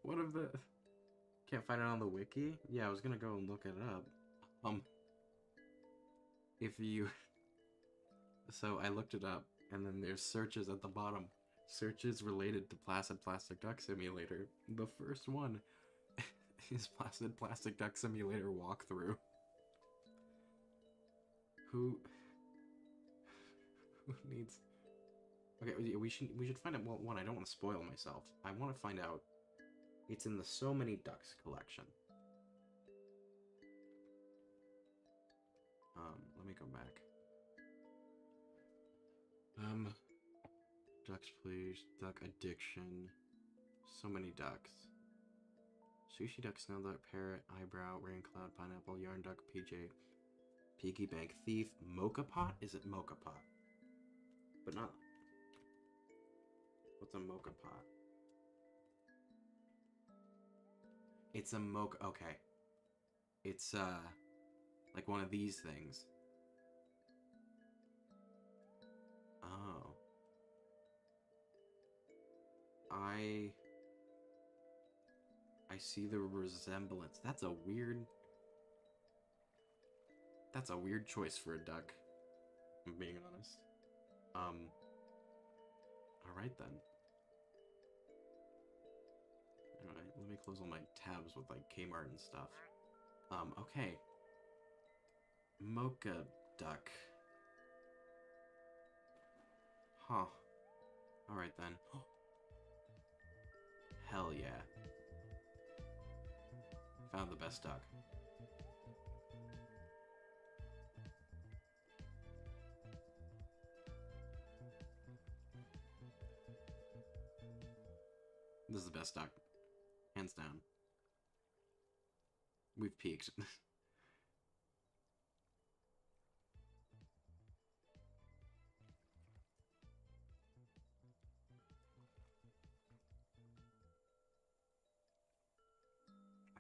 What of the... Can't find it on the wiki? Yeah, I was gonna go and look it up. If you... So I looked it up, and then there's searches at the bottom. Searches related to Placid Plastic Duck Simulator. The first one is Placid Plastic Duck Simulator walkthrough. Who needs... Okay, we should find out. Well, one, I don't want to spoil myself. I want to find out. It's in the So Many Ducks collection. Let me go back. Ducks please. Duck addiction. So Many Ducks. Sushi duck, snow duck, parrot, eyebrow, rain cloud, pineapple, yarn duck, PJ, piggy bank thief, mocha pot? Is it mocha pot? But not... What's a mocha pot? It's a mocha... Okay. It's, like one of these things. Oh. I see the resemblance. That's a weird choice for a duck, if I'm being honest. Alright then. Alright, let me close all my tabs with, like, Kmart and stuff. Okay. Mocha duck. Huh. Alright then. Hell yeah. Found the best duck. This is the best duck. Hands down. We've peaked.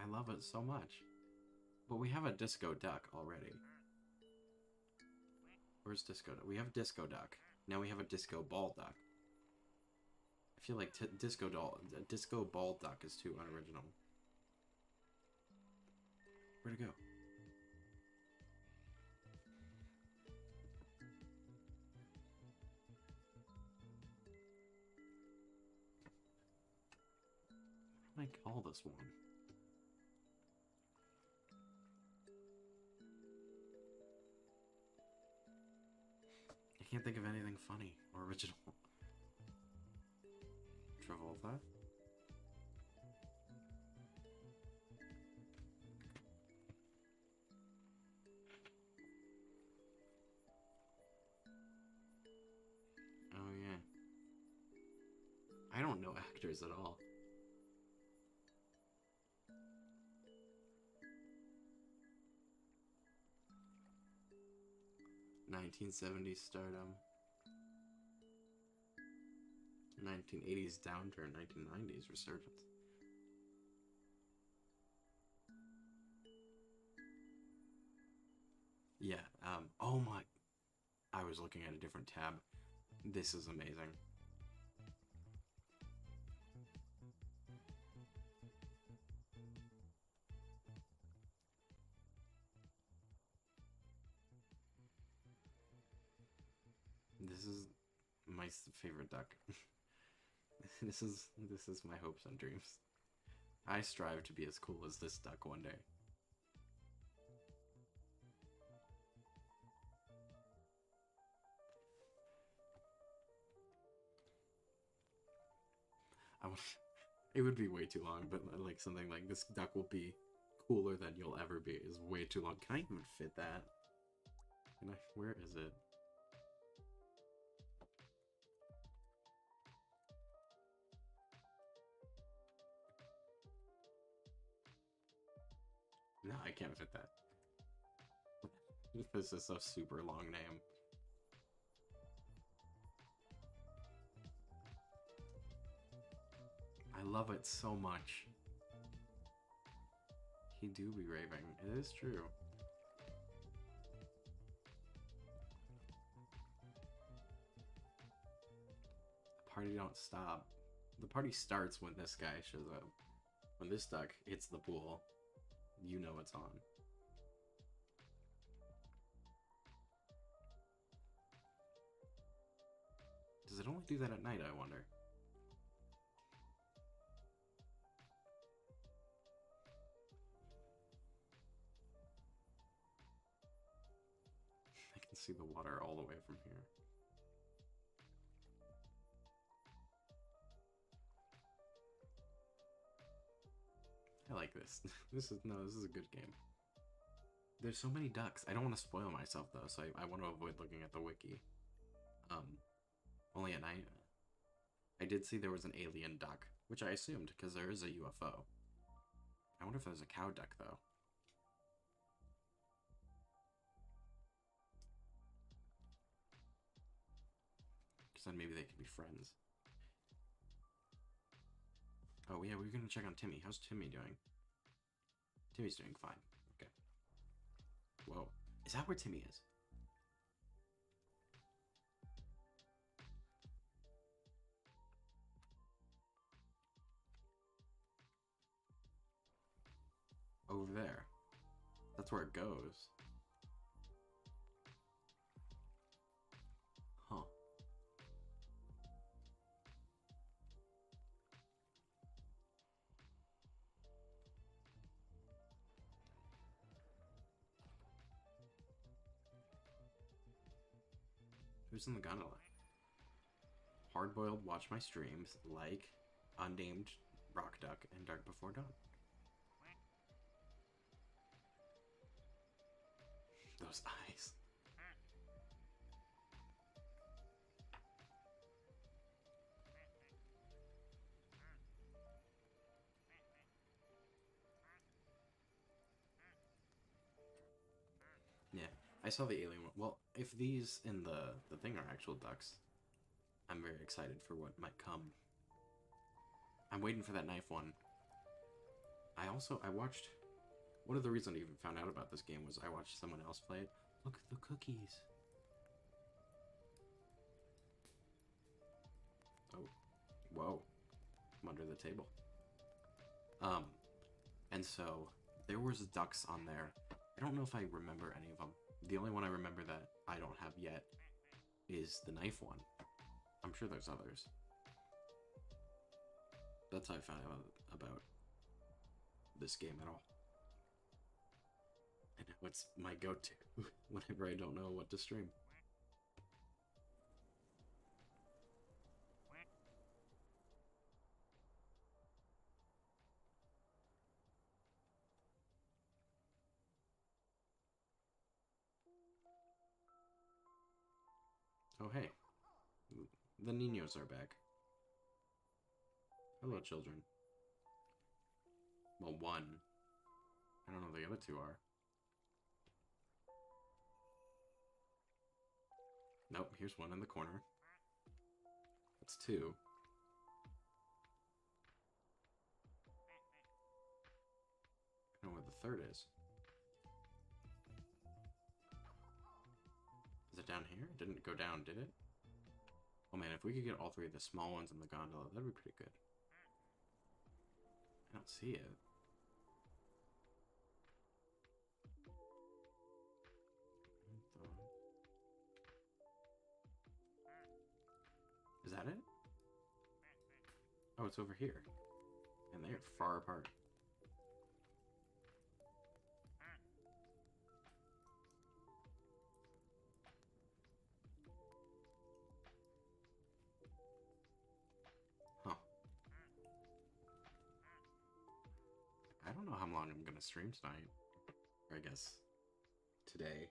I love it so much. But we have a disco duck already. Where's disco duck? We have disco duck. Now we have a disco ball duck. I feel like disco ball duck is too unoriginal. Where'd it go? What do I call this one? I can't think of anything funny or original. Travolta? Oh yeah. I don't know actors at all. '70s stardom. 1980s downturn, 1990s resurgence. Yeah, oh my, I was looking at a different tab. This is amazing. This is my favorite duck. This is my hopes and dreams. I strive to be as cool as this duck one day. It would be way too long, but like something like this duck will be cooler than you'll ever be is way too long. Can I even fit that? Where is it? No, I can't fit that. This is a super long name. I love it so much. He do be raving. It is true. The party don't stop. The party starts when this guy shows up. When this duck hits the pool, you know it's on. Does it only do that at night, I wonder? I can see the water all the way from here. I like this. This is a good game. There's so many ducks. I don't want to spoil myself though, so I want to avoid looking at the wiki. Only at night. I did see there was an alien duck, which I assumed because there is a UFO. I wonder if there's a cow duck though. Because then maybe they could be friends. Oh yeah, we were gonna check on Timmy. How's Timmy doing? Timmy's doing fine. Okay. Whoa. Is that where Timmy is? Over there. That's where it goes. Huh. Who's in the gondola? Hardboiled watch my streams, like Unnamed Rock Duck and Dark Before Dawn. Those eyes. Yeah, I saw the alien one. Well, if these in the thing are actual ducks, I'm very excited for what might come. I'm waiting for that knife one. I watched... One of the reasons I even found out about this game was I watched someone else play it. Look at the cookies. Oh. Whoa. I'm under the table. And so there was ducks on there. I don't know if I remember any of them. The only one I remember that I don't have yet is the knife one. I'm sure there's others. That's how I found out about this game at all. And now it's my go-to whenever I don't know what to stream. Oh, hey. The Niños are back. Hello, children. Well, one. I don't know the other two are. Nope, here's one in the corner. That's two. I don't know where the third is. it down here? It didn't go down, did it? Oh man, if we could get all three of the small ones in the gondola, that'd be pretty good. I don't see it. Is that it? Oh, it's over here. And they're far apart. Huh. I don't know how long I'm gonna stream tonight. Or I guess today.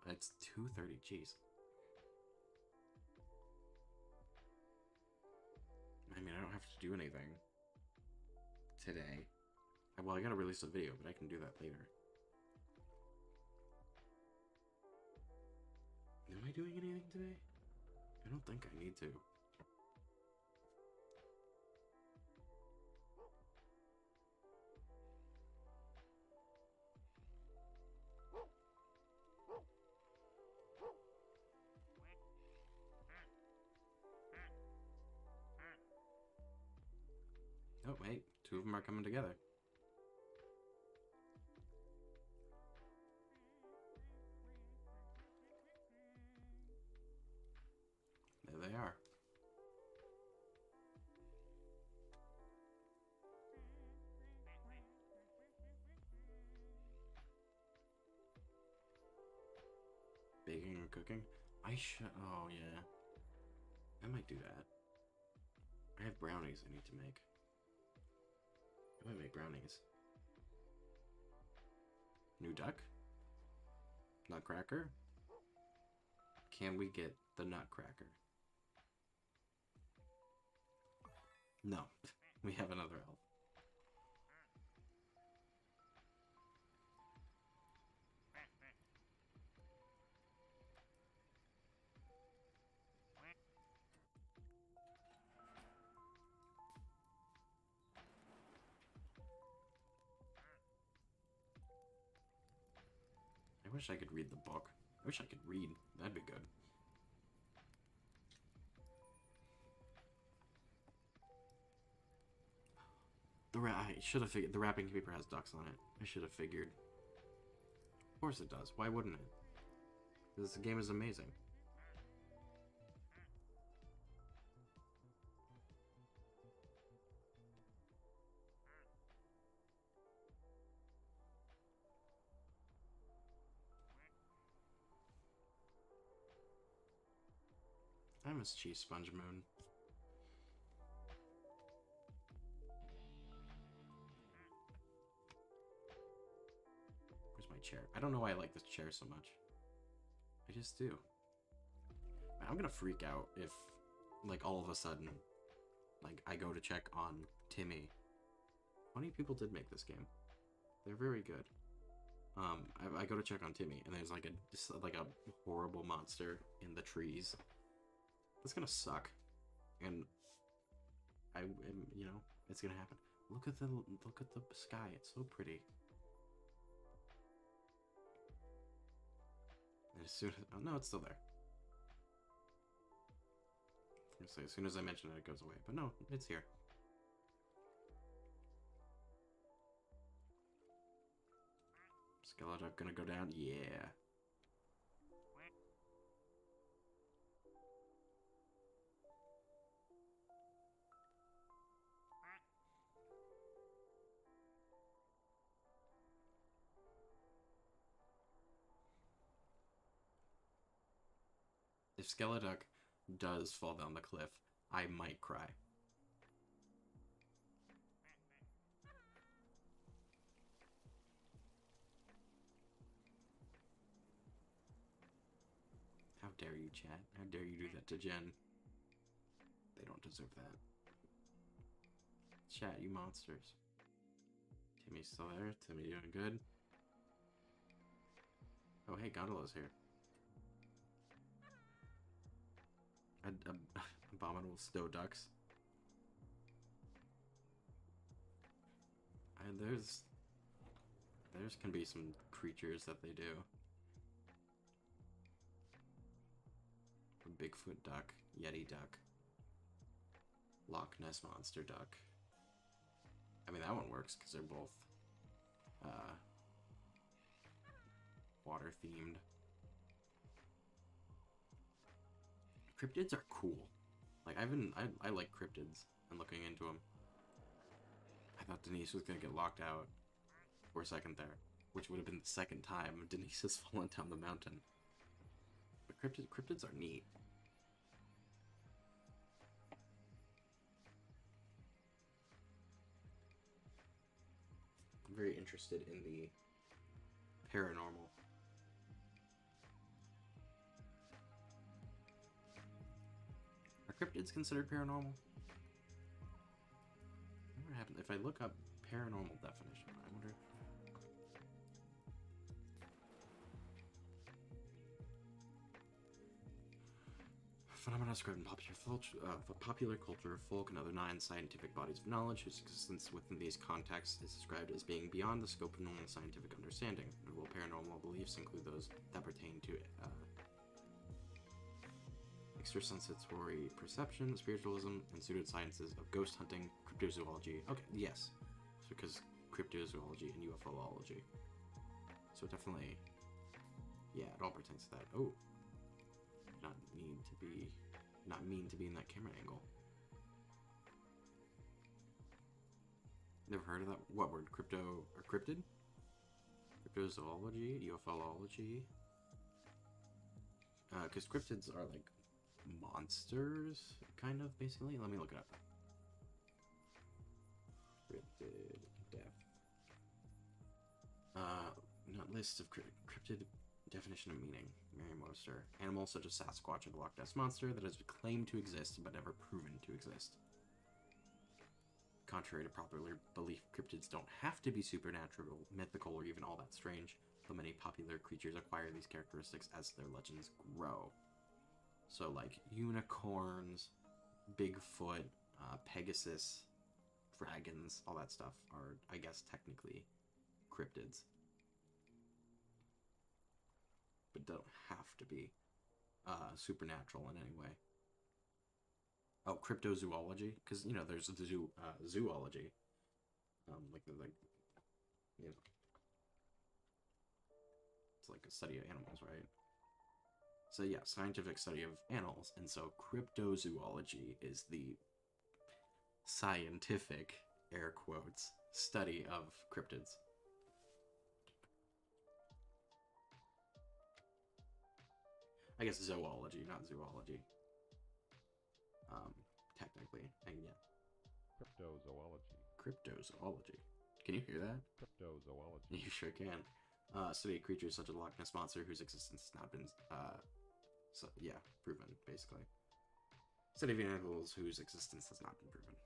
It's 2:30, jeez. I mean, I don't have to do anything today. Well, I gotta release a video, but I can do that later. Am I doing anything today? I don't think I need to. Oh, wait. Two of them are coming together. There they are. Baking and cooking? I should... Oh, yeah. I might do that. I have brownies I need to make. I might make brownies. New duck? Nutcracker? Can we get the nutcracker? No. We have another elf. I wish I could read the book. I wish I could read. That'd be good. I should have figured. The wrapping paper has ducks on it. I should have figured. Of course it does. Why wouldn't it? This game is amazing. I miss Cheese Sponge Moon. Where's my chair? I don't know why I like this chair so much. I just do. I'm gonna freak out if, like, all of a sudden, like, I go to check on Timmy. 20 people did make this game. They're very good. I go to check on Timmy, and there's like a horrible monster in the trees. That's gonna suck, and you know, it's gonna happen. Look at the sky. It's so pretty. And as soon as, oh no, it's still there. I was gonna say, as soon as I mention it, it goes away. But no, it's here. Skeleton gonna go down? Yeah. If Skeleduck does fall down the cliff, I might cry. How dare you, chat? How dare you do that to Jen? They don't deserve that. Chat, you monsters. Timmy's still there. Timmy doing good. Oh, hey, Gondola's here. Abominable snow ducks. And there's There's can be some creatures that they do. A Bigfoot duck, Yeti duck, Loch Ness monster duck. I mean, that one works because they're both water themed. Cryptids are cool. Like I like cryptids and looking into them. I thought Denise was gonna get locked out for a second there, which would have been the second time Denise has fallen down the mountain. But cryptids are neat. I'm very interested in the paranormal. Are cryptids considered paranormal? What happened if I look up paranormal definition? I wonder. Phenomena described in popular culture, folk, and other non-scientific bodies of knowledge whose existence within these contexts is described as being beyond the scope of normal scientific understanding. Notable paranormal beliefs include those that pertain to extrasensatory perception, spiritualism, and pseudosciences of ghost hunting, cryptozoology. Okay, yes. So because cryptozoology and UFOlogy. So definitely, yeah, it all pertains to that. Oh. Not mean to be in that camera angle. Never heard of that. What word? Crypto or cryptid? Cryptozoology, UFOlogy. Because cryptids are like monsters, kind of, basically. Let me look it up. Cryptid def. Not list of cryptid. Definition of meaning. Merriam-Webster. Animals such as Sasquatch or the Loch Ness Monster that has been claimed to exist but never proven to exist. Contrary to popular belief, cryptids don't have to be supernatural, mythical, or even all that strange, though many popular creatures acquire these characteristics as their legends grow. So like unicorns, Bigfoot, Pegasus, dragons, all that stuff are, I guess, technically cryptids. But don't have to be supernatural in any way. Oh, cryptozoology, because you know there's the zoology, like you know, it's like a study of animals, right? So yeah, scientific study of animals, and so cryptozoology is the scientific, air quotes, study of cryptids. I guess zoology, not zoology. Technically, and yeah. Cryptozoology. Cryptozoology. Can you hear that? Cryptozoology. You sure can. Study of creatures such as the Loch Ness Monster, whose existence has not been, proven, basically. Study of animals whose existence has not been proven.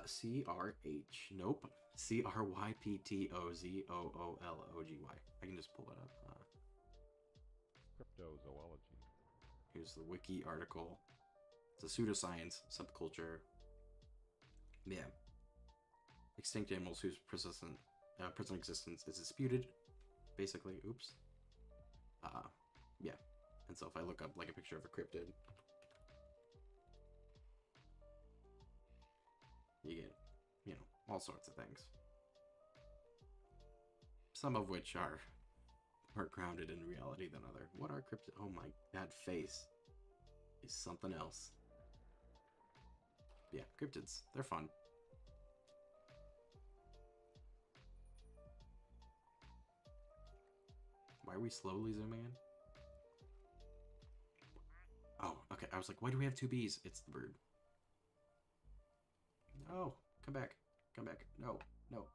CRH. Nope. CRYPTOZOOLOGY. I can just pull it up. Cryptozoology. Here's the wiki article. It's a pseudoscience subculture. Yeah. Extinct animals whose present existence is disputed. Basically, oops. Yeah. And so if I look up like a picture of a cryptid, you get, you know, all sorts of things. Some of which are more grounded in reality than other. What are cryptid? Oh my, that face is something else. Yeah, cryptids. They're fun. Why are we slowly zooming in? Oh, okay. I was like, why do we have two bees? It's the bird. No, come back. Come back. No, no.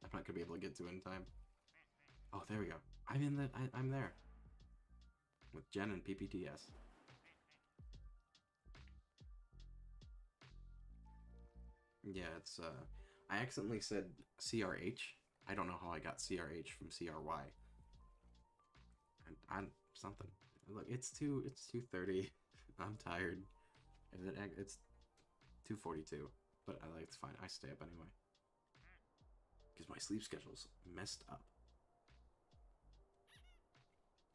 I'm not gonna be able to get to it in time. Oh, there we go. I'm there. With Jen and PPDS. Yeah, it's, I accidentally said CRH. I don't know how I got CRH from CRY. And I'm something. Look, it's 2:30. I'm tired. It's 2:42, but it's fine. I stay up anyway. Because my sleep schedule's messed up.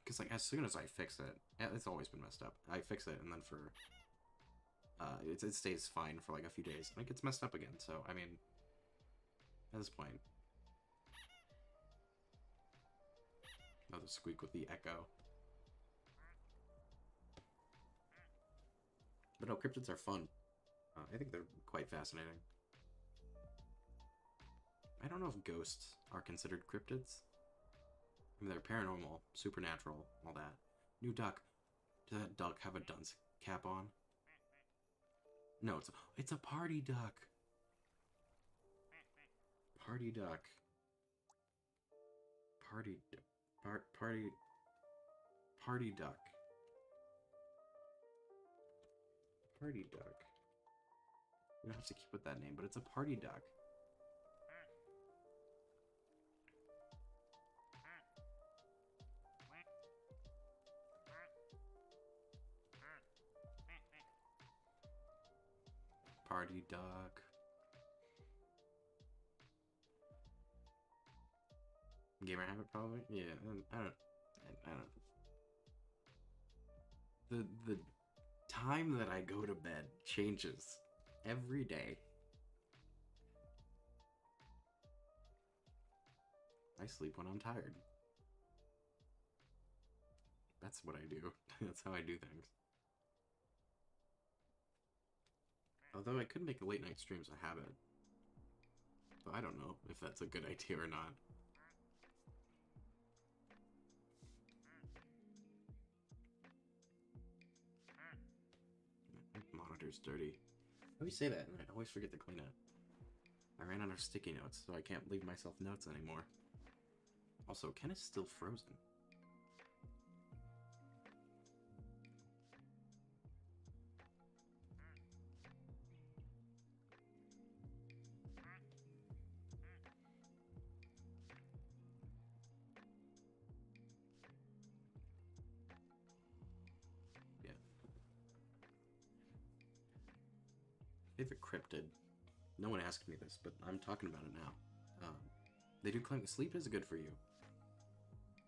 Because, like, as soon as I fix it, it's always been messed up. I fix it, and then for, it stays fine for, like, a few days. And it gets messed up again, so, I mean, at this point. Another squeak with the echo. But no, cryptids are fun. I think they're quite fascinating. I don't know if ghosts are considered cryptids. I mean, they're paranormal, supernatural, all that. New duck. Does that duck have a dunce cap on? No, it's a party duck. Party duck. Party duck. Party duck. You don't have to keep with that name, but it's a party duck. Party duck. Gamer habit, probably? Yeah, I don't. The time that I go to bed changes every day. I sleep when I'm tired. That's what I do. That's how I do things. Although I could make late night streams a habit. But I don't know if that's a good idea or not. My monitor's dirty. I always say that and I always forget to clean it. I ran out of sticky notes, so I can't leave myself notes anymore. Also, Ken is still frozen. Yeah. Favorite cryptid. No one asked me this, but I'm talking about it now. They do claim sleep is good for you.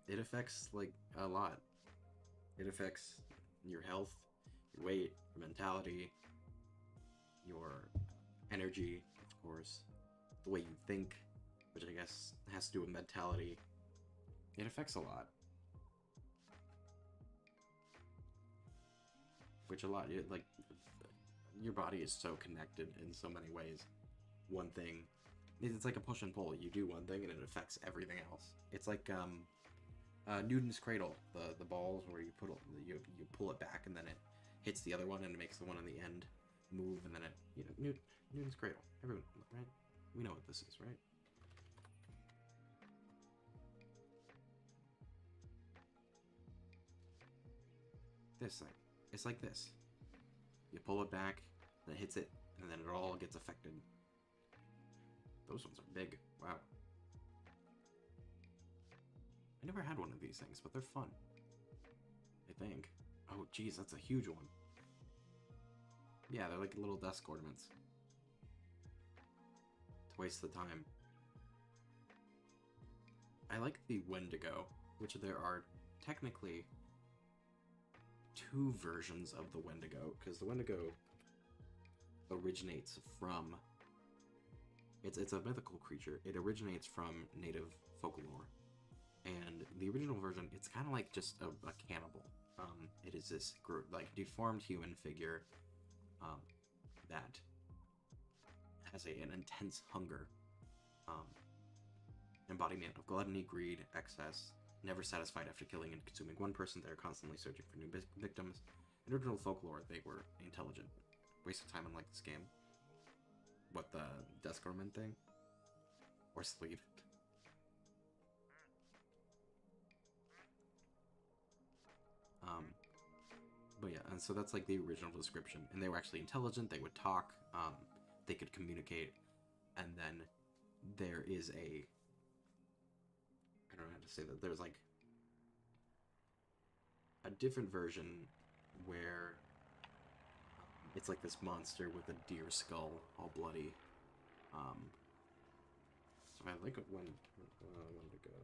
It affects, like, a lot. It affects your health, your weight, your mentality, your energy, of course, the way you think, which I guess has to do with mentality. It affects a lot. Which like, your body is so connected in so many ways. One thing, it's like a push and pull. You do one thing and it affects everything else. It's like, Newton's cradle, the balls where you you pull it back and then it hits the other one and it makes the one on the end move and then it, Newton's cradle. Everyone, right? We know what this is, right? This thing. It's like this. You pull it back, then it hits it, and then it all gets affected. Those ones are big. Wow. I never had one of these things, but they're fun. I think. Oh, geez, that's a huge one. Yeah, they're like little desk ornaments. To waste the time. I like the Wendigo, which there are technically two versions of the Wendigo, because the Wendigo originates from... It's a mythical creature. It originates from native folklore. And the original version, it's kind of like just a cannibal. It is this like deformed human figure that has an intense hunger, embodiment of gluttony, greed, excess, never satisfied after killing and consuming one person. They're constantly searching for new victims. In original folklore, they were intelligent. Waste of time on like this game. What, the desk ornament thing? Or sleep? But yeah, and so that's like the original description. And they were actually intelligent, they would talk, they could communicate, and then there is I don't know how to say that, there's like a different version where It's like this monster with a deer skull, all bloody. So I like it when to go.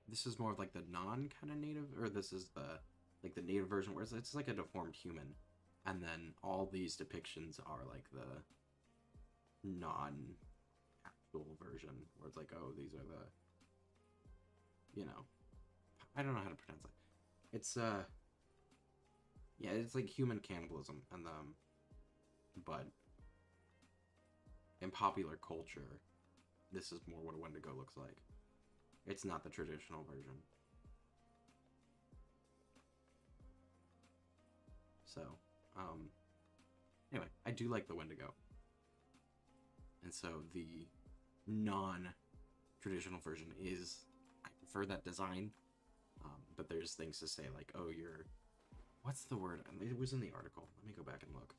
This is more of like the non kind of native, or this is the like the native version where it's like a deformed human, and then all these depictions are like the non actual version where it's like, oh, these are the, you know, I don't know how to pronounce it. It's yeah, it's like human cannibalism, and but in popular culture, this is more what a Wendigo looks like. It's not the traditional version. So, anyway, I do like the Wendigo. And so the non-traditional version is, I prefer that design, but there's things to say like, oh, you're, what's the word? It was in the article. Let me go back and look.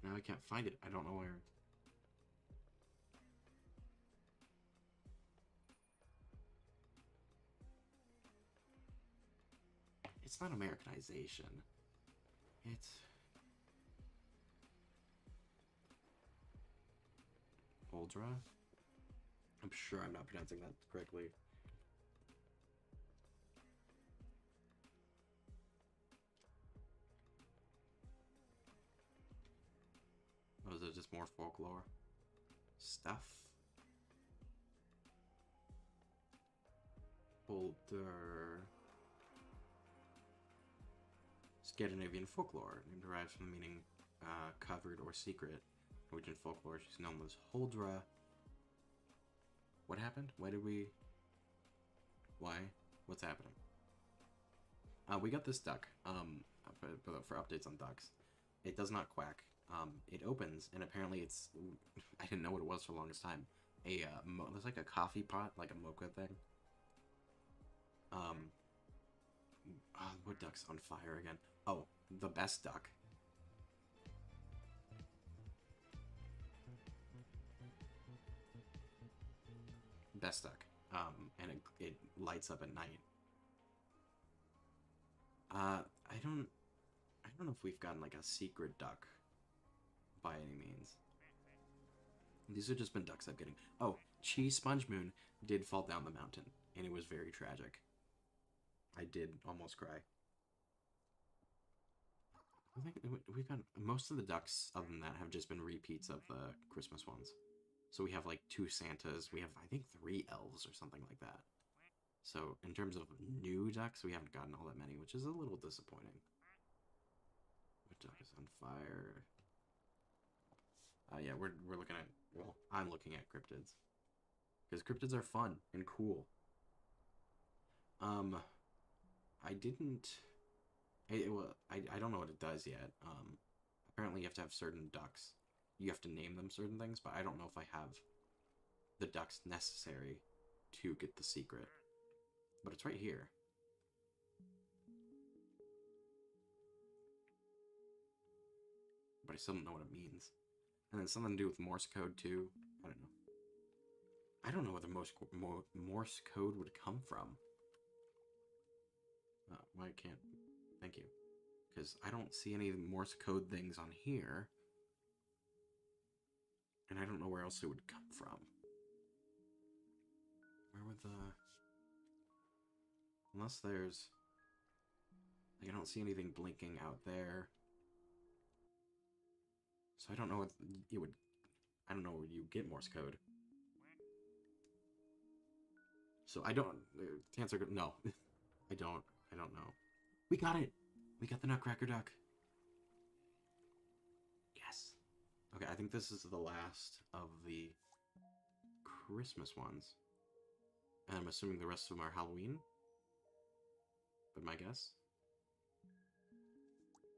Now I can't find it. I don't know where. It's not Americanization. It's Uldra. I'm sure I'm not pronouncing that correctly. Or is it just more folklore stuff? Older Scandinavian folklore, name derived from the meaning covered or secret. Norwegian folklore, she's known as Huldra. What happened? Why did we... Why? What's happening? We got this duck, for updates on ducks. It does not quack. It opens, and apparently it's... I didn't know what it was for the longest time. There's like a coffee pot, like a mocha thing. What duck's on fire again? Oh, the best duck. Best duck. And it lights up at night. I don't know if we've gotten like a secret duck by any means. These have just been ducks I'm getting. Oh, Chi Sponge Moon did fall down the mountain, and it was very tragic. I did almost cry. I think we've got most of the ducks, other than that, have just been repeats of the Christmas ones. So we have like 2 Santas. We have, I think, 3 elves or something like that. So in terms of new ducks, we haven't gotten all that many, which is a little disappointing. What duck is on fire? Yeah, we're looking at, well, I'm looking at cryptids. Because cryptids are fun and cool. I didn't... I don't know what it does yet. Apparently you have to have certain ducks. You have to name them certain things, but I don't know if I have the ducks necessary to get the secret. But it's right here. But I still don't know what it means. And then something to do with Morse code, too. I don't know. I don't know where the Morse code would come from. Why can't... Thank you. Because I don't see any Morse code things on here. And I don't know where else it would come from. Where would the... Unless there's... Like, I don't see anything blinking out there. So I don't know what it would... I don't know where you get Morse code. So I don't... To answer... No. I don't know. We got it! We got the Nutcracker Duck. Yes. Okay, I think this is the last of the Christmas ones. And I'm assuming the rest of them are Halloween. But my guess.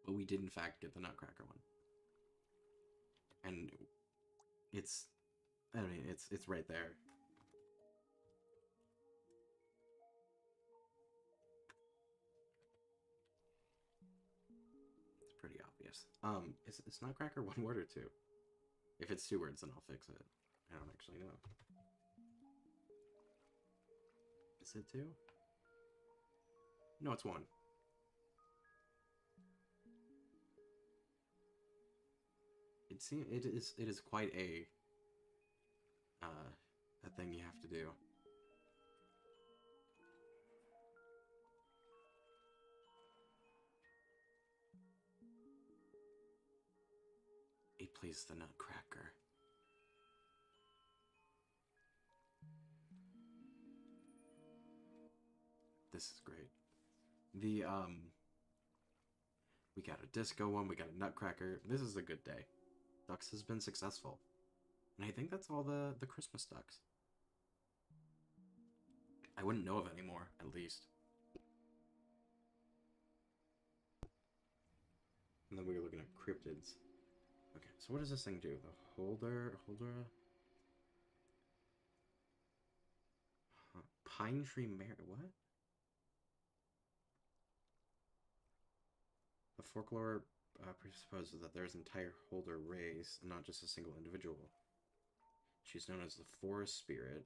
But we did in fact get the Nutcracker one. And it's right there. It's pretty obvious. Is Nutcracker one word or two? If it's 2 words, then I'll fix it. I don't actually know. Is it 2? No, it's 1. It is quite a thing you have to do. He plays the Nutcracker. This is great. The we got a disco one, we got a Nutcracker. This is a good day. Ducks has been successful. And I think that's all the Christmas ducks. I wouldn't know of any more, at least. And then we were looking at cryptids. Okay, so what does this thing do? The holder... Huh. Pine tree Mary... What? The folklore presupposes that there's an entire holder race, and not just a single individual. She's known as the forest spirit.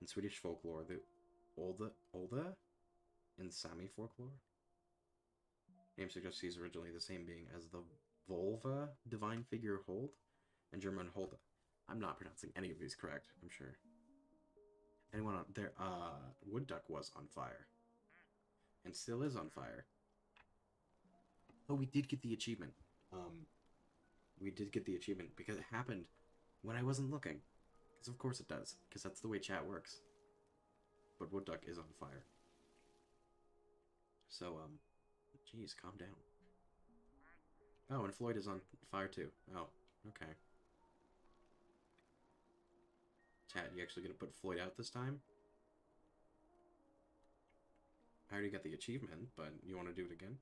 In Swedish folklore, the Olda in Sami folklore. Name suggests she's originally the same being as the Volva divine figure Hold, and German Holda. I'm not pronouncing any of these correct, I'm sure. Anyone on there? Wood duck was on fire. And still is on fire. Oh, we did get the achievement. We did get the achievement because it happened when I wasn't looking. Because of course it does, because that's the way chat works. But Wood duck is on fire. So, jeez, calm down. Oh, and Floyd is on fire too. Oh, okay. Chat, you actually gonna put Floyd out this time? I already got the achievement, but you want to do it again?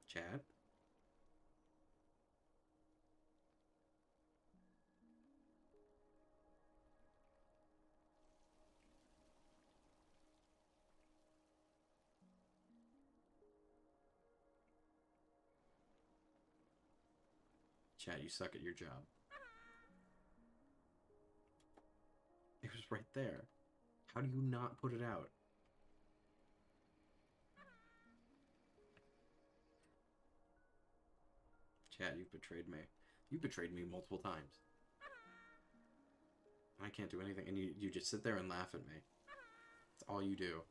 Chat? Chat, you suck at your job. It was right there. How do you not put it out? Chat, you've betrayed me. You've betrayed me multiple times. I can't do anything, and you just sit there and laugh at me. That's all you do.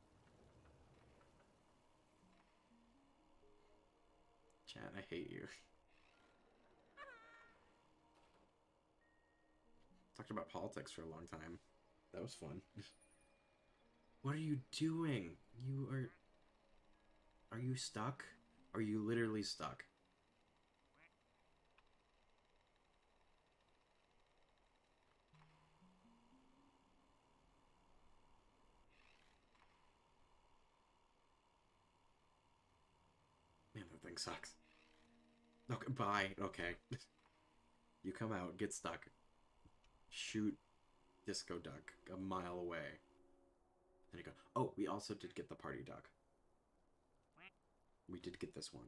Chat, I hate you. Talked about politics for a long time. That was fun. What are you doing? You are... Are you stuck? Are you literally stuck? Man, that thing sucks. Okay, bye. Okay. You come out, get stuck. Shoot Disco Duck a mile away. Then you go, oh, we also did get the Party Duck. We did get this one.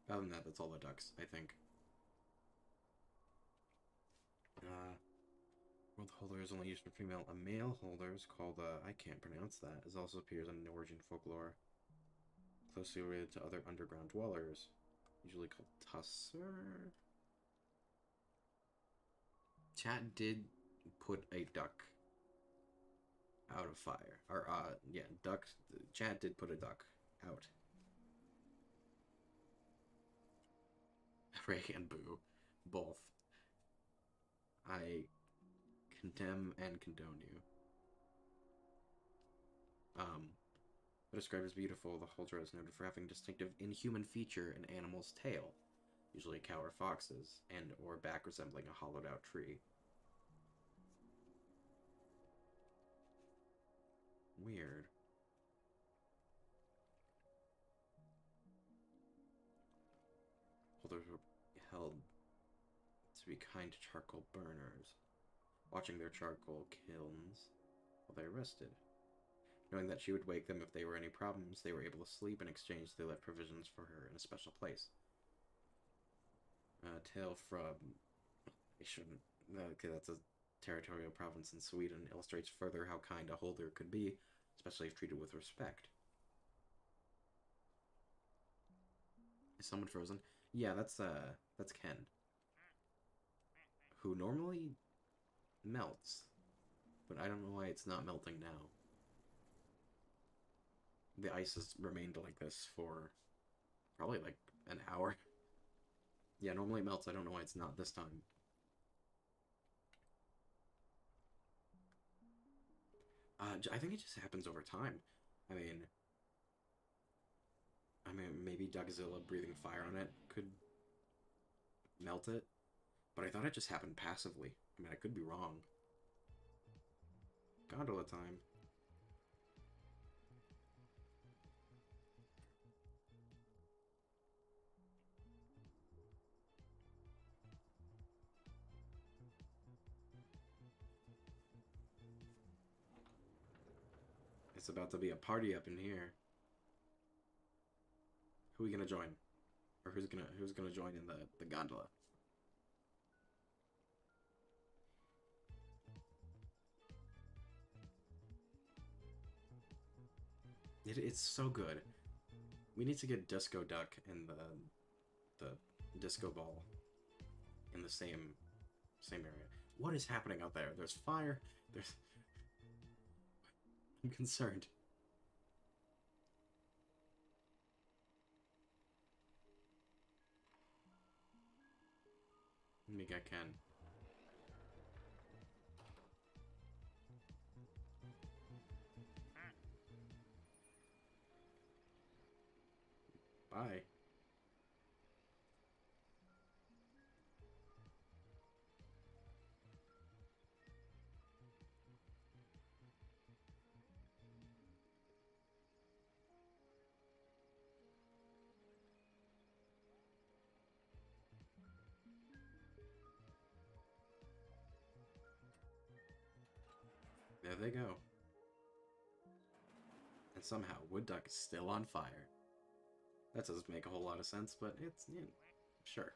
Other than that, that's all the ducks, I think. World holder is only used for female. A male holder is called, I can't pronounce that. It also appears in Norwegian folklore. Closely related to other underground dwellers. Usually called Tusser. Chat did put a duck out of fire. Or, yeah, duck. Chat did put a duck out. Ray and Boo. Both. I condemn and condone you. described as beautiful, the Huldra is noted for having a distinctive inhuman feature an animal's tail, usually a cow or fox's, and or back resembling a hollowed-out tree. Weird. Huldras were held to be kind to charcoal burners, watching their charcoal kilns while they rested. Knowing that she would wake them if there were any problems, they were able to sleep. In exchange, they left provisions for her in a special place. Tale from... I shouldn't... Okay, that's a territorial province in Sweden. Illustrates further how kind a holder could be, especially if treated with respect. Is someone frozen? Yeah, that's Ken. Who normally melts. But I don't know why it's not melting now. The ice has remained like this for probably like an hour. Yeah, normally it melts. I don't know why it's not this time. I think it just happens over time. I mean, maybe Dougzilla breathing fire on it could melt it, but I thought it just happened passively. I mean, I could be wrong. Gondola time. It's about to be a party up in here. Who are we gonna join? Or who's gonna join in the gondola? It's so good. We need to get Disco Duck and the Disco Ball in the same area. What is happening out there? There's fire. There's... I'm concerned. Let me get Ken. Bye. There they go. And somehow Wood Duck is still on fire. That doesn't make a whole lot of sense, but it's, yeah, sure.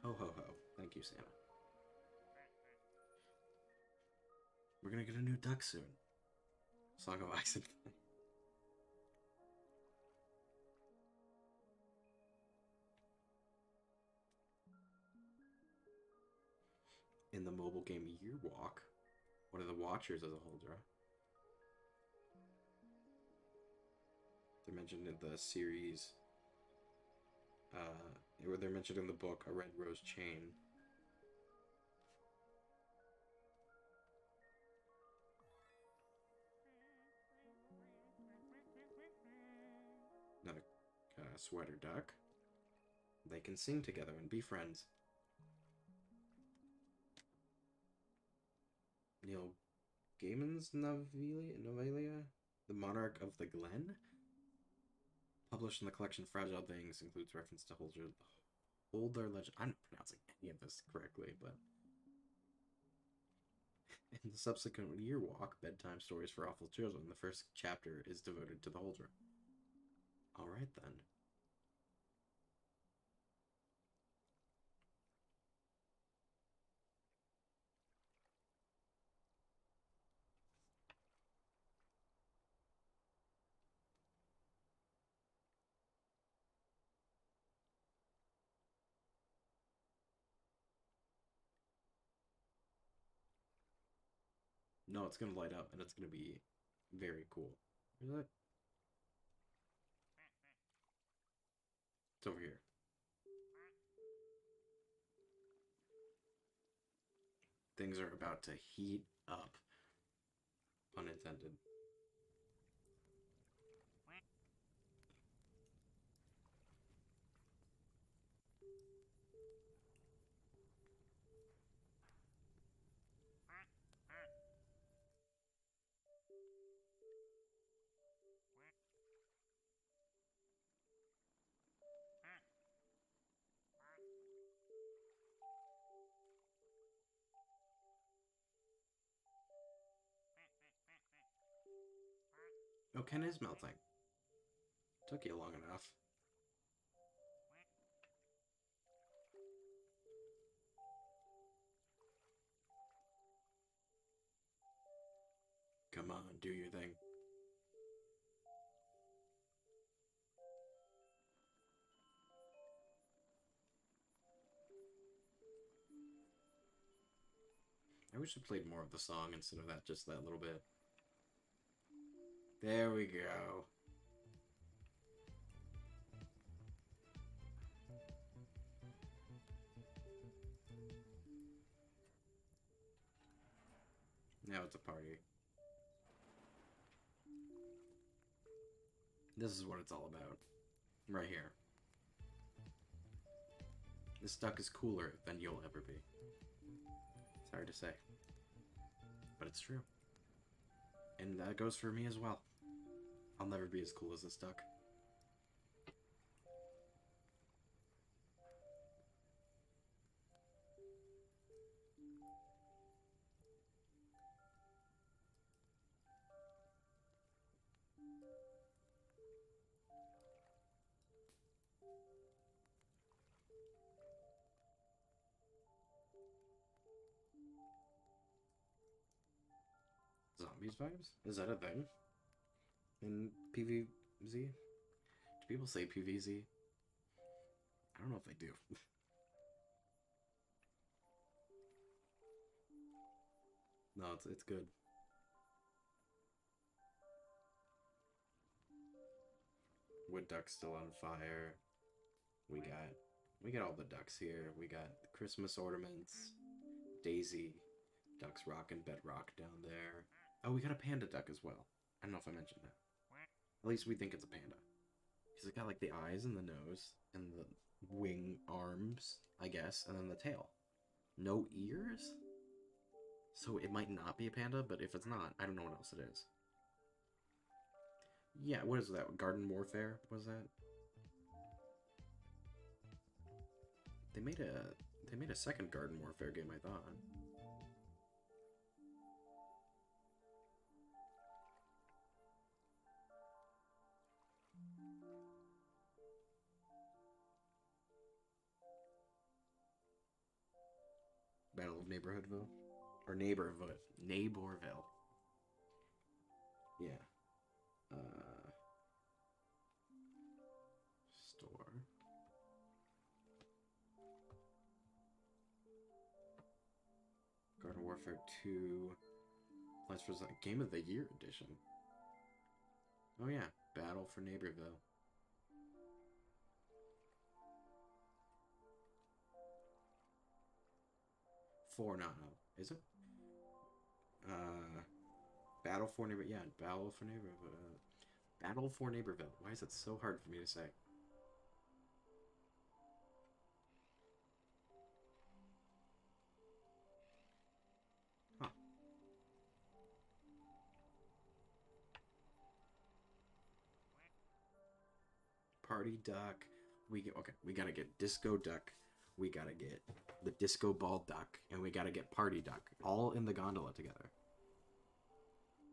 Ho ho ho. Thank you, Santa. We're gonna get a new duck soon. Song of Ice and Flame. In the mobile game Yearwalk, one of the Watchers is a Huldra. They're mentioned in the series, or they're mentioned in the book A Red Rose Chain. Another sweater duck. They can sing together and be friends. Neil Gaiman's Novelia, The Monarch of the Glen, published in the collection Fragile Things, includes reference to Holder Legend. I'm not pronouncing any of this correctly, but in the subsequent Yearwalk, Bedtime Stories for Awful Children, the first chapter is devoted to the Huldra. Alright then. No, it's gonna light up and it's gonna be very cool. Where's that? It's over here. Things are about to heat up. Pun intended. Oh, Ken is melting. Took you long enough. Come on, do your thing. I wish I played more of the song instead of that, just that little bit. There we go. Now it's a party. This is what it's all about. Right here. This duck is cooler than you'll ever be. It's hard to say. But it's true. And that goes for me as well. I'll never be as cool as this duck. Zombies vibes? Is that a thing? In PvZ? Do people say PvZ? I don't know if they do. No, it's good. Wood duck's still on fire. We got all the ducks here. We got the Christmas ornaments, Daisy, ducks rocking bedrock down there. Oh, we got a panda duck as well. I don't know if I mentioned that. At least we think it's a panda. Because it got like the eyes and the nose and the wing arms, I guess, and then the tail. No ears? So it might not be a panda, but if it's not, I don't know what else it is. Yeah, what is that? Garden Warfare? Was that? They made a second Garden Warfare game, I thought. Battle of Neighborhoodville? Or Neighborville. Yeah. Store. Garden Warfare 2. Plans for Game of the Year edition. Oh yeah, Battle for Neighborville. No, is it? Battle for Neighbor, yeah, Battle for Neighborville. Battle for Neighborville. Why is it so hard for me to say? Huh. Party duck. We gotta get disco duck. We gotta get the disco ball duck, and we gotta get party duck, all in the gondola together.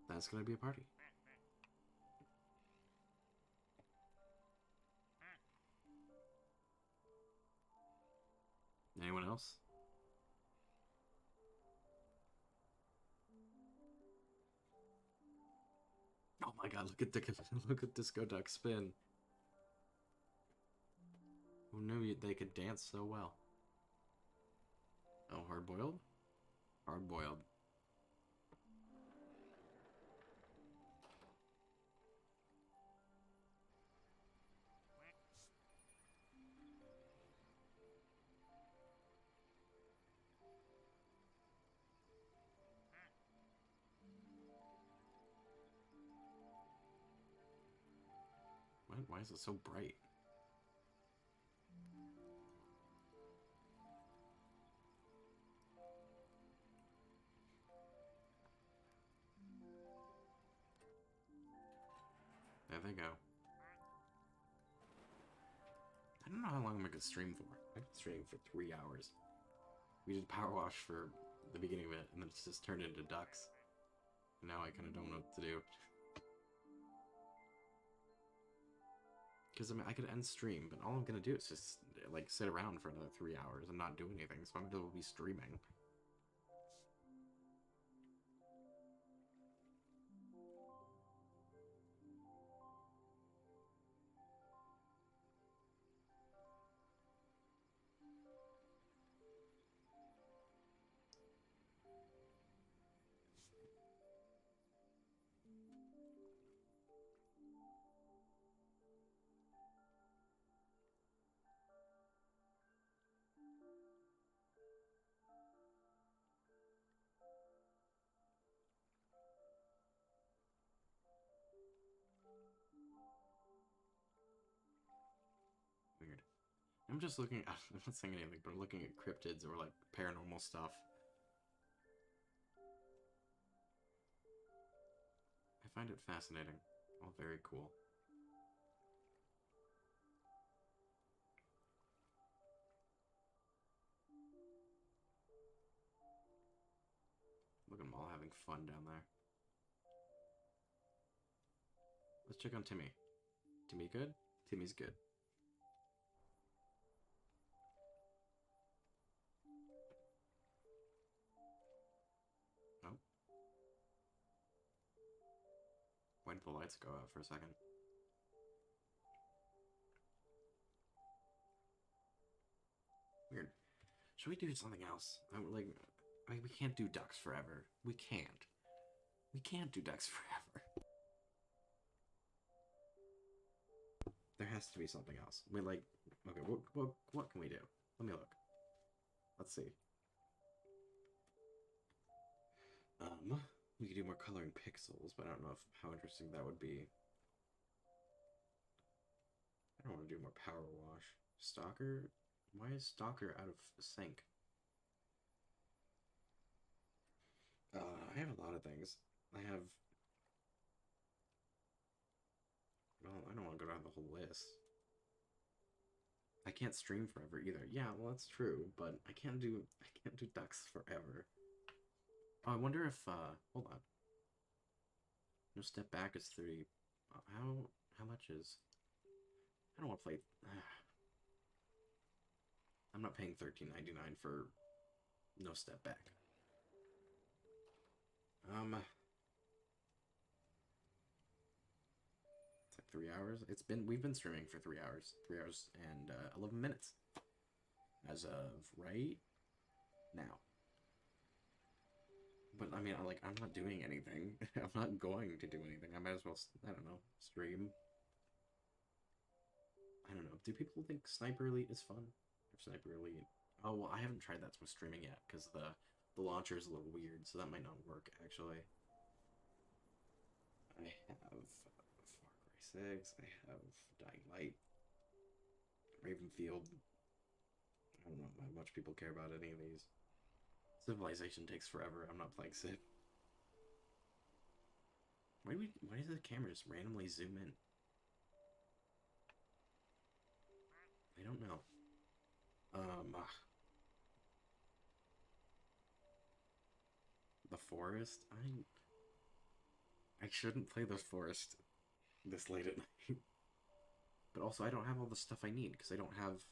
That's gonna be a party. Anyone else? Oh my god, look at Disco Duck spin. Who knew they could dance so well? Oh, hard-boiled? Hard-boiled. What? Why is it so bright? There they go. I don't know how long I could stream for. I could stream for 3 hours. We did PowerWash for the beginning of it, and then it's just turned into ducks. And now I kind of don't know what to do. Because, I mean, I could end stream, but all I'm gonna do is just, like, sit around for another 3 hours and not do anything, so I'm gonna be streaming. Weird. I'm just looking at, I'm not saying anything, but I'm looking at cryptids or, like, paranormal stuff. I find it fascinating. All very cool. Look at them all having fun down there. Let's check on Timmy. Timmy good? Timmy's good. Oh. Why did the lights go out for a second? Weird. Should we do something else? I mean, we can't do ducks forever. We can't. We can't do ducks forever. There has to be something else. Okay, what can we do? Let me look. Let's see. We could do more coloring pixels, but I don't know how interesting that would be. I don't want to do more power wash. Stalker? Why is Stalker out of sync? I have a lot of things. I have... Well, I don't want to go down the whole list. I can't stream forever either. Yeah, well, that's true, but I can't do ducks forever. Oh, I wonder if, hold on. No step back is 30. How much is... I don't want to play... I'm not paying $13.99 for no step back. It's like 3 hours. We've been streaming for 3 hours. 3 hours and 11 minutes. As of right now. But, I mean, I'm not doing anything. I'm not going to do anything. I might as well, I don't know, stream. I don't know. Do people think Sniper Elite is fun? Or Sniper Elite? Oh, well, I haven't tried that with streaming yet, because the launcher is a little weird, so that might not work, actually. I have Far Cry 6, I have Dying Light, Ravenfield. I don't know how much people care about any of these. Civilization takes forever. I'm not playing Civ. Why does the camera just randomly zoom in? I don't know. The forest? I shouldn't play the forest this late at night. But also, I don't have all the stuff I need, because I don't have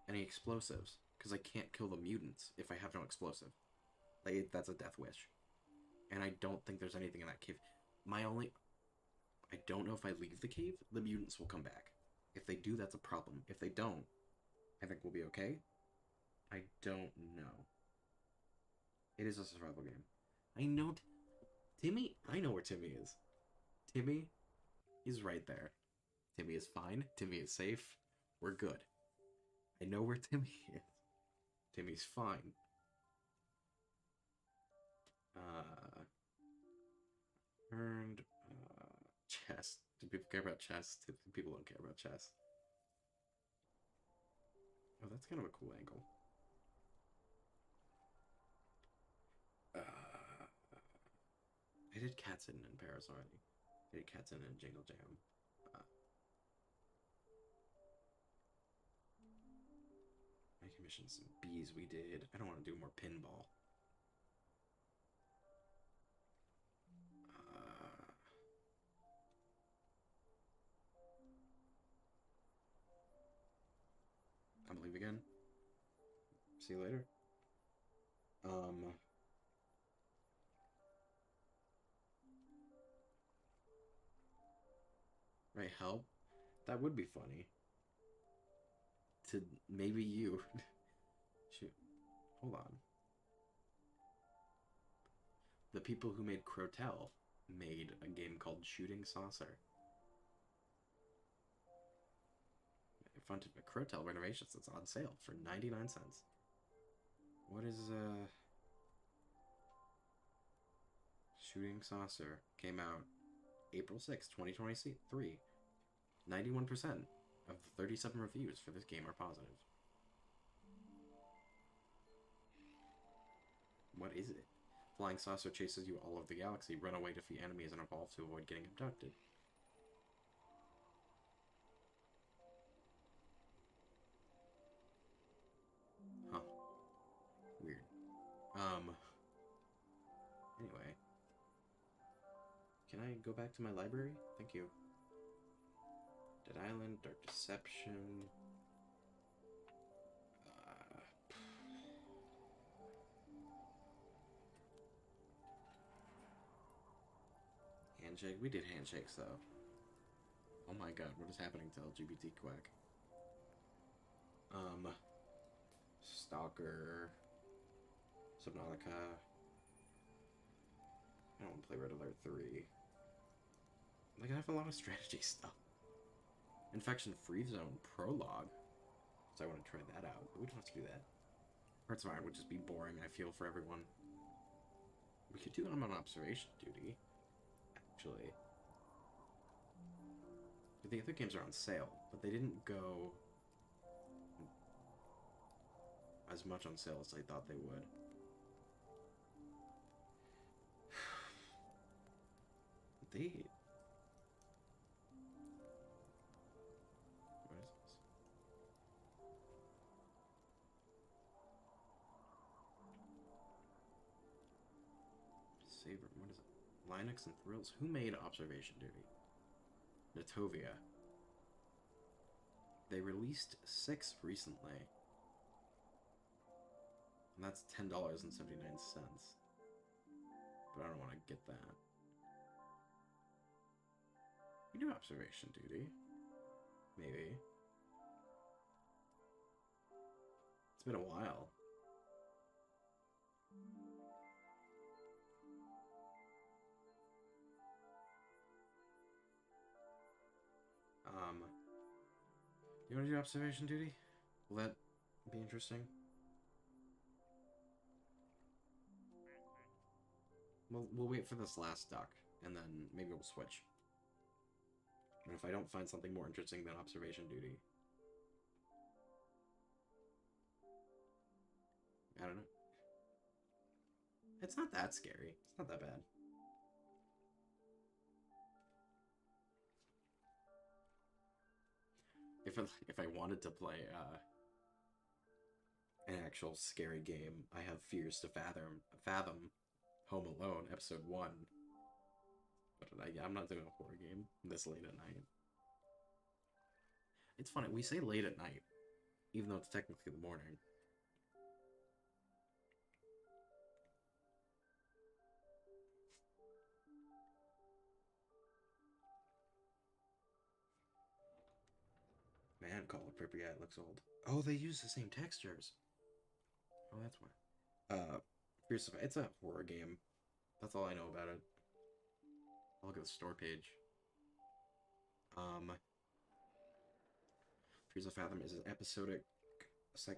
any explosives. Because I can't kill the mutants if I have no explosive. That's a death wish. And I don't think there's anything in that cave. I don't know if I leave the cave, the mutants will come back. If they do, that's a problem. If they don't, I think we'll be okay. I don't know. It is a survival game. I know... Timmy? I know where Timmy is. Timmy is right there. Timmy is fine. Timmy is safe. We're good. I know where Timmy is. Timmy's fine. Earned, chess. Do people care about chess? People don't care about chess. Oh, that's kind of a cool angle. I did Cats in Paris already. I did Cats in Jingle Jam. I commissioned some bees we did. I don't want to do more pinball. See you later. Right, help? That would be funny. To maybe you. Shoot. Hold on. The people who made Crotel made a game called Shooting Saucer. In front of Crotel Renovations, it's on sale for 99 cents. What is, Shooting Saucer came out April 6, 2023. 91% of the 37 reviews for this game are positive. What is it? Flying saucer chases you all over the galaxy, run away, defeat enemies, and evolve to avoid getting abducted. Huh. Weird. Anyway. Can I go back to my library? Thank you. Dead Island, Dark Deception. Handshake? We did handshakes, though. Oh my god, what is happening to LGBT Quack? Stalker. Subnautica. I don't want to play Red Alert 3. Like, I have a lot of strategy stuff. Infection Free Zone Prologue. So I want to try that out, but we don't have to do that. Hearts of Iron would just be boring, I feel, for everyone. We could do them on observation duty, actually. The other games are on sale, but they didn't go as much on sale as I thought they would. They... What is this? Saber, what is it? Linux and Thrills? Who made Observation Duty? Natovia. They released 6 recently. And that's $10.79. But I don't want to get that. We do Observation Duty. Maybe. It's been a while. You want to do Observation Duty? Will that be interesting? We'll wait for this last duck, and then maybe we'll switch. And if I don't find something more interesting than Observation Duty... I don't know. It's not that scary. It's not that bad. If I wanted to play an actual scary game, I have Fears to Fathom Home Alone, Episode 1. But I'm not doing a horror game this late at night. It's funny, we say late at night, even though it's technically the morning. Man, Call of Pripyat looks old. Oh, they use the same textures. Oh, that's why. It's a horror game. That's all I know about it. I'll look at the store page. Fears of Fathom is an episodic? I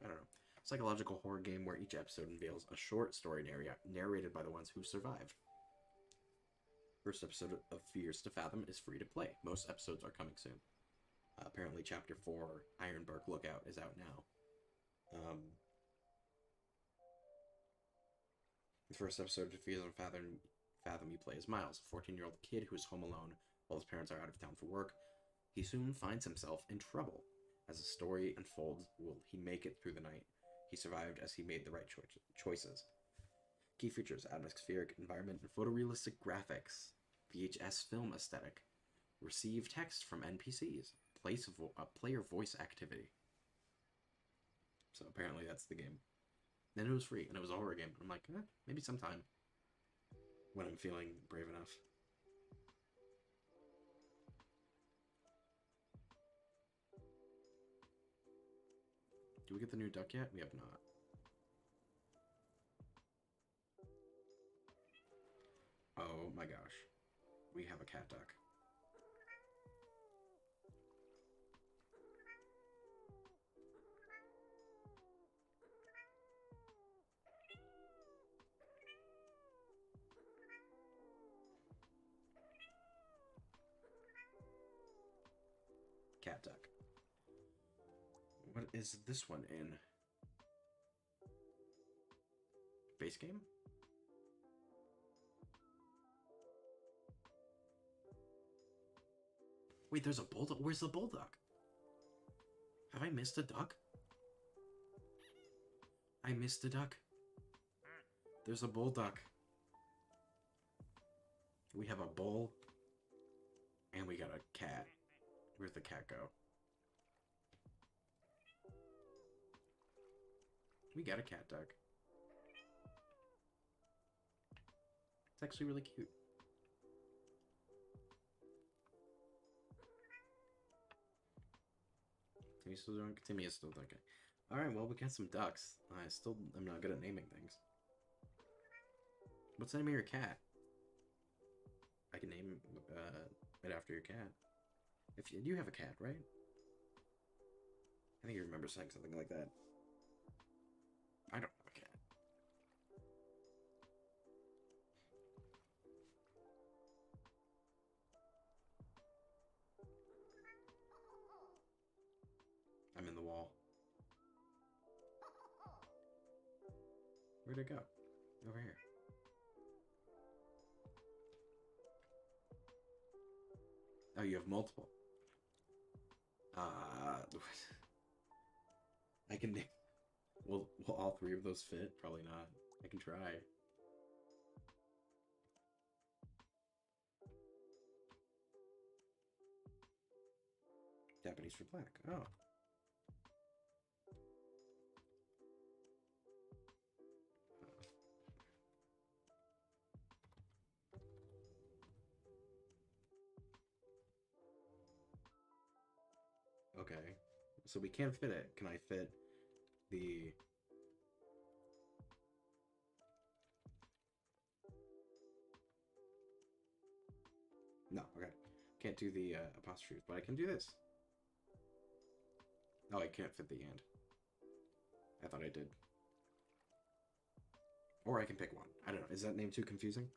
don't know. Psychological horror game where each episode unveils a short story narrated by the ones who survived. First episode of Fears to Fathom is free to play. Most episodes are coming soon. Apparently Chapter 4, Ironbark Lookout, is out now. The first episode of Fears of Fathom you play as Miles, a 14-year-old kid who is home alone while his parents are out of town for work. He soon finds himself in trouble. As the story unfolds, will he make it through the night? He survived as he made the right choices. Key features: atmospheric environment and photorealistic graphics. VHS film aesthetic. Receive text from NPCs. Player voice activity. So apparently that's the game. And it was free, and it was a horror game. I'm like, maybe sometime when I'm feeling brave enough. Do we get the new duck yet? We have not. Oh my gosh. We have a cat duck. Cat duck. What is this one in? Base game? Wait, there's a bulldog. Where's the bulldog? Have I missed a duck? I missed a duck. There's a bulldog. We have a bull. And we got a cat. Where'd the cat go? We got a cat duck. It's actually really cute. Timmy's still drunk? Timmy is still drunk. Alright, well, we got some ducks. I still am not good at naming things. What's the name of your cat? I can name it after your cat. If you have a cat, right? I think you remember saying something like that. I don't have a cat. I'm in the wall. Where'd it go? Over here. Oh, you have multiple. I can name... Will all three of those fit? Probably not. I can try. Japanese for black. Oh. Okay. So we can't fit it. Can I fit the... No, okay. Can't do the apostrophes, but I can do this. Oh, I can't fit the and. I thought I did. Or I can pick one. I don't know. Is that name too confusing?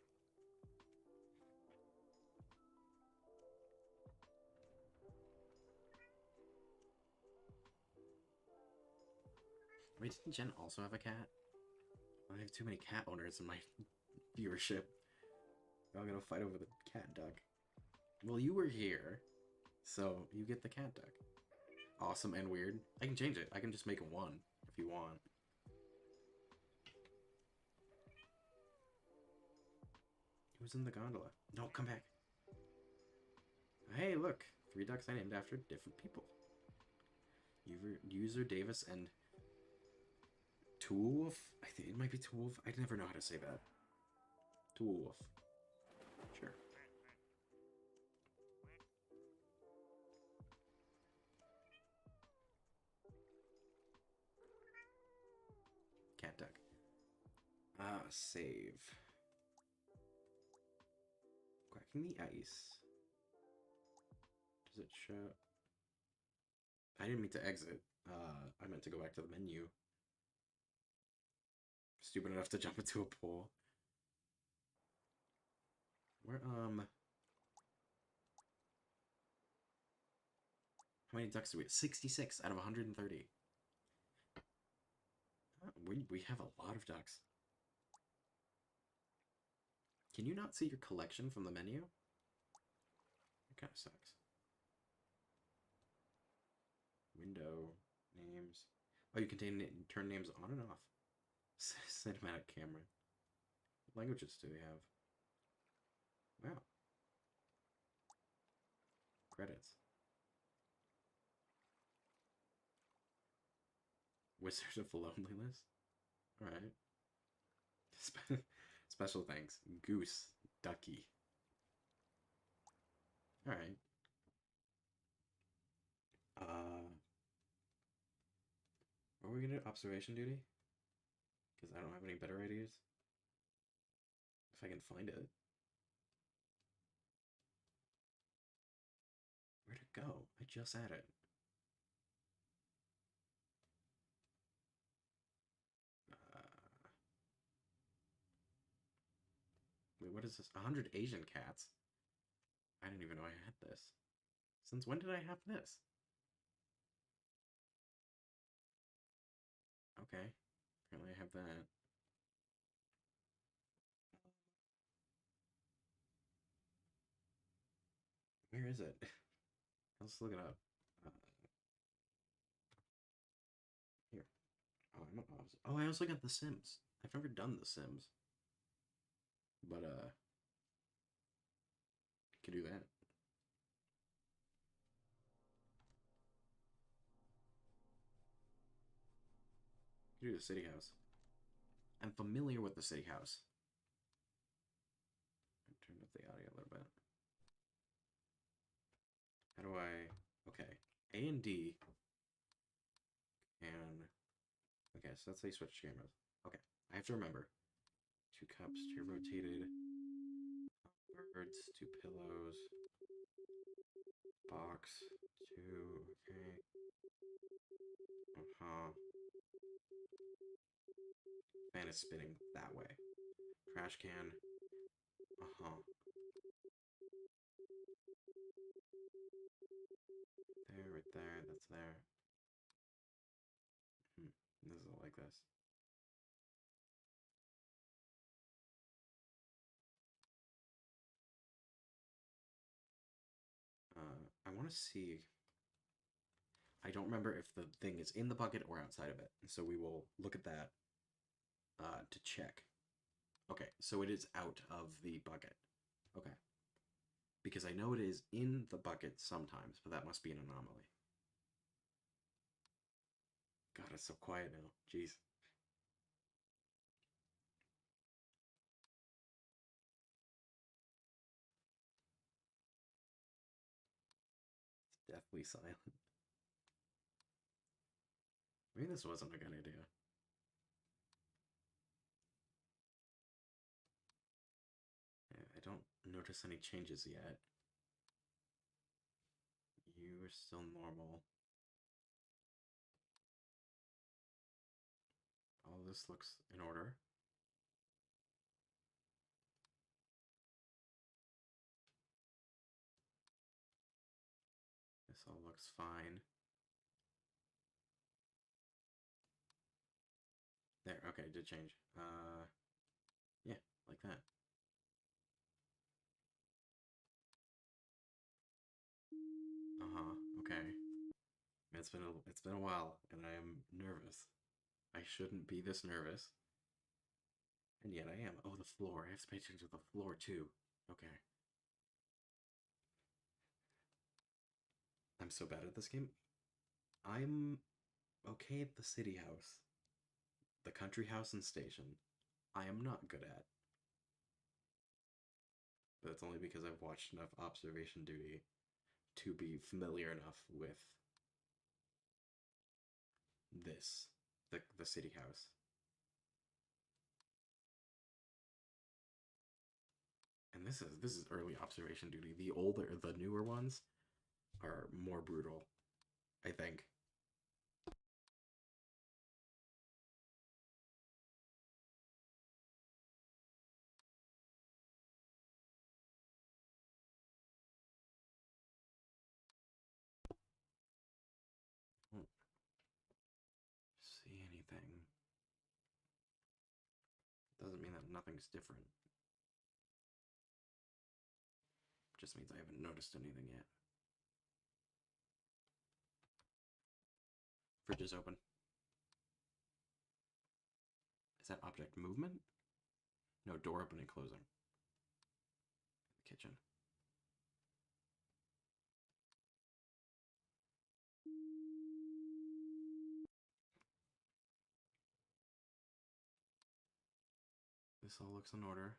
Wait, didn't Jen also have a cat? I have too many cat owners in my viewership. We're all gonna fight over the cat duck. Well, you were here, so you get the cat duck. Awesome and weird. I can change it. I can just make a 1 if you want. Who's in the gondola? No, come back. Hey, look. 3 ducks I named after different people. User Davis and Toolwolf? I think it might be Toolwolf. I never know how to say that. Toolwolf. Sure. Cat duck. Save. Cracking the ice. Does it show? I didn't mean to exit. I meant to go back to the menu. Stupid enough to jump into a pool. Where, how many ducks do we have? 66 out of 130. We have a lot of ducks. Can you not see your collection from the menu? It kind of sucks. Window, names. Oh, you can turn names on and off. Cinematic camera. What languages do we have? Wow. Credits. Wizard of Loneliness. All right. Special thanks, Goose Ducky. All right. Are we gonna do observation duty? Because I don't have any better ideas. If I can find it. Where'd it go? I just had it. Wait, what is this? 100 Asian cats? I didn't even know I had this. Since when did I have this? Okay. Apparently I have that. Where is it? Let's look it up. Uh, here. Oh, I also got The Sims. I've never done The Sims. But, can do that. Can do the city house. I'm familiar with the city house. I turned up the audio a little bit. How do I... Okay. A and D. And... Okay, so that's how you switch cameras. Okay, I have to remember. 2 cups, 2 rotated. Birds, 2 pillows. Box, 2, okay. Uh-huh. Fan is spinning that way. Trash can. Uh-huh. There, right there, that's there. This is like this. I want to see... I don't remember if the thing is in the bucket or outside of it. So we will look at that to check. Okay, so it is out of the bucket. Okay. Because I know it is in the bucket sometimes, but that must be an anomaly. God, it's so quiet now. Jeez. It's deathly silent. Maybe this wasn't a good idea. I don't notice any changes yet. You are still normal. All this looks in order. This all looks fine. There, okay, it did change. Yeah, like that. Uh-huh, okay. It's been a while, and I am nervous. I shouldn't be this nervous. And yet I am. Oh, the floor. I have to pay attention to the floor, too. Okay. I'm so bad at this game. I'm okay at the city house. The country house and station. I am not good at. But it's only because I've watched enough observation duty to be familiar enough with this, the city house. And this is early observation duty. The newer ones are more brutal, I think. Don't see anything. Doesn't mean that nothing's different. Just means I haven't noticed anything yet. Fridge is open. Is that object movement? No, door opening, closing. The kitchen. This all looks in order.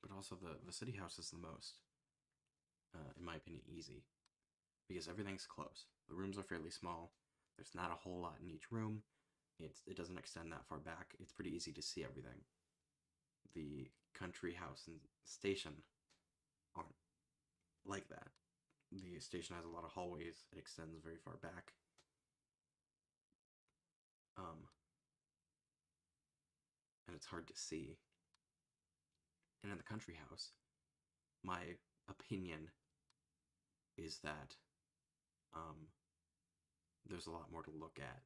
But also the city house is the most, in my opinion, easy. Because everything's close. The rooms are fairly small. There's not a whole lot in each room. It doesn't extend that far back. It's pretty easy to see everything. The country house and station aren't like that. The station has a lot of hallways. It extends very far back. And it's hard to see. And in the country house, my opinion is that there's a lot more to look at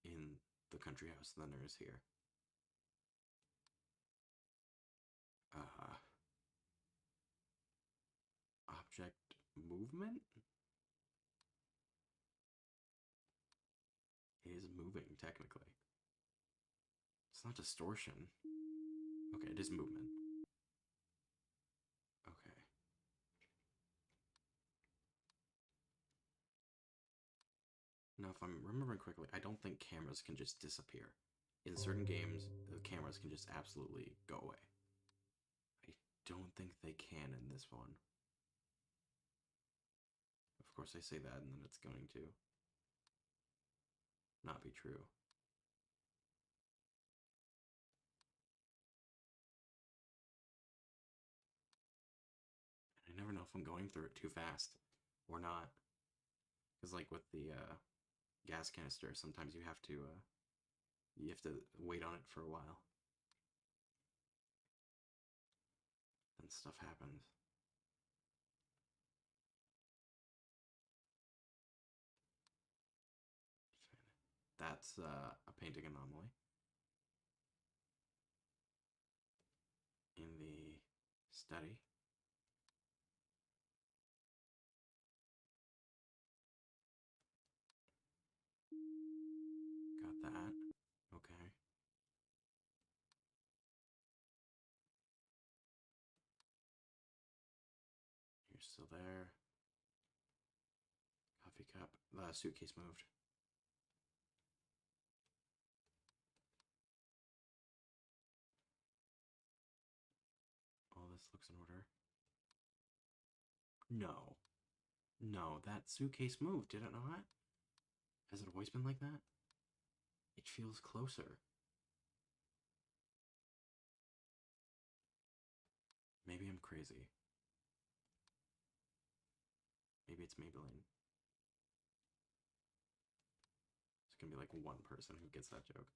in the country house than there is here. Object movement? It is moving, technically. It's not distortion. Okay, it is movement. Okay. Now, if I'm remembering correctly, I don't think cameras can just disappear. In certain games, the cameras can just absolutely go away. I don't think they can in this one. Of course, I say that, and then it's going to not be true. I never know if I'm going through it too fast or not. Because, like, with the gas canister, sometimes you have to wait on it for a while. Then stuff happens. That's a painting anomaly. In the study. Got that. Okay. You're still there. Coffee cup. The suitcase moved. All this looks in order. No. No, that suitcase moved. Did it not? Has it always been like that? It feels closer. Maybe I'm crazy. Maybe it's Maybelline. It's gonna be like one person who gets that joke.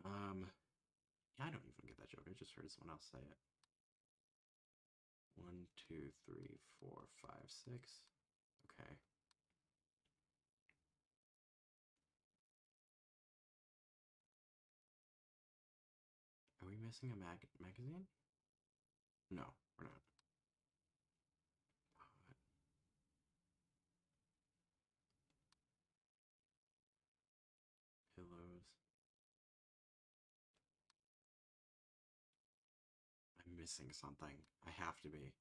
Yeah, I don't even get that joke. I just heard someone else say it. 1, 2, 3, 4, 5, 6. Okay. Are we missing a magazine? No, we're not. Pot. Pillows. I'm missing something. I have to be.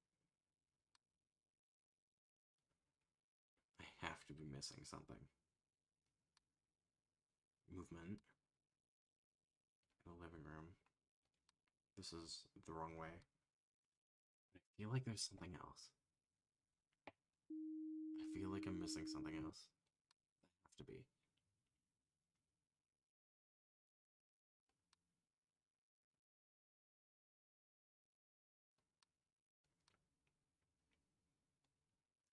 I have to be missing something. Movement. In the living room. This is the wrong way. I feel like there's something else. I feel like I'm missing something else. I have to be.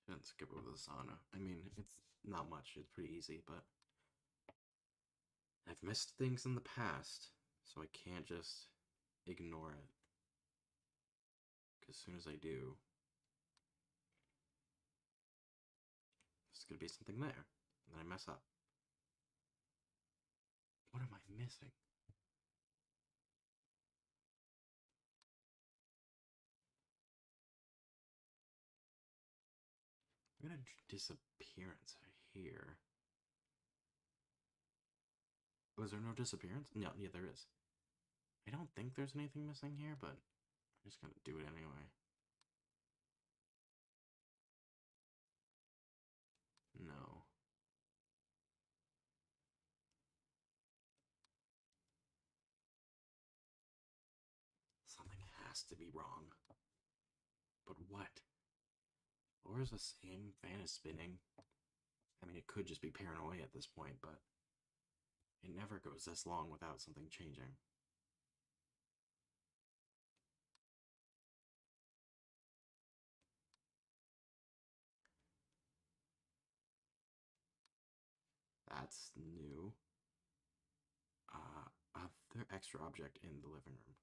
Didn't skip over the sauna. I mean, it's not much. It's pretty easy, but I've missed things in the past, so I can't just ignore it. Because as soon as I do, there's gonna be something there, and then I mess up. What am I missing? I'm gonna disappearance here. Was there no disappearance? No, yeah, there is. I don't think there's anything missing here, but I'm just gonna do it anyway. No. has to be wrong. But what? Or is the same fan is spinning? I mean, it could just be paranoia at this point, but it never goes this long without something changing. That's new. Other extra object in the living room.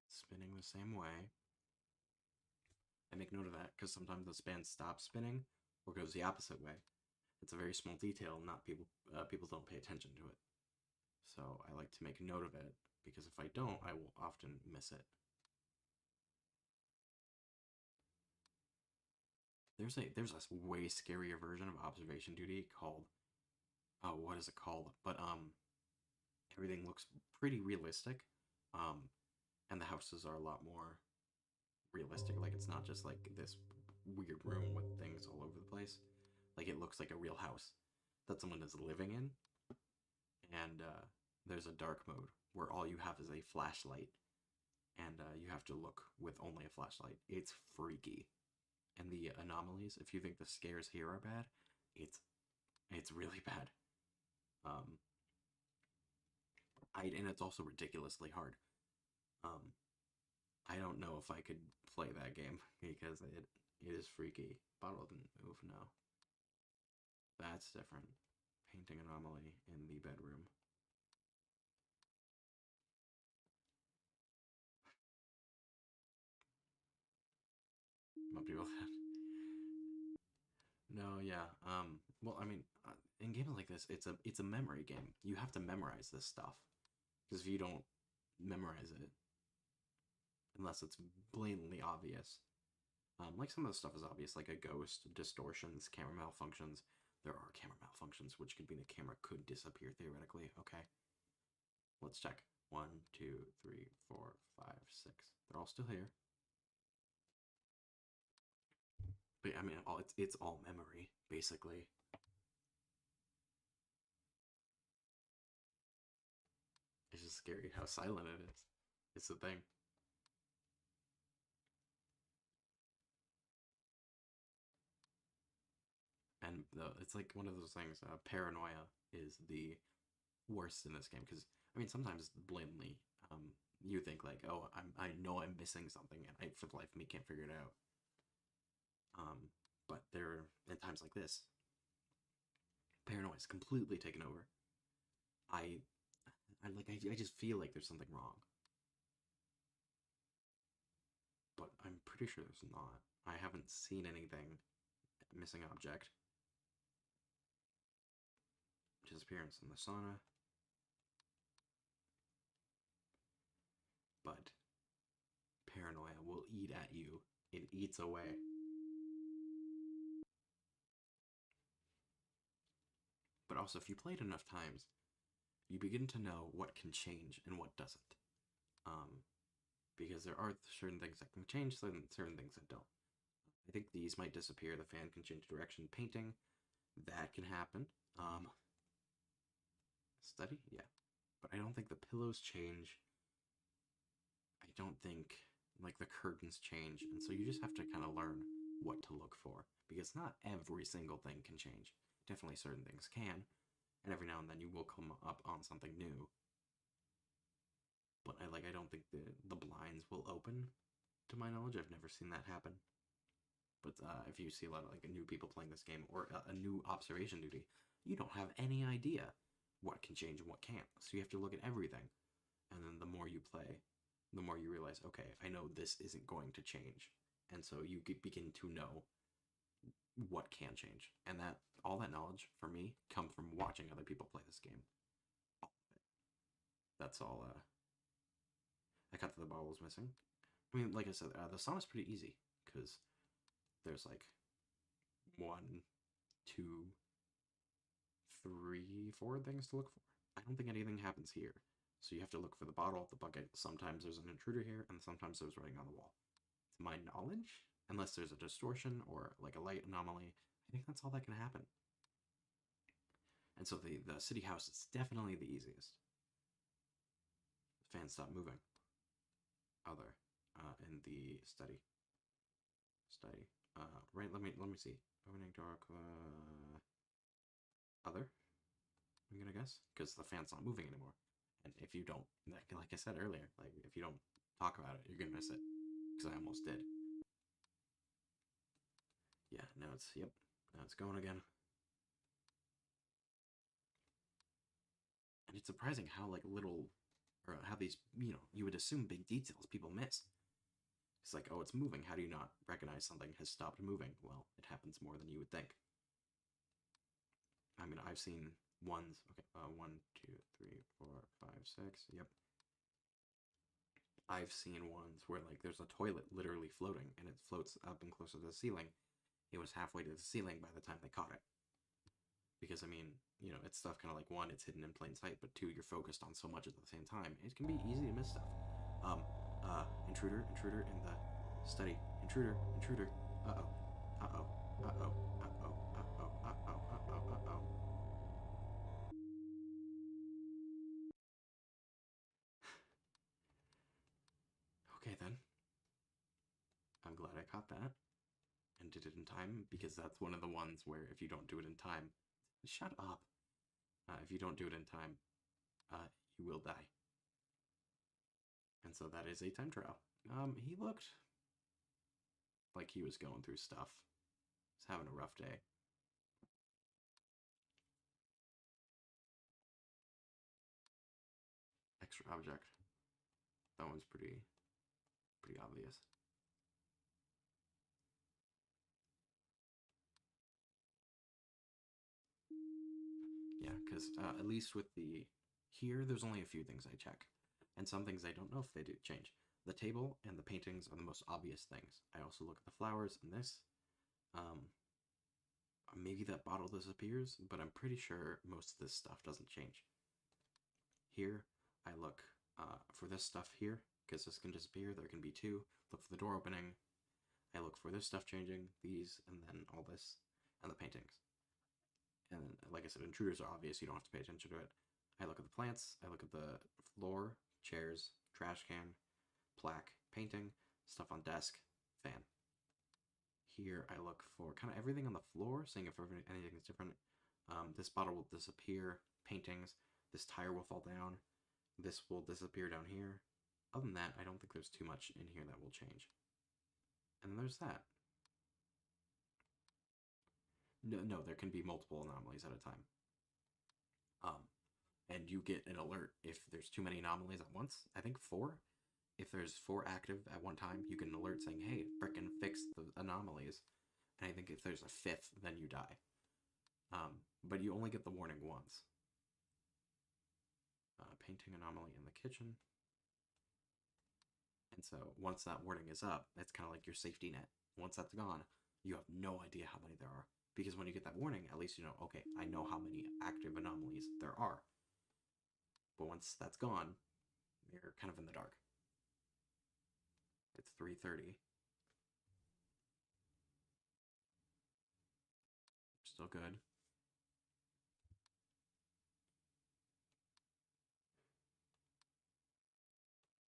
Spinning the same way. I make note of that because sometimes the fan stops spinning or goes the opposite way. It's a very small detail, not people don't pay attention to it. So I like to make note of it because if I don't, I will often miss it. There's a way scarier version of observation duty called what is it called? But everything looks pretty realistic. And the houses are a lot more realistic. Like it's not just like this weird room with things all over the place. Like it looks like a real house that someone is living in. And there's a dark mode where all you have is a flashlight, and you have to look with only a flashlight. It's freaky, and the anomalies. If you think the scares here are bad, it's really bad. And it's also ridiculously hard. I don't know if I could play that game because it is freaky. Bottle didn't move, no. That's different. Painting anomaly in the bedroom. What people said. No, yeah. Well, I mean, in games like this, it's a memory game. You have to memorize this stuff because if you don't memorize it, unless it's blatantly obvious, like some of the stuff is obvious, like a ghost, distortions, camera malfunctions. There are camera malfunctions, which could mean the camera could disappear theoretically. Okay, let's check. 1, 2, 3, 4, 5, 6. They're all still here. But I mean, it's all memory basically. It's just scary how silent it is. It's the thing. And it's like one of those things. Paranoia is the worst in this game because I mean sometimes blatantly, you think like, oh, I know I'm missing something and I for the life of me can't figure it out. But there in times like this, paranoia is completely taken over. I just feel like there's something wrong, but I'm pretty sure there's not. I haven't seen anything missing object. Disappearance in the sauna. But paranoia will eat at you. It eats away. But also, if you play it enough times, you begin to know what can change and what doesn't. Because there are certain things that can change, certain things that don't. I think these might disappear. The fan can change direction. Painting, that can happen. Study, yeah. But I don't think the pillows change. I don't think like the curtains change, and so you just have to kind of learn what to look for because not every single thing can change. Definitely certain things can, and every now and then you will come up on something new. But I don't think the blinds will open. To my knowledge, I've never seen that happen. But if you see a lot of like new people playing this game or a new observation duty, you don't have any idea what can change and what can't. So you have to look at everything, and then the more you play, the more you realize, okay, I know this isn't going to change, and so you begin to know what can change, and that all that knowledge for me comes from watching other people play this game. That's all. I cut that the bottle was missing. I mean, like I said, the song is pretty easy because there's like 1, 2, 3, 4 things to look for. I don't think anything happens here. So you have to look for the bottle, the bucket. Sometimes there's an intruder here, and sometimes there's writing on the wall. To my knowledge, unless there's a distortion or like a light anomaly. I think that's all that can happen. And so the city house is definitely the easiest. The fans stop moving. Other in the study. Right. Let me see. Opening dark. Other. I'm gonna guess because the fan's not moving anymore. And if you don't, like I said earlier, like if you don't talk about it, you're gonna miss it. Because I almost did. Yeah. Now it's Now it's going again. And it's surprising how like little, or how these you would assume big details people miss. It's like, oh, it's moving. How do you not recognize something has stopped moving? Well, it happens more than you would think. I mean, I've seen ones. Okay, 1, 2, 3, 4, 5, 6. Yep. I've seen ones where like there's a toilet literally floating and it floats up and closer to the ceiling. It was halfway to the ceiling by the time they caught it. Because I mean, it's stuff kind of like, one, it's hidden in plain sight, but two, you're focused on so much at the same time. It can be easy to miss stuff. Intruder in the study. Intruder. Uh-oh. Okay then. I'm glad I caught that and did it in time, because that's one of the ones where if you don't do it in time, shut up. If you don't do it in time, you will die. And so that is a time trial. He looked like he was going through stuff. He's having a rough day. Extra object. That one's pretty obvious. Yeah, because at least with here, there's only a few things I check. And some things I don't know if they do change. The table and the paintings are the most obvious things. I also look at the flowers and this. Maybe that bottle disappears, but I'm pretty sure most of this stuff doesn't change. Here, I look for this stuff here, because this can disappear. There can be two. Look for the door opening. I look for this stuff changing, these, and then all this, and the paintings. And like I said, intruders are obvious. You don't have to pay attention to it. I look at the plants. I look at the floor, chairs, trash can, plaque, painting, stuff on desk, fan. Here I look for kind of everything on the floor, seeing if anything is different. This bottle will disappear, paintings, this tire will fall down, this will disappear down here. Other than that, I don't think there's too much in here that will change. And then there's that. No, there can be multiple anomalies at a time. And you get an alert if there's too many anomalies at once. I think 4. If there's 4 active at one time, you get an alert saying, hey, frickin' fix the anomalies. And I think if there's a 5th, then you die. But you only get the warning once. Painting anomaly in the kitchen. And so once that warning is up, it's kind of like your safety net. Once that's gone, you have no idea how many there are. Because when you get that warning, at least you know, okay, I know how many active anomalies there are. But once that's gone, you're kind of in the dark. It's 3:30. Still good.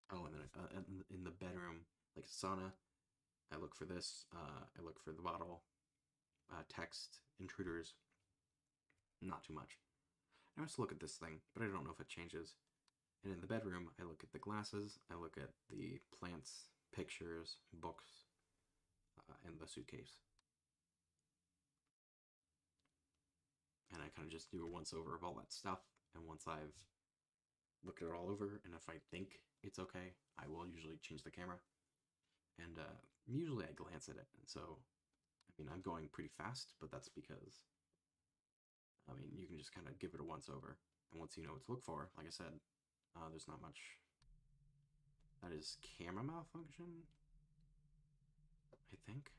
Oh, and then in the bedroom, like sauna, I look for this. I look for the bottle. Text, intruders. Not too much. I also look at this thing, but I don't know if it changes. And in the bedroom, I look at the glasses. I look at the plants, pictures, books, and the suitcase. And I kind of just do a once over of all that stuff. And once I've looked it all over, and if I think it's okay, I will usually change the camera. And usually I glance at it. And so, I mean, I'm going pretty fast, but that's because, I mean, you can just kind of give it a once over. And once you know what to look for, like I said, there's not much. That is camera malfunction, I think.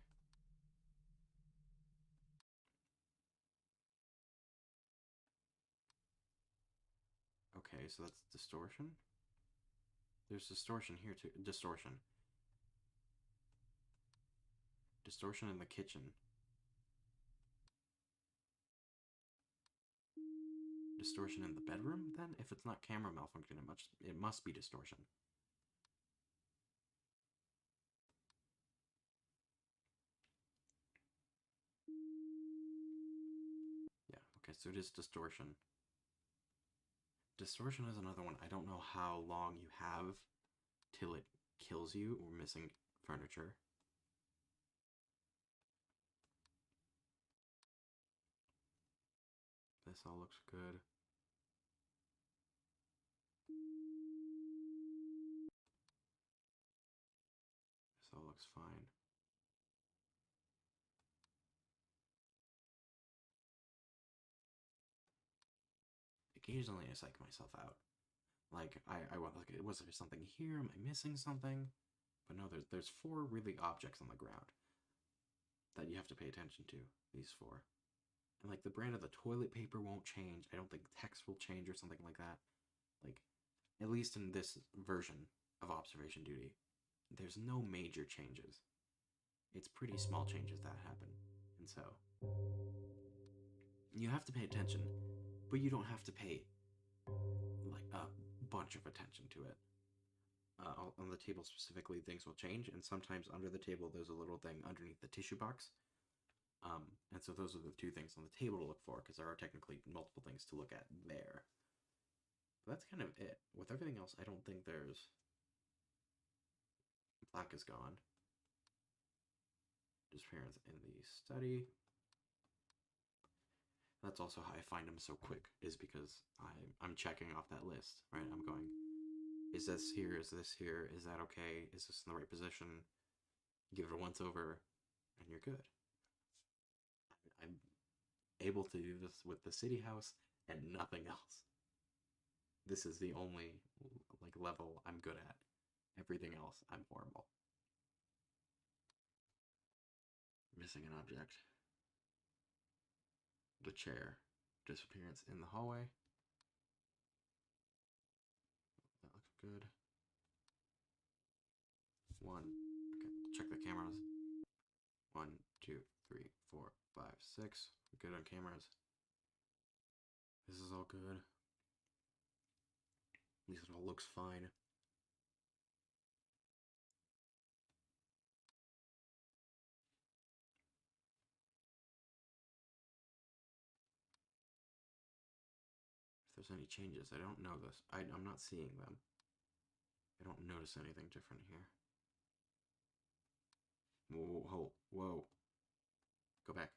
Okay, so that's distortion. There's distortion here too. Distortion. Distortion in the kitchen. Distortion in the bedroom, then? If it's not camera malfunction, it must be distortion. Yeah, okay, so it is distortion. Distortion is another one. I don't know how long you have till it kills you or missing furniture. This all looks good. This all looks fine. Occasionally I psych myself out. Like, I want to look at, was there something here? Am I missing something? But no, there's 4 really objects on the ground that you have to pay attention to, these 4. And, like, the brand of the toilet paper won't change. I don't think text will change or something like that. Like, at least in this version of Observation Duty, there's no major changes. It's pretty small changes that happen. And so, you have to pay attention, but you don't have to pay, like, a bunch of attention to it. On the table specifically, things will change, and sometimes under the table there's a little thing underneath the tissue box. And so those are the 2 things on the table to look for, because there are technically multiple things to look at there. But that's kind of it. With everything else, I don't think there's... Black is gone. Disappearance in the study. That's also how I find them so quick, is because I'm checking off that list, right? I'm going, is this here? Is this here? Is that okay? Is this in the right position? Give it a once over, and you're good. I'm able to do this with the city house and nothing else. This is the only, like, level I'm good at. Everything else, I'm horrible. Missing an object. The chair. Disappearance in the hallway. That looks good. 1. Okay, check the cameras. 1, 2, 3, 4, 5, 6. We're good on cameras. This is all good. At least it all looks fine. If there's any changes, I don't know this. I'm not seeing them. I don't notice anything different here. Whoa, whoa. Go back.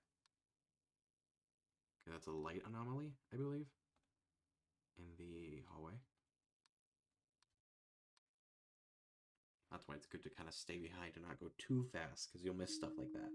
Okay, that's a light anomaly, I believe, in the hallway. That's why it's good to kind of stay behind and not go too fast, because you'll miss stuff like that.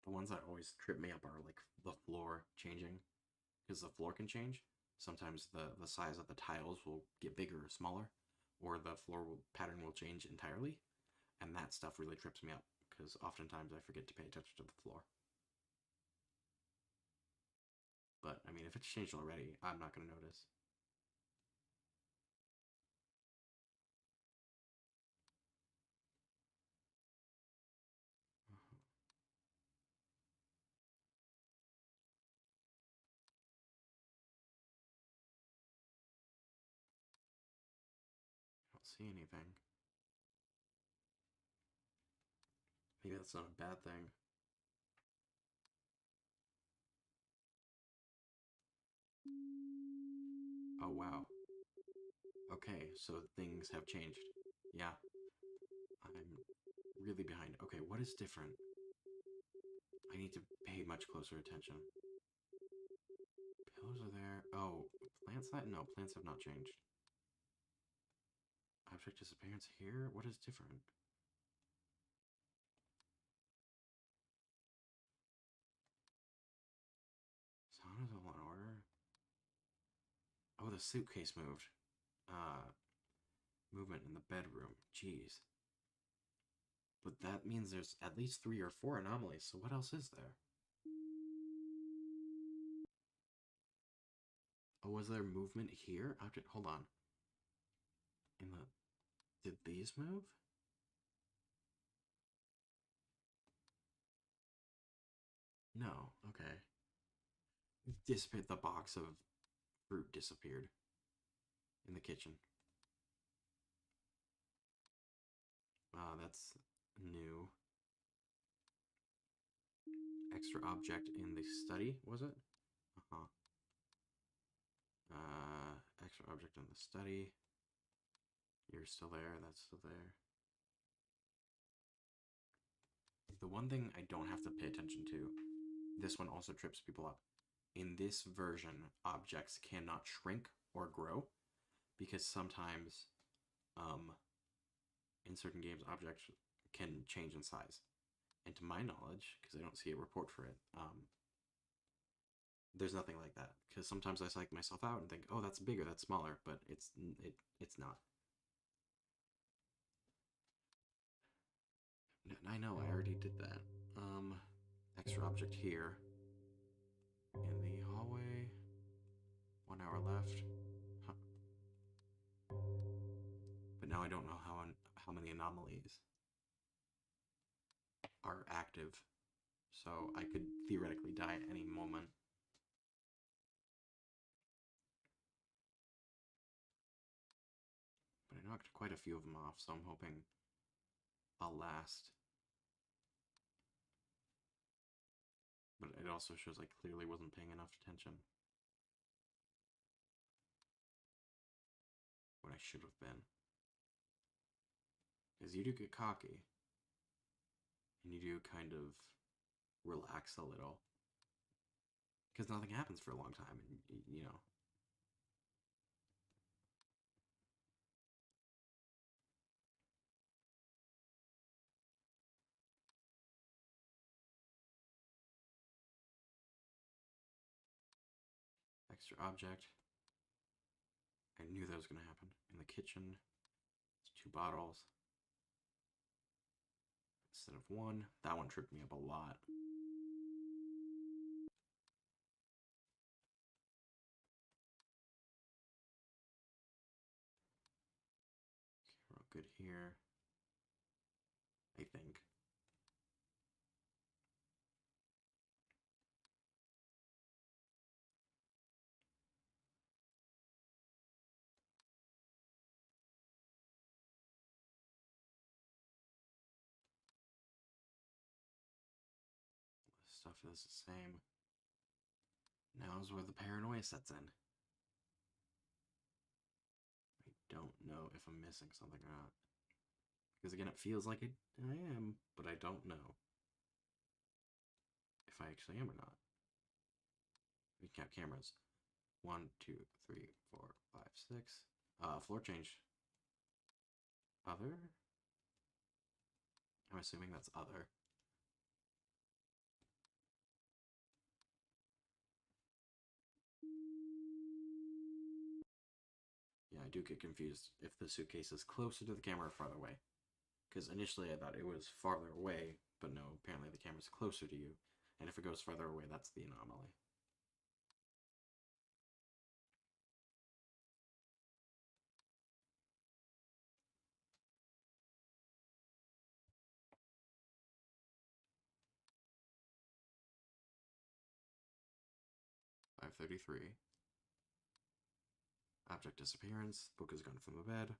The ones that always trip me up are, like, the floor changing, because the floor can change. Sometimes the size of the tiles will get bigger or smaller, or the pattern will change entirely, and that stuff really trips me up, because oftentimes I forget to pay attention to the floor. But, I mean, if it's changed already, I'm not going to notice. I don't see anything. Maybe that's not a bad thing. Oh, wow. Okay, so things have changed. Yeah. I'm really behind. Okay, what is different? I need to pay much closer attention. Pillows are there. Oh, plants that? No, plants have not changed. Object disappearance here? What is different? Sound is all in order. Oh, the suitcase moved. Movement in the bedroom. Jeez. But that means there's at least 3 or 4 anomalies, so what else is there? Oh, was there movement here? Object, hold on. In the... Did these move? No, okay. Dissipate, the box of fruit disappeared in the kitchen. That's new. Extra object in the study, was it? Uh-huh. Extra object in the study. You're still there, that's still there. The one thing I don't have to pay attention to, this one also trips people up. In this version, objects cannot shrink or grow, because sometimes, in certain games, objects can change in size. And to my knowledge, because I don't see a report for it, there's nothing like that. Because sometimes I psych myself out and think, oh, that's bigger, that's smaller, but it's not. I know, I already did that. Extra object here. In the hallway. 1 hour left. Huh. But now I don't know how many anomalies are active. So I could theoretically die at any moment. But I knocked quite a few of them off, so I'm hoping I'll last. But it also shows I clearly wasn't paying enough attention. What I should have been. Because you do get cocky. And you do kind of relax a little. Because nothing happens for a long time, and you know. Extra object. I knew that was going to happen. In the kitchen, it's 2 bottles. Instead of 1. That one tripped me up a lot. Okay, we're all good here. I think. Stuff is the same. Now's where the paranoia sets in. I don't know if I'm missing something or not. Because again, it feels like I am, but I don't know if I actually am or not. We count cameras. 1, 2, 3, 4, 5, 6. Floor change. Other? I'm assuming that's other. Yeah, I do get confused if the suitcase is closer to the camera or farther away. Because initially I thought it was farther away, but no, apparently the camera's closer to you. And if it goes farther away, that's the anomaly. $5:33. Object disappearance. Book is gone from the bed.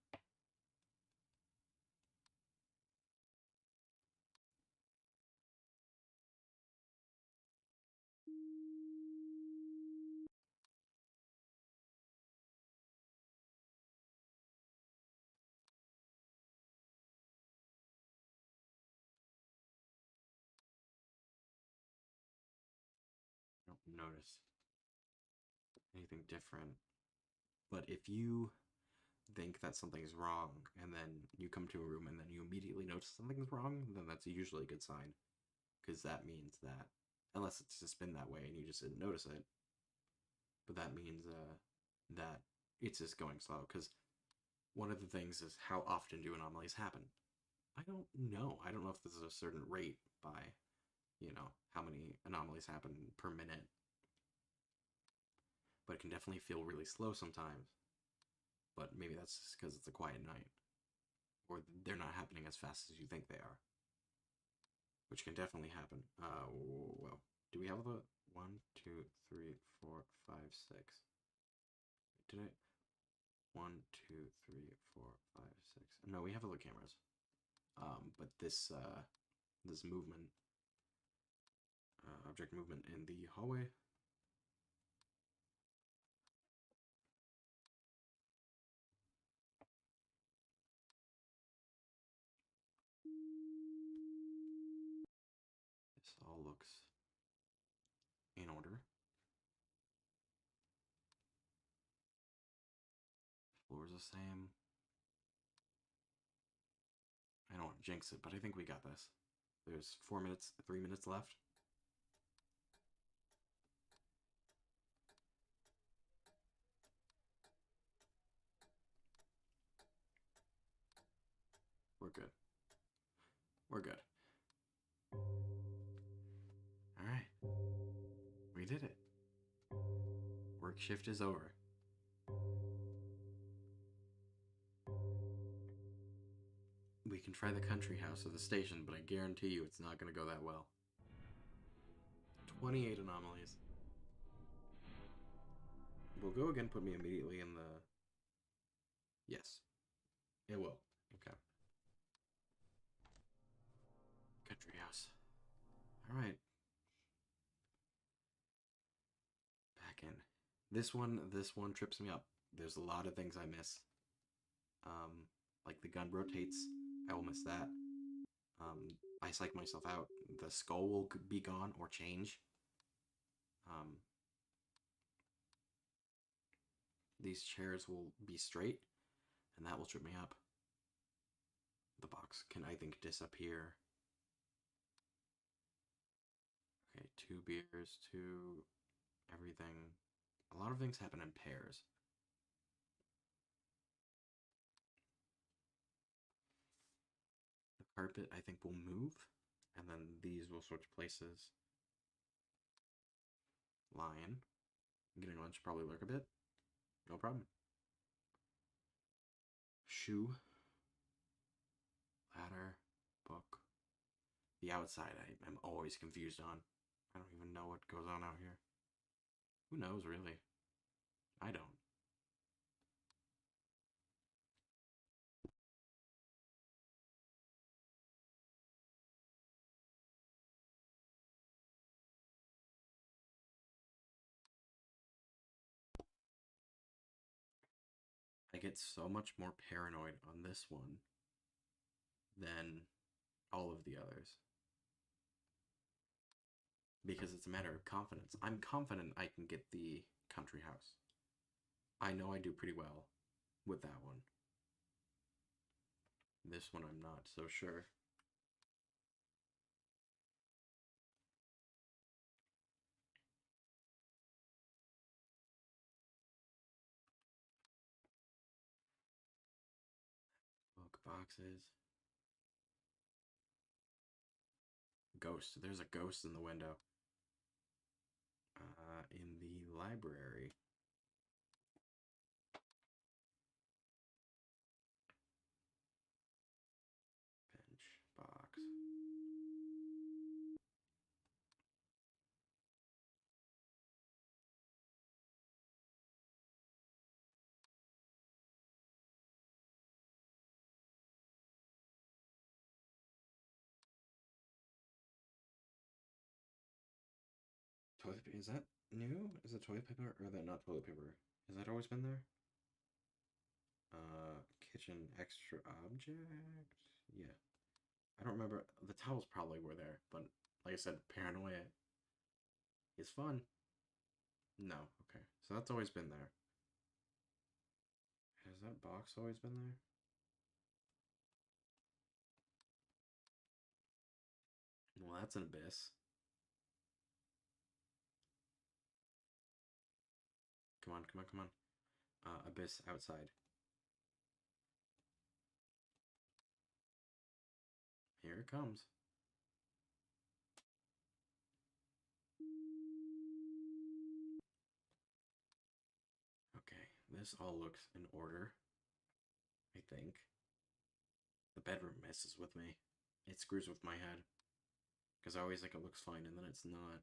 I don't notice anything different. But if you think that something's wrong and then you come to a room and then you immediately notice something's wrong, then that's usually a good sign. Because that means that, unless it's just been that way and you just didn't notice it, but that means that it's just going slow. Because one of the things is how often do anomalies happen? I don't know. I don't know if there's a certain rate by, how many anomalies happen per minute, but it can definitely feel really slow sometimes. But maybe that's just because it's a quiet night, or they're not happening as fast as you think they are, which can definitely happen. Well, do we have the 1, 2, 3, 4, 5, 6? Did I? 1, 2, 3, 4, 5, 6. No, we have other cameras. But this movement, object movement in the hallway. This all looks in order. Floor's the same. I don't want to jinx it, but I think we got this. There's 4 minutes, 3 minutes left. We're good. We're good. All right. We did it. Work shift is over. We can try the country house or the station, but I guarantee you it's not going to go that well. 28 anomalies. Will go again put me immediately in the... Yes. It will. Okay. Country house. All right. Back in. This one trips me up. There's a lot of things I miss. Like the gun rotates. I will miss that. I psych myself out. The skull will be gone or change. These chairs will be straight, and that will trip me up. The box can, I think, disappear. Okay, 2 beers, 2 everything. A lot of things happen in pairs. The carpet, I think, will move, and then these will switch places. Lion. Getting lunch, probably lurk a bit. No problem. Shoe. Ladder. Book. The outside, I am always confused on. I don't even know what goes on out here. Who knows, really? I don't. I get so much more paranoid on this one than all of the others. Because it's a matter of confidence. I'm confident I can get the country house. I know I do pretty well with that one. This one I'm not so sure. Book boxes. Ghost. There's a ghost in the window. In the library. Bench. Box. Toilet paper. Is that new? Is it toilet paper or that not toilet paper? Has that always been there? Kitchen extra object? Yeah. I don't remember. The towels probably were there, but like I said, paranoia is fun. No, okay. So that's always been there. Has that box always been there? Well, that's an abyss. Come on, come on, come on. Abyss outside. Here it comes. Okay, this all looks in order, I think. The bedroom messes with me. It screws with my head. Because I always think it looks fine, and then it's not.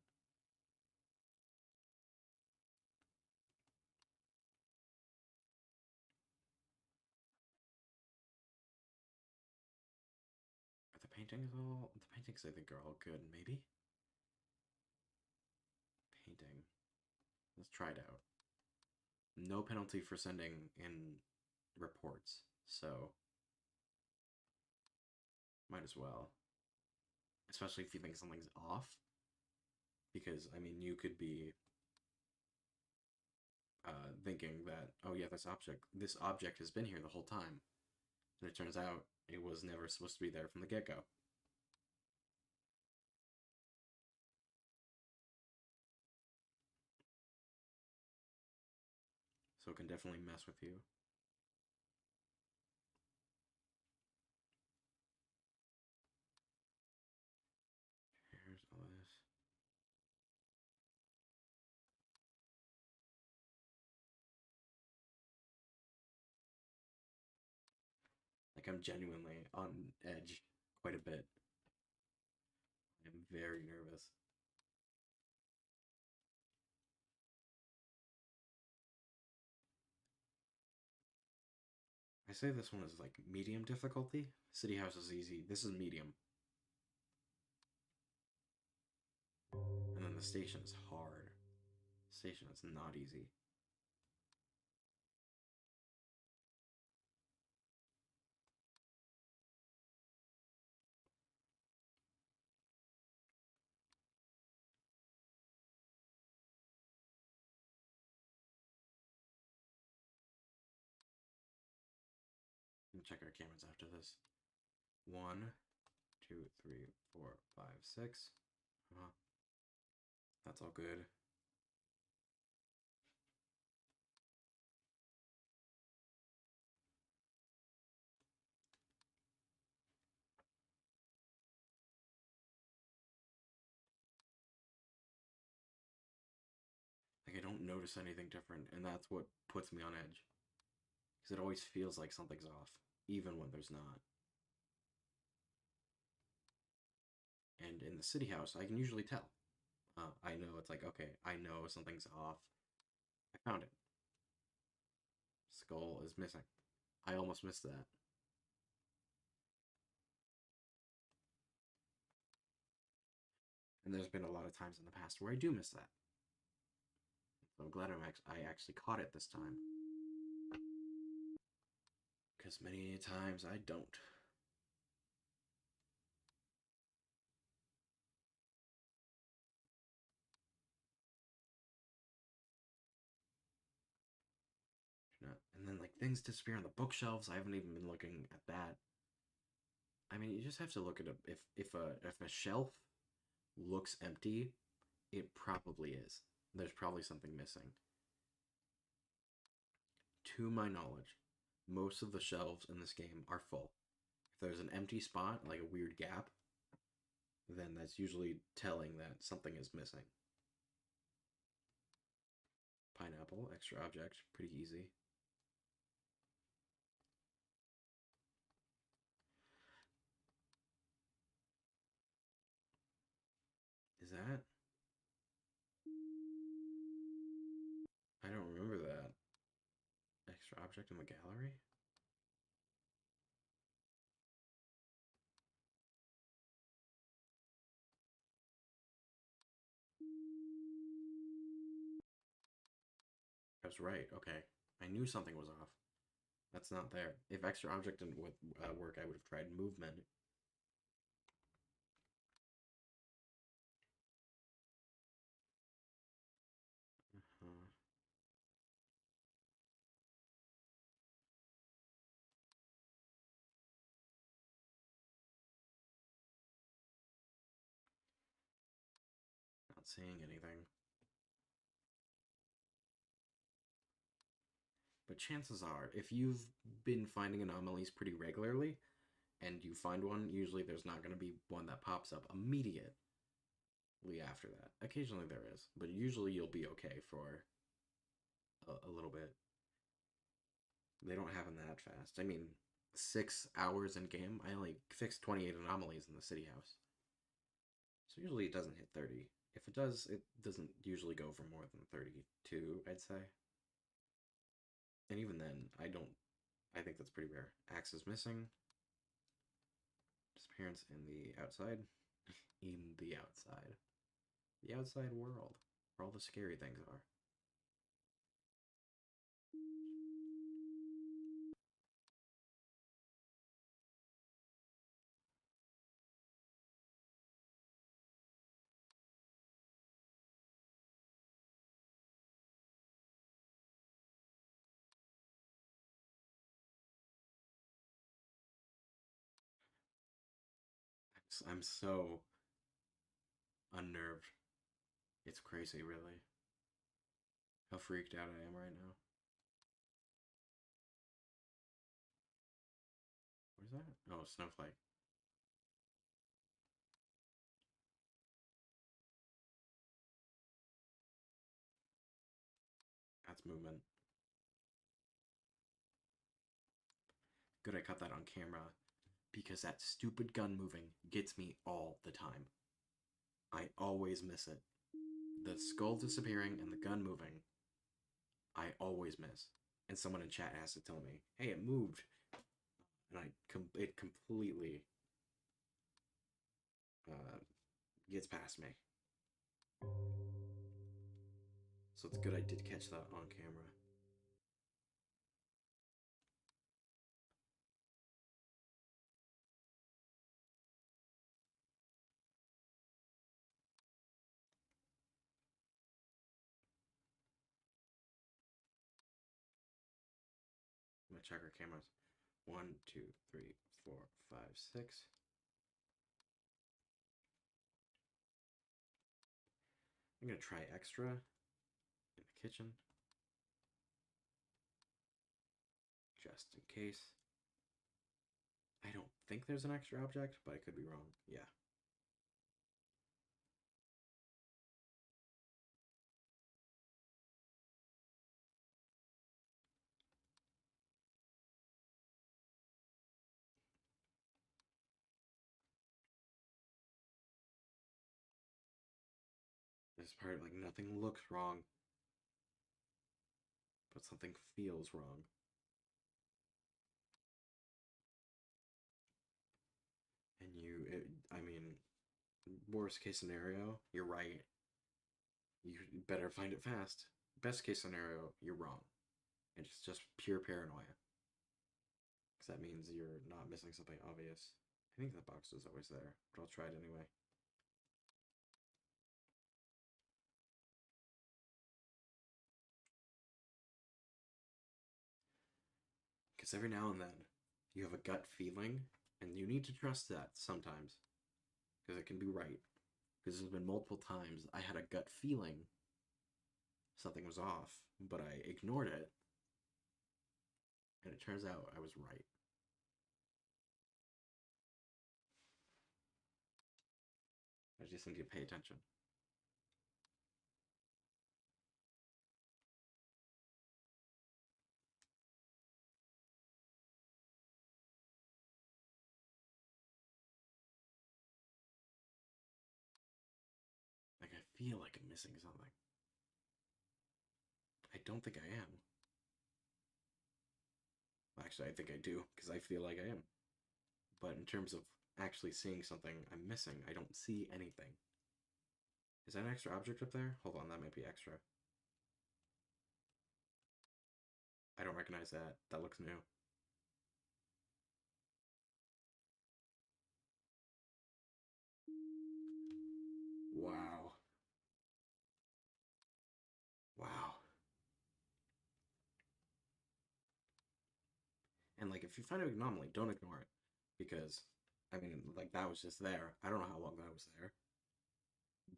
Are the paintings all... The paintings, I think, are all good, maybe? Painting. Let's try it out. No penalty for sending in reports, so... Might as well. Especially if you think something's off. Because, I mean, you could be... thinking that, oh yeah, this object has been here the whole time. And it turns out it was never supposed to be there from the get-go. So it can definitely mess with you. Here's all this. Like, I'm genuinely on edge quite a bit. I'm very nervous. I say this one is like medium difficulty. City House is easy. This is medium. And then the station is hard. Station is not easy. Let me check our cameras after this. 1, 2, 3, 4, 5, 6. That's all good. Like, I don't notice anything different, and that's what puts me on edge. Because it always feels like something's off, even when there's not. And in the City House, I can usually tell. I know it's like, okay, I know something's off. I found it. Skull is missing. I almost missed that. And there's been a lot of times in the past where I do miss that. So I'm glad I actually caught it this time. Because many times I don't. And then, like, things disappear on the bookshelves. I haven't even been looking at that. I mean, you just have to look at if a shelf looks empty, it probably is. There's probably something missing. To my knowledge, most of the shelves in this game are full. If there's an empty spot, like a weird gap, then that's usually telling that something is missing. Pineapple, extra object, pretty easy. Is that? I don't remember that. Extra object in the gallery? I was right, okay. I knew something was off. That's not there. If extra object didn't work, I would have tried movement. Uh, not seeing anything. But chances are, if you've been finding anomalies pretty regularly, and you find one, usually there's not going to be one that pops up immediately after that. Occasionally there is, but usually you'll be okay for a little bit. They don't happen that fast. I mean, 6 hours in game, I only fixed 28 anomalies in the city house. So usually it doesn't hit 30. If it does, it doesn't usually go for more than 32, I'd say. And even then, I think that's pretty rare. Axe is missing. Disappearance in the outside. In the outside. The outside world, where all the scary things are. I'm so unnerved. It's crazy, really. How freaked out I am right now. What is that? Oh, a snowflake. That's movement. Good I caught that on camera, because that stupid gun moving gets me all the time. I always miss it. The skull disappearing and the gun moving, I always miss. And someone in chat has to tell me, hey, it moved. And it completely gets past me. So it's good I did catch that on camera. I'm gonna check our cameras. 1, 2, 3, 4, 5, 6. I'm gonna try extra in the kitchen. Just in case. I don't think there's an extra object, but I could be wrong. Yeah. This part, like, nothing looks wrong, but something feels wrong. And I mean, worst case scenario, you're right. You better find it fast. Best case scenario, you're wrong. And it's just pure paranoia. Because that means you're not missing something obvious. I think that box is always there, but I'll try it anyway. Because every now and then, you have a gut feeling, and you need to trust that sometimes. Because it can be right. Because there's been multiple times I had a gut feeling something was off, but I ignored it, and it turns out I was right. I just need to pay attention. Like, I feel like I'm missing something. I don't think I am. Actually, I think I do, because I feel like I am. But in terms of actually seeing something I'm missing, I don't see anything. Is that an extra object up there? Hold on, that might be extra. I don't recognize that. That looks new. Wow. Wow. And, like, if you find an anomaly, don't ignore it. Because, I mean, like, that was just there. I don't know how long that was there.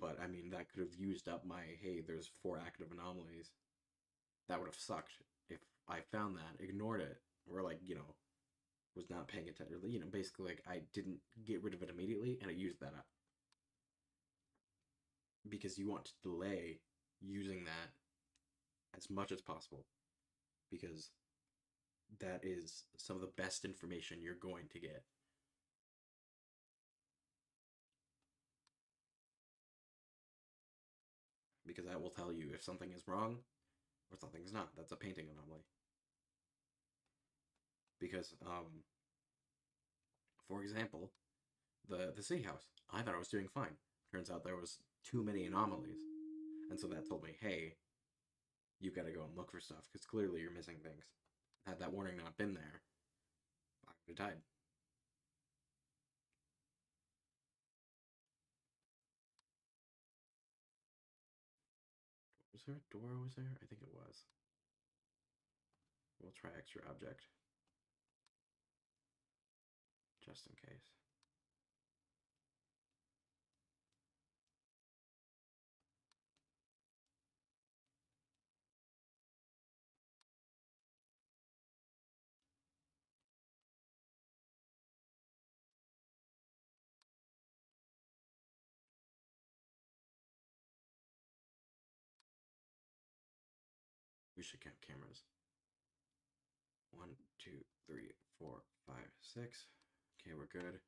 But, I mean, that could have used up my, hey, there's 4 active anomalies. That would have sucked if I found that, ignored it, or, like, was not paying attention. You know, basically, like, I didn't get rid of it immediately, and it used that up. Because you want to delay using that as much as possible. Because that is some of the best information you're going to get. Because that will tell you if something is wrong or something's not. That's a painting anomaly. Because, for example, the city house, I thought I was doing fine. Turns out there was too many anomalies. And so that told me, hey, you gotta go and look for stuff, because clearly you're missing things. Had that warning not been there, I would have died. Was there a door over there? I think it was. We'll try extra object. Just in case. We should count cameras. 1, 2, 3, 4, 5, 6. Okay, we're good.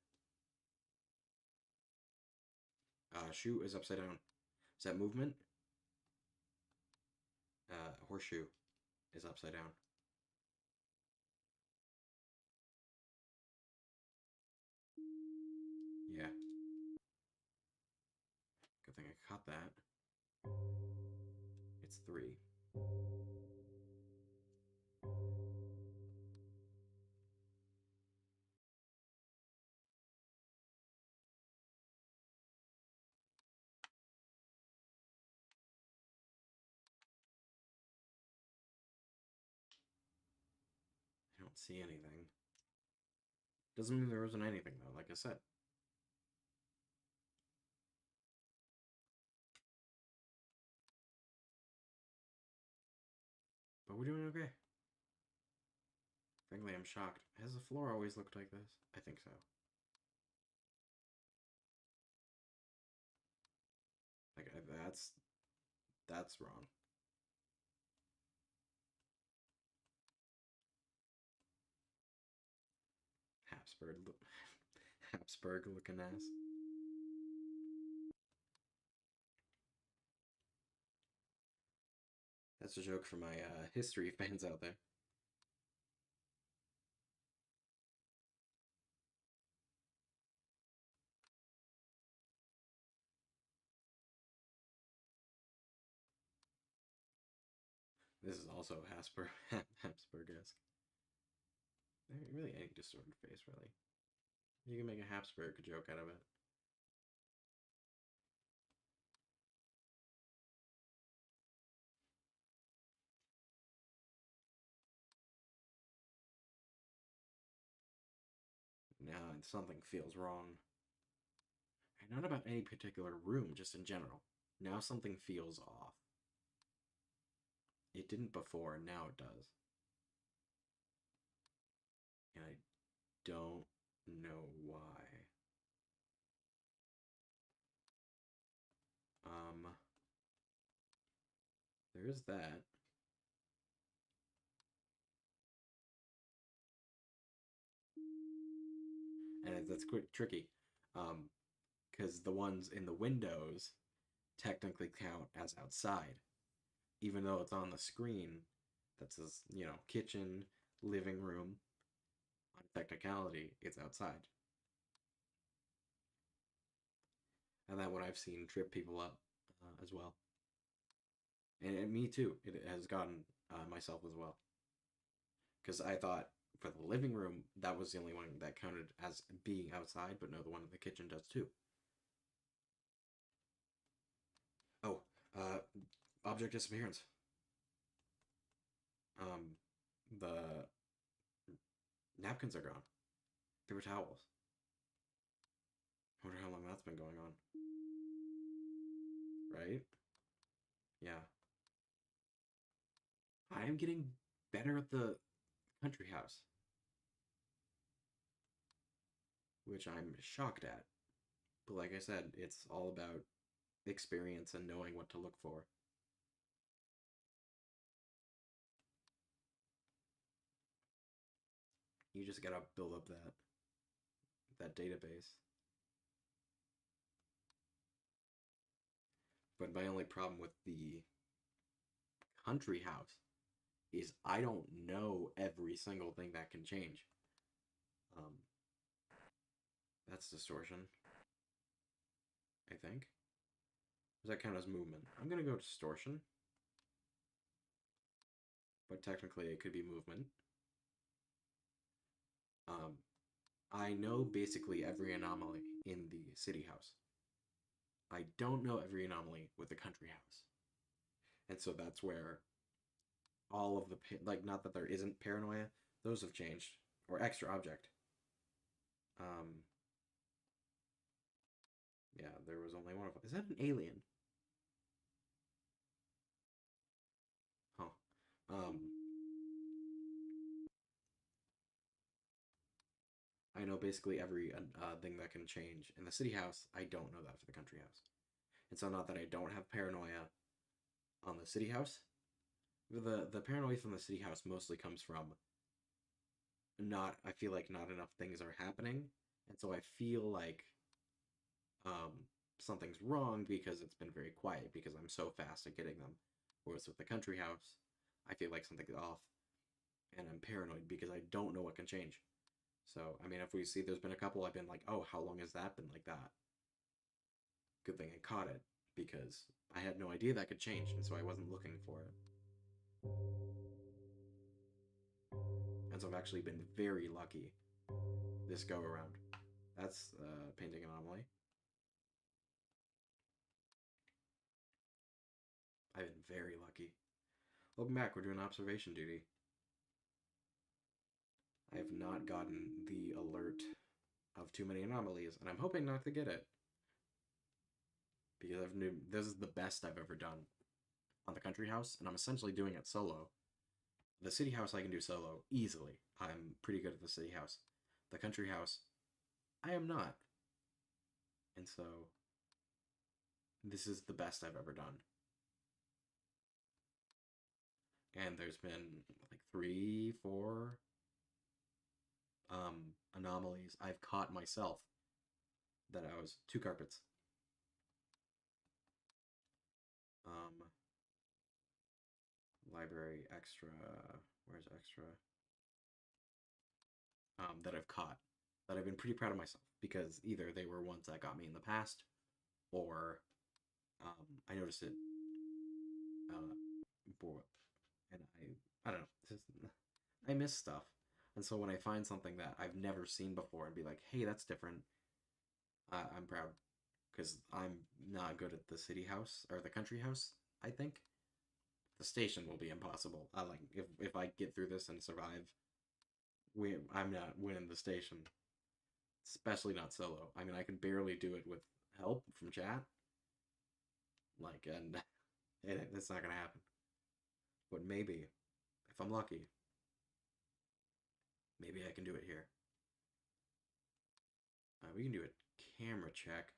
Shoe is upside down. Is that movement? Horseshoe is upside down. Yeah. Good thing I caught that. It's 3. I don't see anything. Doesn't mean there isn't anything, though, like I said. But we're doing okay. Frankly, I'm shocked. Has the floor always looked like this? I think so. Like, that's wrong. Habsburg looking ass. That's a joke for my history fans out there. This is also Habsburg-esque. Really any distorted face, really. You can make a Habsburg joke out of it. Now something feels wrong. And not about any particular room, just in general. Now something feels off. It didn't before, and now it does. And I don't know why. There is that. And that's quite tricky. Because the ones in the windows technically count as outside. Even though it's on the screen that says, you know, kitchen, living room. On technicality, it's outside. And that what I've seen trip people up as well. And me too. It has gotten myself as well. Because I thought for the living room, that was the only one that counted as being outside, but no, the one in the kitchen does too. Oh, object disappearance. The napkins are gone. Paper towels. I wonder how long that's been going on. Right? Yeah. I am getting better at the country house. which I'm shocked at. But like I said, it's all about experience and knowing what to look for. You just gotta build up that database. But my only problem with the country house is I don't know every single thing that can change. Um, that's distortion, I think. Does that count as movement? I'm gonna go distortion, but technically it could be movement. I know basically every anomaly in the city house. I don't know every anomaly with the country house. And so that's where all of the, like, not that there isn't paranoia, those have changed. Or extra object. Yeah, there was only one of them. Is that an alien? Huh. I know basically every thing that can change. In the city house, I don't know that for the country house. And so not that I don't have paranoia on the city house. The paranoia from the city house mostly comes from I feel like not enough things are happening. And so I feel like um, something's wrong because it's been very quiet because I'm so fast at getting them. Whereas with the country house, I feel like something's off and I'm paranoid because I don't know what can change. So, I mean, if we see there's been a couple, I've been like, oh, how long has that been like that? Good thing I caught it because I had no idea that could change, and so I wasn't looking for it. And so I've actually been very lucky this go around. That's painting anomaly. I've been very lucky. Welcome back, we're doing observation duty. I have not gotten the alert of too many anomalies, and I'm hoping not to get it. Because this is the best I've ever done on the country house, and I'm essentially doing it solo. The city house I can do solo easily. I'm pretty good at the city house. The country house, I am not. And so, this is the best I've ever done. And there's been like 3, 4 anomalies I've caught myself that I was 2 carpets. Library extra. Where's extra? That I've caught that I've been pretty proud of myself because either they were ones that got me in the past or I noticed it and I don't know. I miss stuff, and so when I find something that I've never seen before and be like, hey, that's different, I'm proud because I'm not good at the city house or the country house. I think the station will be impossible. I like if I get through this and survive, I'm not winning the station, especially not solo. I mean, I can barely do it with help from chat. Like, and it's not gonna happen. But maybe, if I'm lucky, maybe I can do it here. We can do a camera check.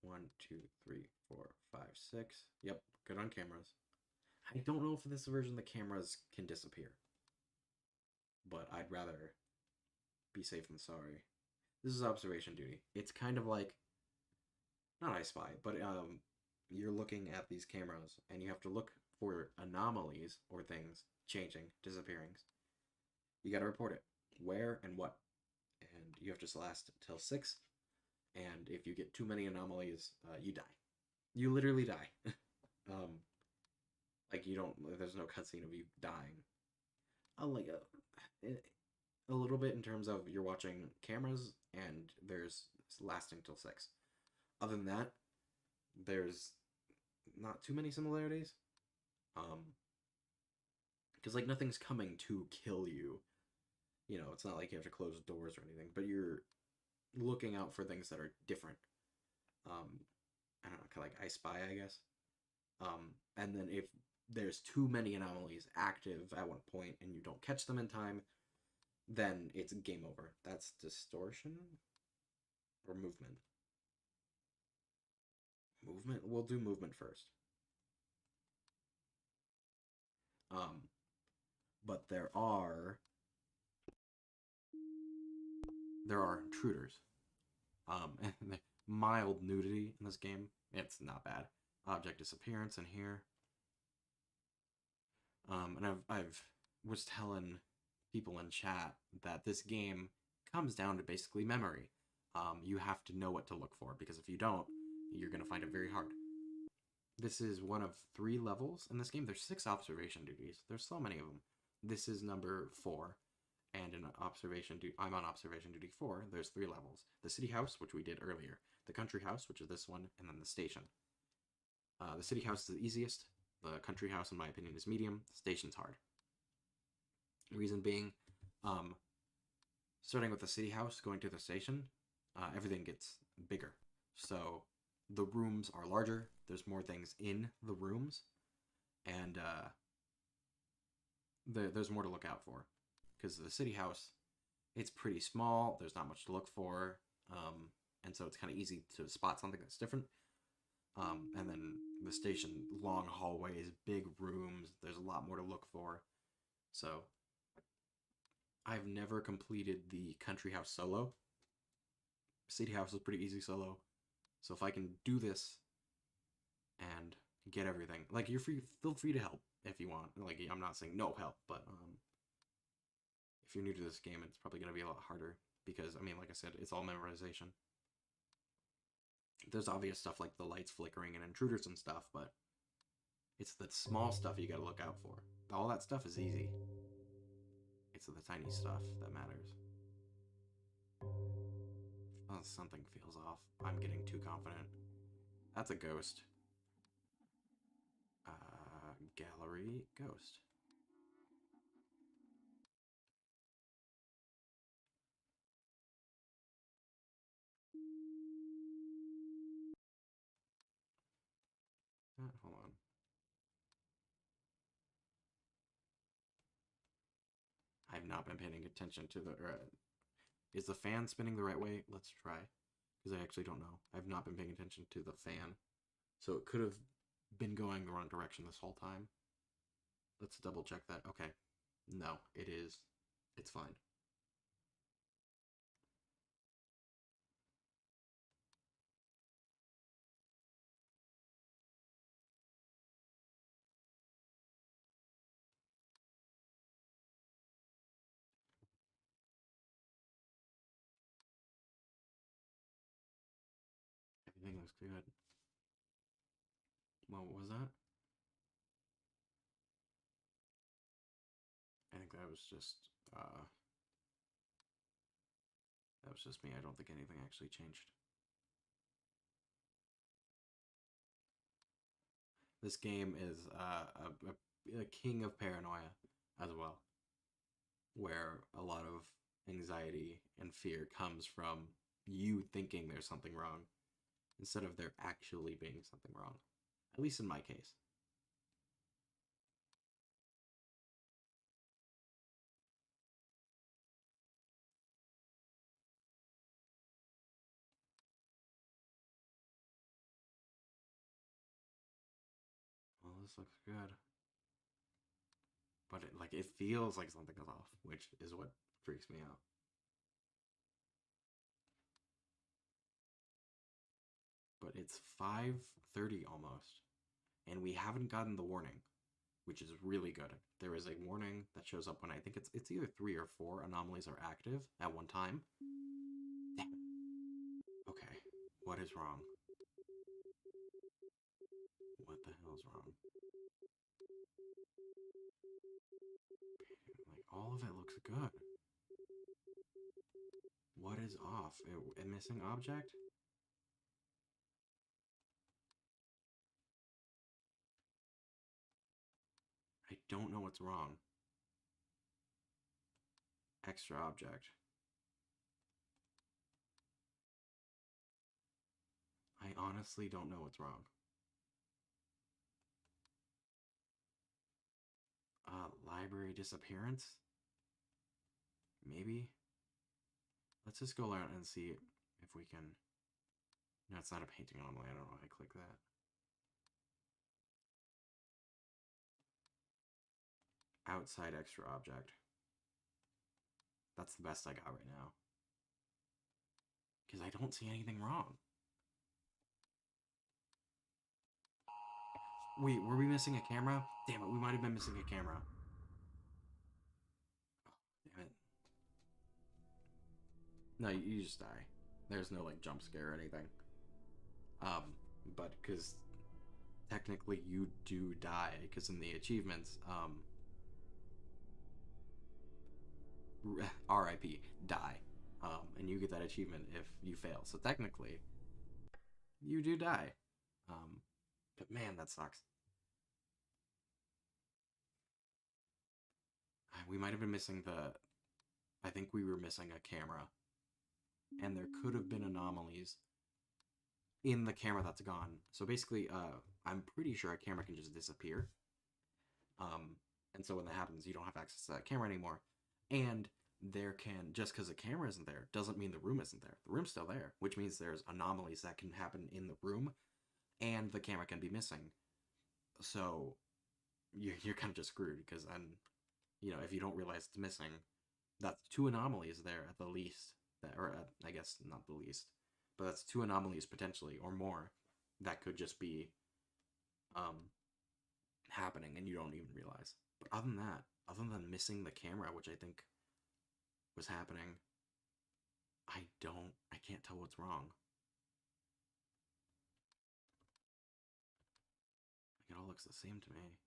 1, 2, 3, 4, 5, 6. Yep, good on cameras. I don't know if this version the cameras can disappear, but I'd rather be safe than sorry. This is observation duty. It's kind of like, not I Spy, but you're looking at these cameras and you have to look for anomalies or things changing, disappearing. You got to report it. Where and what. And you have to last till 6. And if you get too many anomalies, you die. You literally die. Like you don't. There's no cutscene of you dying. Like a little bit in terms of you're watching cameras and there's lasting till 6. Other than that, there's not too many similarities. Because like nothing's coming to kill you. You know, it's not like you have to close doors or anything, but you're looking out for things that are different. I don't know, kind of like I Spy, I guess. And then if there's too many anomalies active at one point and you don't catch them in time, then it's game over. That's distortion. Or movement? Movement? We'll do movement first. But there are intruders. And mild nudity in this game. It's not bad. Object disappearance in here. And I've was telling people in chat that this game comes down to basically memory. You have to know what to look for, because if you don't, you're gonna find it very hard. This is one of 3 levels in this game. There's 6 observation duties. There's so many of them. This is number 4, and I'm on observation duty 4. There's 3 levels: the city house, which we did earlier, the country house, which is this one, and then the station. The city house is the easiest. The country house, in my opinion, is medium. The station's hard. Reason being, starting with the city house, going to the station, everything gets bigger. So the rooms are larger. There's more things in the rooms, and there's more to look out for. Because the city house, it's pretty small. There's not much to look for, and so it's kind of easy to spot something that's different. And then the station, long hallways, big rooms. There's a lot more to look for. So I've never completed the country house solo. City house is pretty easy solo. So if I can do this and get everything, like, feel free to help if you want. Like, I'm not saying no help, but if you're new to this game, it's probably going to be a lot harder because, I mean, like I said, it's all memorization. There's obvious stuff like the lights flickering and intruders and stuff, but it's the small stuff you got to look out for. All that stuff is easy. It's the tiny stuff that matters. Oh, something feels off. I'm getting too confident. That's a ghost. Gallery ghost. Hold on. I've not been paying attention to the... is the fan spinning the right way? Let's try. Because I actually don't know. I've not been paying attention to the fan. So it could have been going the wrong direction this whole time. Let's double check that. Okay. No, it is. It's fine. Everything looks good. Well, what was that? I think that was just me. I don't think anything actually changed. This game is a king of paranoia as well, where a lot of anxiety and fear comes from you thinking there's something wrong instead of there actually being something wrong. At least in my case. Well, this looks good. But it feels like something is off, which is what freaks me out. But it's 5:30 almost, and we haven't gotten the warning, which is really good. There is a warning that shows up when I think it's either 3 or 4 anomalies are active at one time. Damn. Okay, what is wrong? What the hell is wrong? Like, all of it looks good. What is off? A missing object? I don't know what's wrong. Extra object. I honestly don't know what's wrong. Library disappearance? Maybe? Let's just go around and see if we can... No, it's not a painting anomaly. I don't know why I click that. Outside extra object. That's the best I got right now. Because I don't see anything wrong. Wait, were we missing a camera? Damn it, we might have been missing a camera. Oh, damn it. No, you just die. There's no, like, jump scare or anything. But because technically you do die, because in the achievements, RIP, die. And you get that achievement if you fail. So technically, you do die. But man, that sucks. We might have been missing the... I think we were missing a camera. And there could have been anomalies in the camera that's gone. So basically, I'm pretty sure a camera can just disappear. And so when that happens, you don't have access to that camera anymore. And there can, just because the camera isn't there, doesn't mean the room isn't there. The room's still there, which means there's anomalies that can happen in the room, and the camera can be missing. So you're kind of just screwed, because then, you know, if you don't realize it's missing, that's 2 anomalies there at the least, or I guess not the least, but that's 2 anomalies potentially, or more, that could just be happening and you don't even realize. But other than that, other than missing the camera, which I think was happening, I can't tell what's wrong. Like, it all looks the same to me.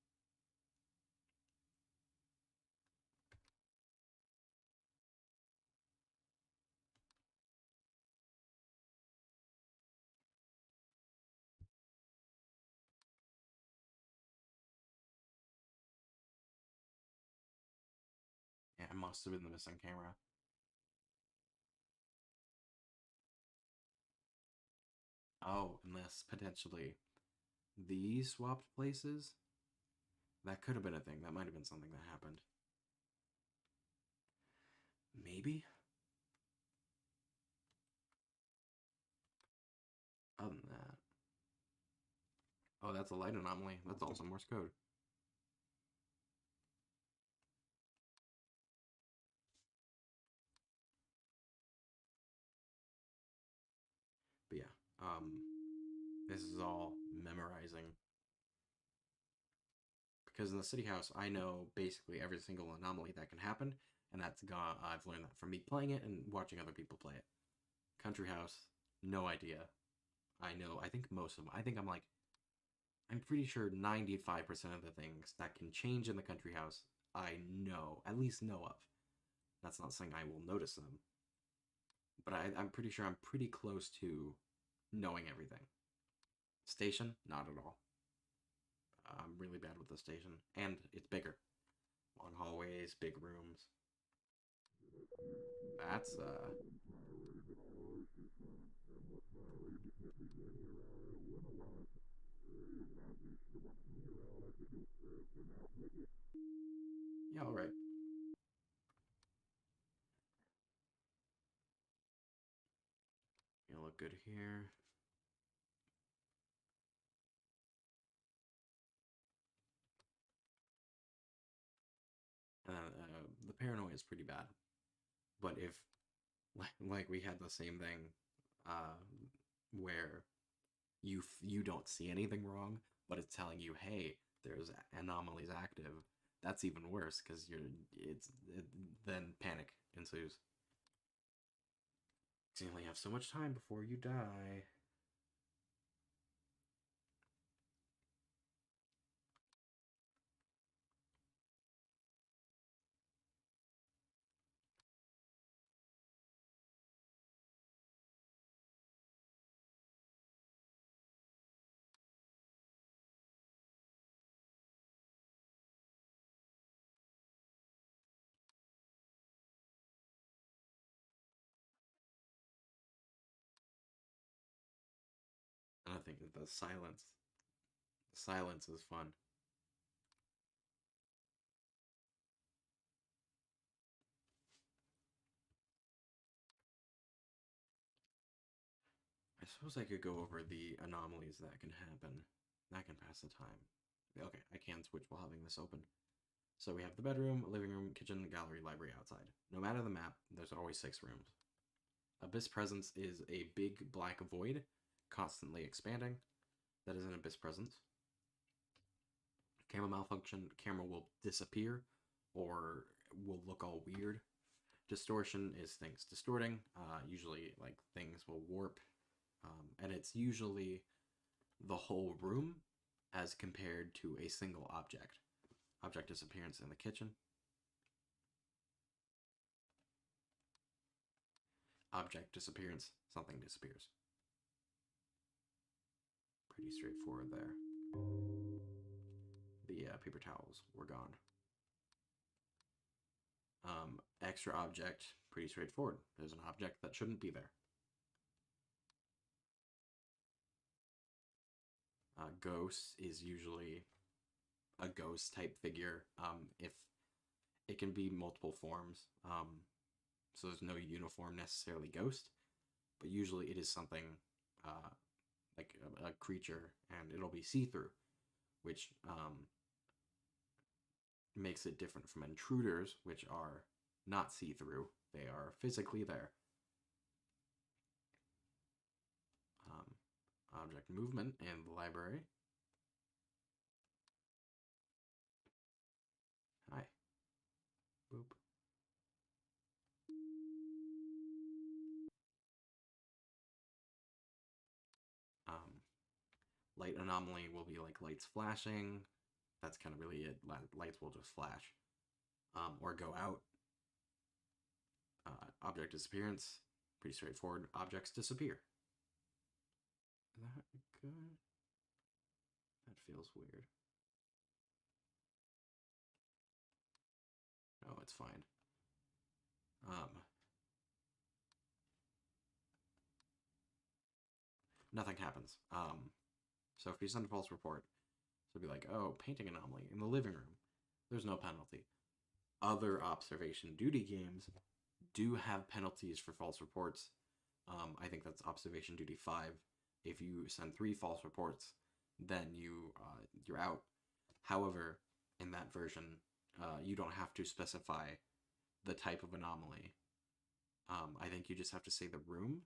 Yeah, it must have been the missing camera. Oh, unless potentially these swapped places? That could have been a thing. That might have been something that happened. Maybe? Other than that... Oh, that's a light anomaly. That's also Morse code. But yeah, this is all memorizing. Because in the city house, I know basically every single anomaly that can happen, and that's gone. I've learned that from me playing it and watching other people play it. Country house, no idea. I know, I think most of them. I think I'm pretty sure 95% of the things that can change in the country house, I know, at least know of. That's not saying I will notice them. But I'm pretty sure I'm pretty close to knowing everything. Station, not at all. I'm really bad with the station. And it's bigger. Long hallways, big rooms. That's, yeah, alright. Gonna look good here. The paranoia is pretty bad. But if, like we had the same thing, where you don't see anything wrong, but it's telling you, hey, there's anomalies active. That's even worse because then panic ensues. Because you only have so much time before you die. And I think that the silence is fun. suppose I could go over the anomalies that can happen. That can pass the time. Okay, I can switch while having this open. So we have the bedroom, living room, kitchen, gallery, library, outside. No matter the map, there's always 6 rooms. Abyss Presence is a big black void, constantly expanding. That is an Abyss Presence. Camera malfunction, camera will disappear or will look all weird. Distortion is things distorting. Usually, like, things will warp. And it's usually the whole room as compared to a single object. Object disappearance in the kitchen. Object disappearance, something disappears. Pretty straightforward there. The paper towels were gone. Extra object, pretty straightforward. There's an object that shouldn't be there. Ghost is usually a ghost type figure. If it can be multiple forms, so there's no uniform necessarily ghost, but usually it is something like a creature, and it'll be see-through, which makes it different from intruders, which are not see-through. They are physically there. Object movement in the library. Hi. Boop. Light anomaly will be like lights flashing. That's kind of really it. Lights will just flash. Or go out. Object disappearance. Pretty straightforward. Objects disappear. Is that good? That feels weird. No, it's fine. Nothing happens. So if you send a false report, so it'll be like, oh, painting anomaly in the living room. There's no penalty. Other observation duty games do have penalties for false reports. I think that's observation duty 5. If you send 3 false reports, then you're out. However, in that version, you don't have to specify the type of anomaly. I think you just have to say the room.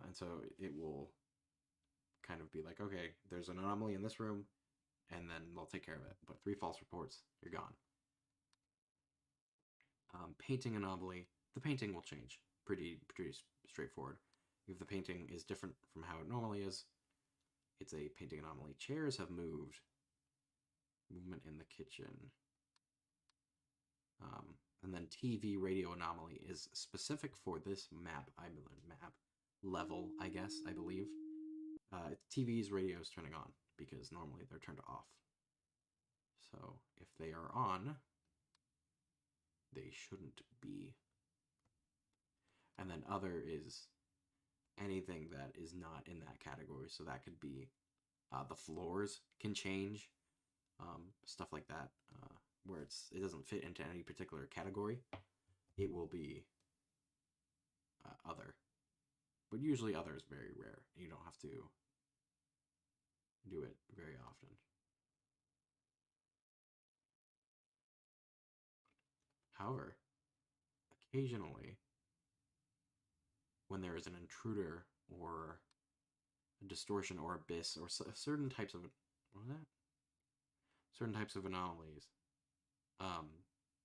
And so it will kind of be like, okay, there's an anomaly in this room, and then they'll take care of it. But 3 false reports, you're gone. Painting anomaly, the painting will change. Pretty straightforward. If the painting is different from how it normally is, it's a painting anomaly. Chairs have moved. Movement in the kitchen. And then TV radio anomaly is specific for this map. Map level, I guess, I believe. TV's radio is turning on because normally they're turned off. So if they are on, they shouldn't be. And then other is anything that is not in that category. So that could be the floors can change, stuff like that, where it doesn't fit into any particular category. It will be other. But usually other is very rare. You don't have to do it very often. However, occasionally, when there is an intruder or a distortion or abyss or certain types of certain types of anomalies,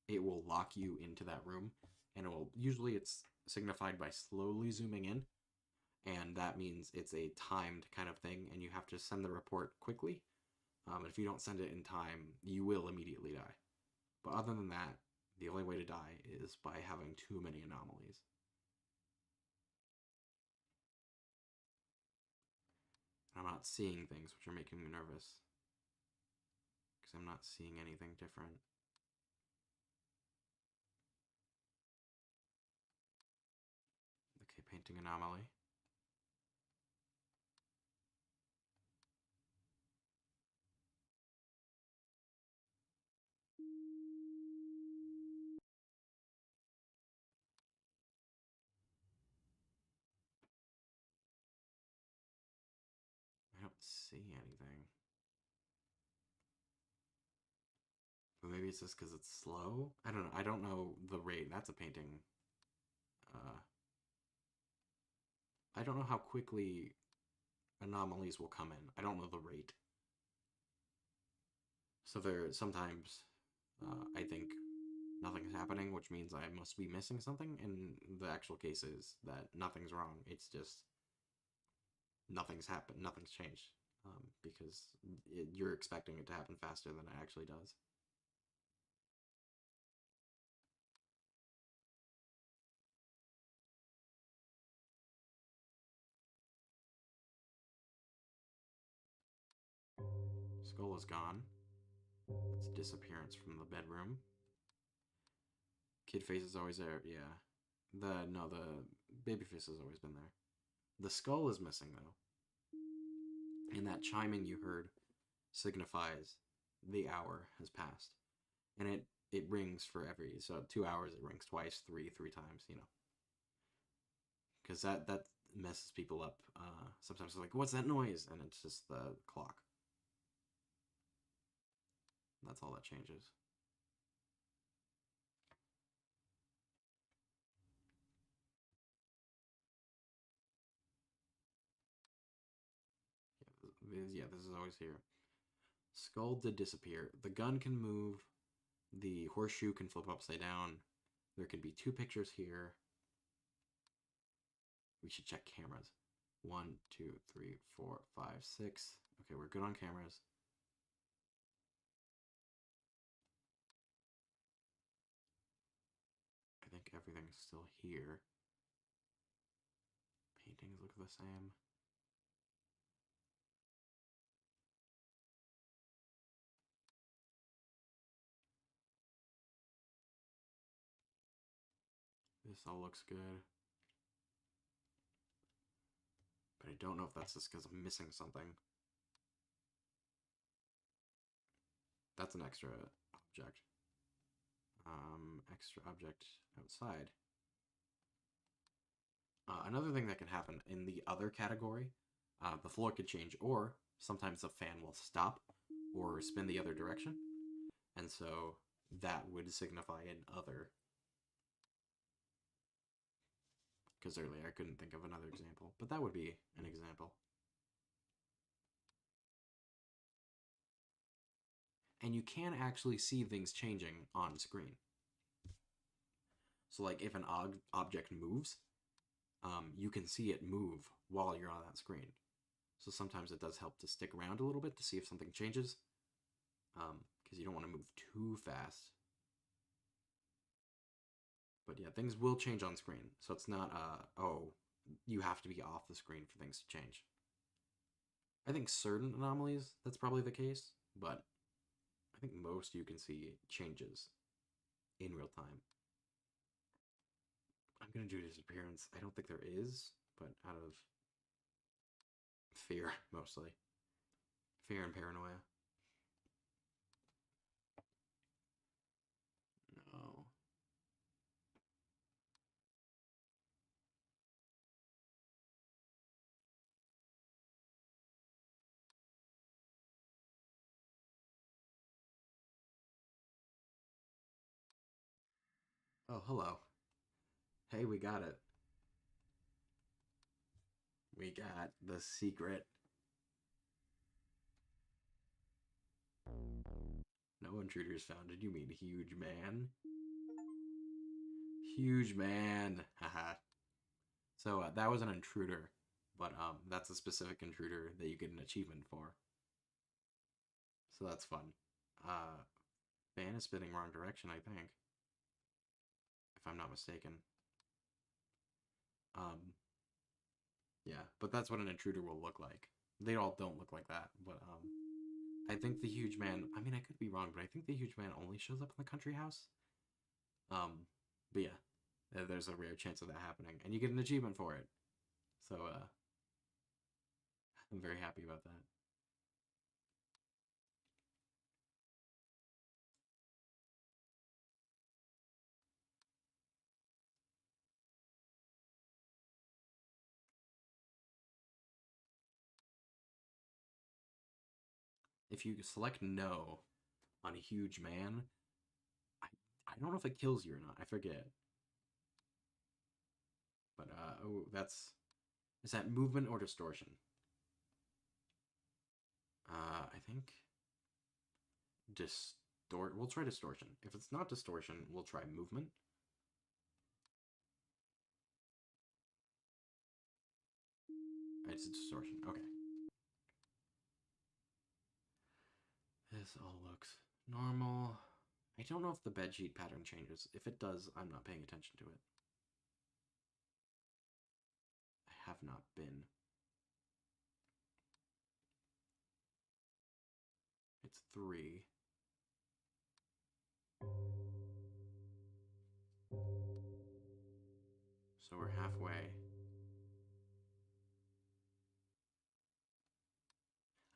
it will lock you into that room, and it will usually it's signified by slowly zooming in, and that means it's a timed kind of thing, and you have to send the report quickly. If you don't send it in time, you will immediately die. But other than that, the only way to die is by having too many anomalies. I'm not seeing things, which are making me nervous. Because I'm not seeing anything different. Okay, painting anomaly. see anything. But maybe it's just because it's slow? I don't know. I don't know the rate. That's a painting. I don't know how quickly anomalies will come in. I don't know the rate. So there sometimes I think nothing's happening, which means I must be missing something, and the actual case is that nothing's wrong. It's just nothing's happened, nothing's changed, because you're expecting it to happen faster than it actually does. Skull is gone. It's disappearance from the bedroom. Kid face is always there, yeah. The baby face has always been there. The skull is missing though. And that chiming you heard signifies the hour has passed. And it rings for every 2 hours it rings twice, three times, you know. Because that messes people up. Sometimes they're like, what's that noise? And it's just the clock. That's all that changes. Yeah, this is always here. Skull did disappear. The gun can move. The horseshoe can flip upside down. There could be 2 pictures here. We should check cameras. 1, 2, 3, 4, 5, 6. Okay, we're good on cameras. I think everything's still here. Paintings look the same. This all looks good. But I don't know if that's just because I'm missing something. That's an extra object. Extra object outside. Another thing that can happen in the other category, the floor could change, or sometimes the fan will stop or spin the other direction. And so that would signify an other. Because earlier I couldn't think of another example, but that would be an example. And you can actually see things changing on screen. So like if an object moves, you can see it move while you're on that screen. So sometimes it does help to stick around a little bit to see if something changes, because you don't want to move too fast. But yeah, things will change on screen. So it's not, oh, you have to be off the screen for things to change. I think certain anomalies, that's probably the case, but I think most you can see changes in real time. I'm going to do disappearance. I don't think there is, but out of fear, mostly. Fear and paranoia. No. Oh, hello. Hey, we got it. We got the secret. No intruders found. Did you mean huge man? Huge man. Haha. So that was an intruder, but that's a specific intruder that you get an achievement for. So that's fun. Fan is spinning wrong direction, I think, if I'm not mistaken. Yeah, but that's what an intruder will look like. They all don't look like that, but I think the huge man. I mean, I could be wrong, but I think the huge man only shows up in the country house. But yeah, there's a rare chance of that happening, and you get an achievement for it. So I'm very happy about that. if you select no on a huge man, I don't know if it kills you or not. I forget. But oh, is that movement or distortion? I think we'll try distortion. If it's not distortion, we'll try movement. It's distortion. Okay. This all looks normal. I don't know if the bedsheet pattern changes. If it does, I'm not paying attention to it. I have not been. It's 3. So we're halfway.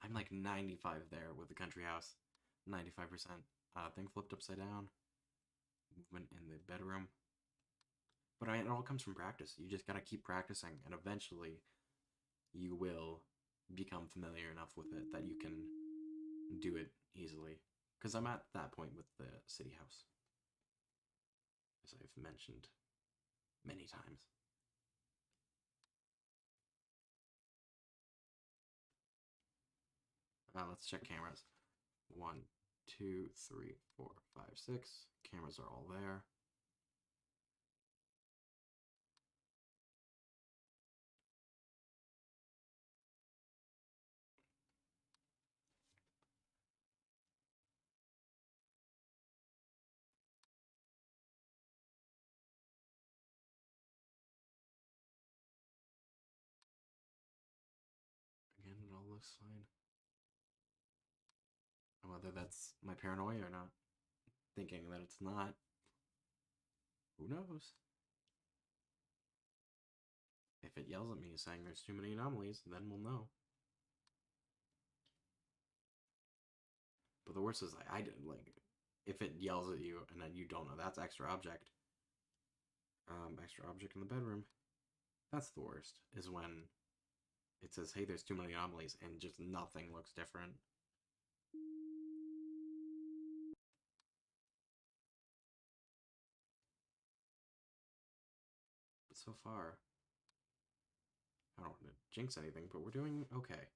I'm like 95 there with the country house. 95%. Thing flipped upside down. Movement in the bedroom. But I mean, it all comes from practice. You just gotta keep practicing, and eventually you will become familiar enough with it that you can do it easily. Because I'm at that point with the city house, as I've mentioned many times. Let's check cameras. 1, 2, 3, 4, 5, 6. Cameras are all there. Again, it all looks fine. Whether that's my paranoia or not, thinking that it's not, who knows? If it yells at me saying there's too many anomalies, then we'll know. But the worst is I didn't like if it yells at you and then you don't know that's extra object. Extra object in the bedroom. That's the worst. Is when it says, "Hey, there's too many anomalies," and just nothing looks different. But so far, I don't want to jinx anything, but we're doing okay.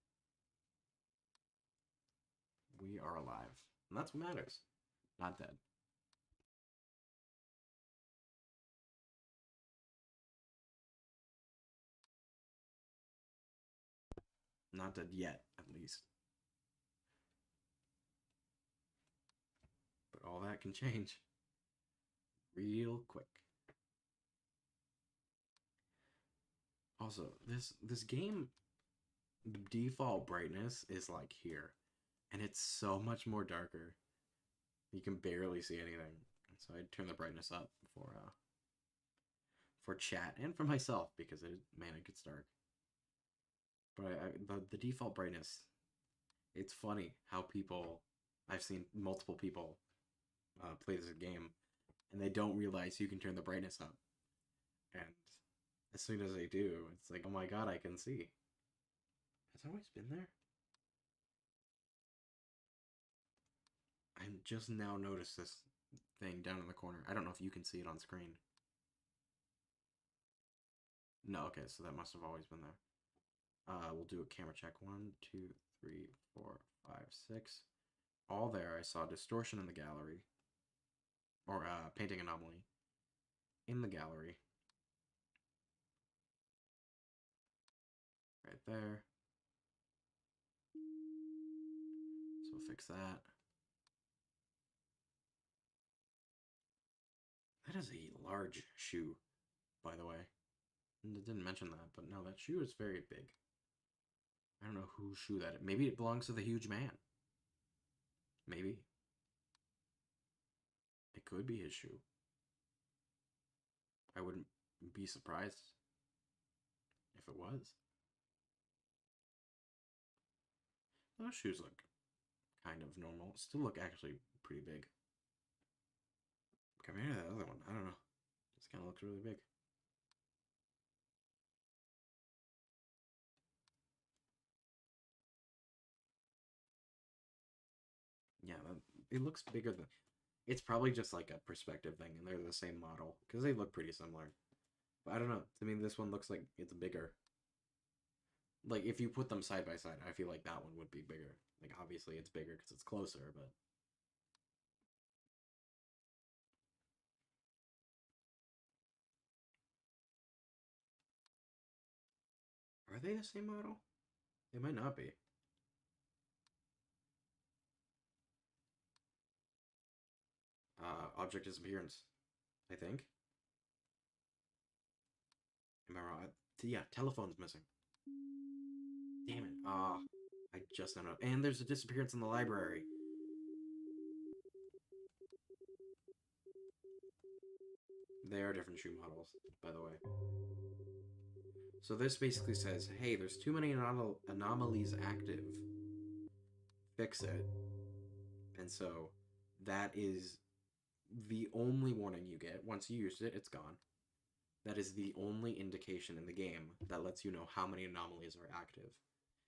We are alive, and that's what matters. Not dead. Not dead yet, at least. But all that can change real quick. Also, this game, the default brightness is like here, and it's so much more darker. You can barely see anything. So I'd turn the brightness up for chat and for myself because it gets dark. But the default brightness, it's funny how I've seen multiple people play this game, and they don't realize you can turn the brightness up. And as soon as they do, it's like, oh my god, I can see. Has it always been there? I just now noticed this thing down in the corner. I don't know if you can see it on screen. No, okay, so that must have always been there. We'll do a camera check. 1, 2, 3, 4, 5, 6. All there. I saw distortion in the gallery. Or painting anomaly in the gallery. Right there. So we'll fix that. That is a large shoe, by the way. And it didn't mention that, but no, that shoe is very big. I don't know whose shoe that is. Maybe it belongs to the huge man. Maybe. It could be his shoe. I wouldn't be surprised if it was. Those shoes look kind of normal. Still look actually pretty big. Compared to that other one, I don't know. This kind of looks really big. it looks bigger than. It's probably just like a perspective thing, and they're the same model because they look pretty similar. But I don't know. To me, this one looks like it's bigger. Like if you put them side by side, I feel like that one would be bigger. Like obviously it's bigger because it's closer, but are they the same model? They might not be. Object disappearance, I think. Am I wrong? Yeah, telephone's missing. Damn it. Ah, I just don't know. And there's a disappearance in the library. They are different shoe models, by the way. So this basically says, hey, there's too many anomalies active. Fix it. And so that is the only warning you get. Once you used it, it's gone. That is the only indication in the game that lets you know how many anomalies are active.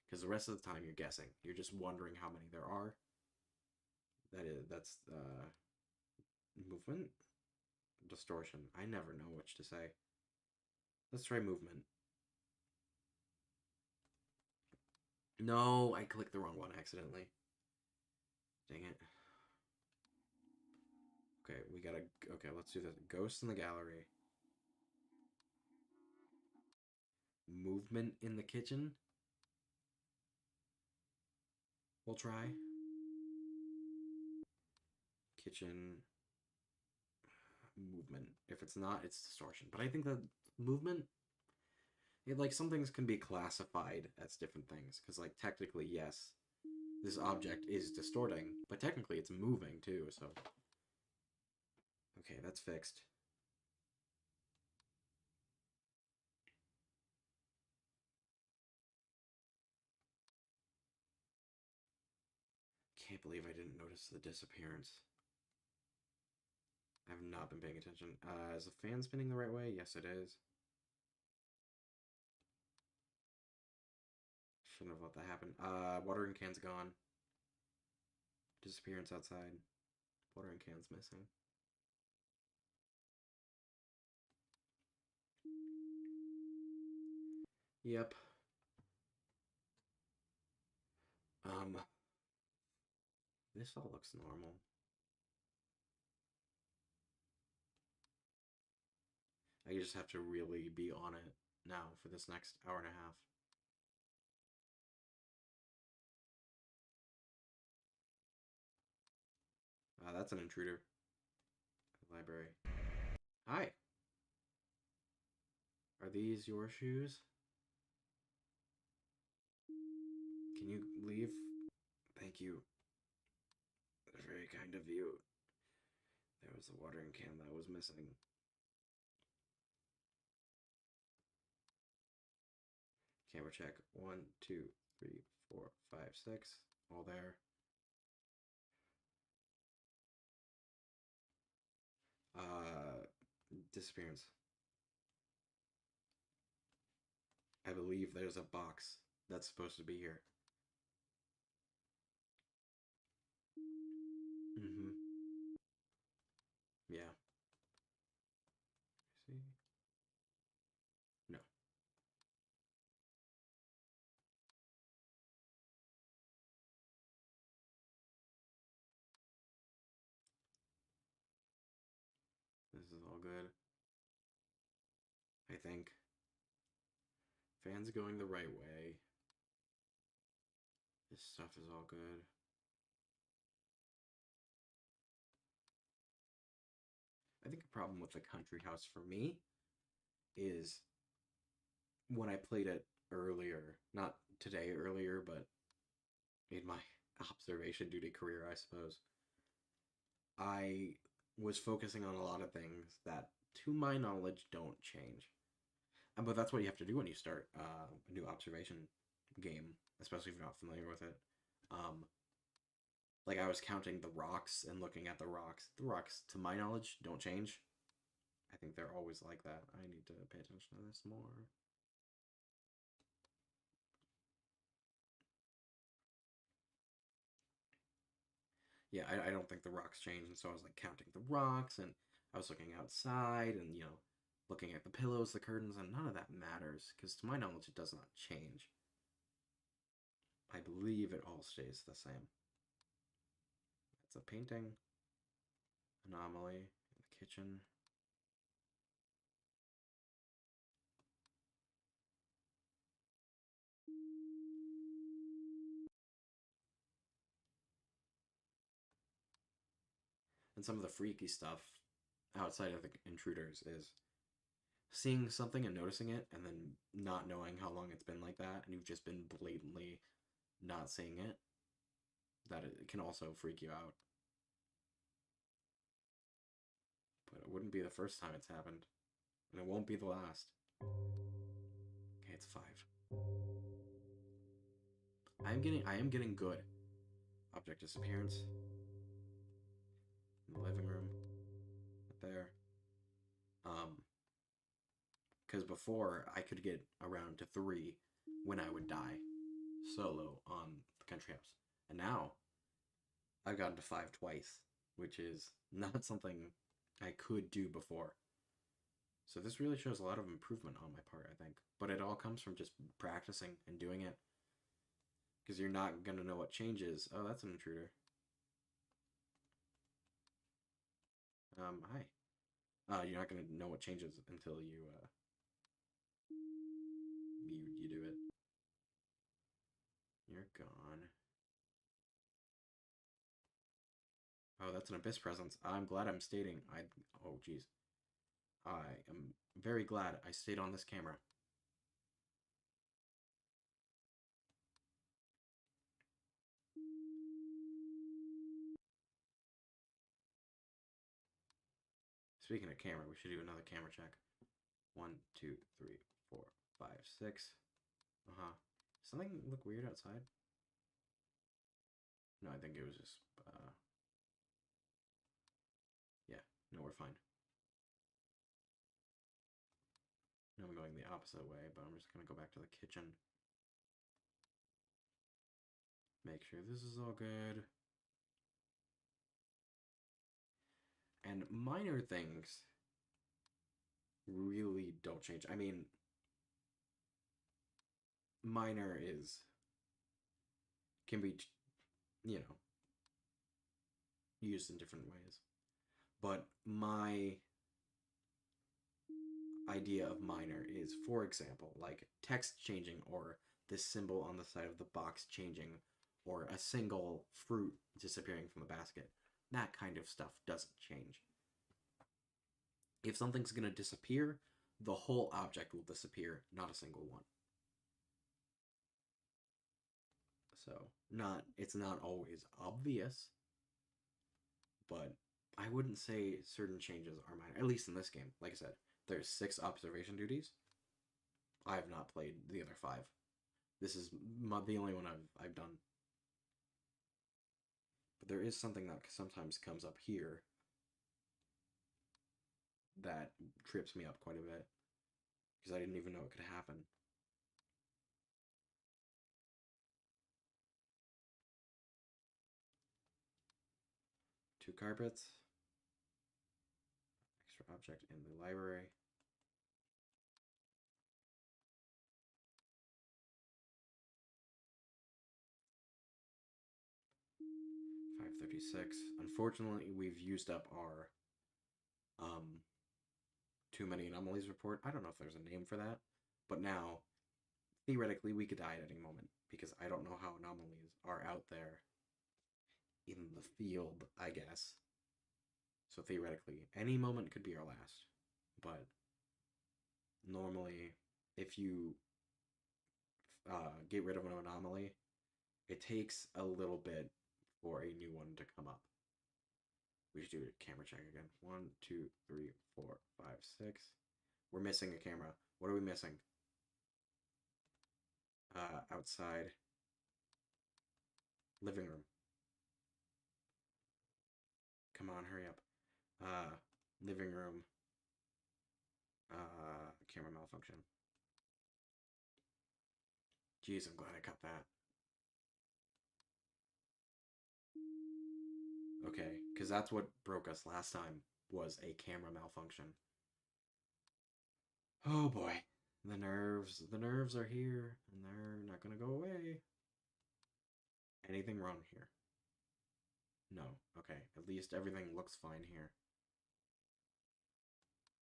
Because the rest of the time you're guessing. You're just wondering how many there are. That's movement? Distortion. I never know which to say. Let's try movement. No, I clicked the wrong one accidentally. Dang it. Okay, we gotta... Okay, let's do this. Ghost in the gallery. Movement in the kitchen. We'll try. Kitchen movement. If it's not, it's distortion. But I think that movement, like some things can be classified as different things. Because like technically, yes, this object is distorting, but technically it's moving too. So okay, that's fixed. Can't believe I didn't notice the disappearance. I have not been paying attention. Is the fan spinning the right way? Yes, it is. Shouldn't have let that happen. Watering can's gone. Disappearance outside. Watering can's missing. Yep. This all looks normal. I just have to really be on it now for this next hour and a half. That's an intruder. Library. Hi. Are these your shoes? Can you leave? Thank you. That's very kind of you. There was the watering can that was missing. Camera check. 1, 2, 3, 4, 5, 6. All there. Disappearance. I believe there's a box that's supposed to be here. Mm-hmm. Yeah. See? No. This is all good. I think. Fans going the right way. This stuff is all good. I think a problem with the country house for me is when I played it earlier, not today earlier, but in my observation duty career, I suppose, I was focusing on a lot of things that, to my knowledge, don't change. But that's what you have to do when you start a new observation game, especially if you're not familiar with it. Um, like I was counting the rocks and looking at the rocks. The rocks, to my knowledge, don't change. I think they're always like that. I need to pay attention to this more. Yeah, I don't think the rocks changed, and so I was like counting the rocks, and I was looking outside, and looking at the pillows, the curtains, and none of that matters because to my knowledge, it does not change. I believe it all stays the same. It's a painting anomaly in the kitchen. And some of the freaky stuff outside of the intruders is seeing something and noticing it, and then not knowing how long it's been like that, and you've just been blatantly not seeing it. That it can also freak you out. But it wouldn't be the first time it's happened, and it won't be the last. Okay, it's 5. I am getting good. Object disappearance. In the living room. Right there. Because before I could get around to 3 when I would die solo on the country house. And now I've gotten to 5 twice, which is not something I could do before. So this really shows a lot of improvement on my part, I think. But it all comes from just practicing and doing it. Because you're not going to know what changes. Oh, that's an intruder. Hi. You're not going to know what changes until you do it. You're gone. Oh, that's an abyss presence. I'm glad I'm stating. Oh, jeez. I am very glad I stayed on this camera. Speaking of camera, we should do another camera check. 1, 2, 3, 4, 5, 6. Uh-huh. Something look weird outside? No, I think it was just, yeah. No, we're fine. Now I'm going the opposite way, but I'm just going to go back to the kitchen. Make sure this is all good. And minor things really don't change. I mean, minor can be, used in different ways. But my idea of minor is, for example, like text changing or this symbol on the side of the box changing or a single fruit disappearing from the basket. That kind of stuff doesn't change. If something's going to disappear, the whole object will disappear, not a single one. So, it's not always obvious, but I wouldn't say certain changes are minor, at least in this game. Like I said, there's 6 observation duties. I have not played the other 5. This is the only one I've done. But there is something that sometimes comes up here that trips me up quite a bit because I didn't even know it could happen. Two carpets. Extra object in the library. $5.36. Unfortunately, we've used up our too many anomalies report. I don't know if there's a name for that, but now theoretically we could die at any moment because I don't know how anomalies are out there in the field, I guess. So theoretically, any moment could be our last. But normally, if you get rid of an anomaly, it takes a little bit for a new one to come up. We should do a camera check again. 1, 2, 3, 4, 5, 6. We're missing a camera. What are we missing? Outside. Living room. Come on, hurry up. Living room. Camera malfunction. Jeez, I'm glad I cut that. Okay, because that's what broke us last time, was a camera malfunction. Oh boy. The nerves are here, and they're not gonna go away. Anything wrong here? No. Okay, at least everything looks fine here.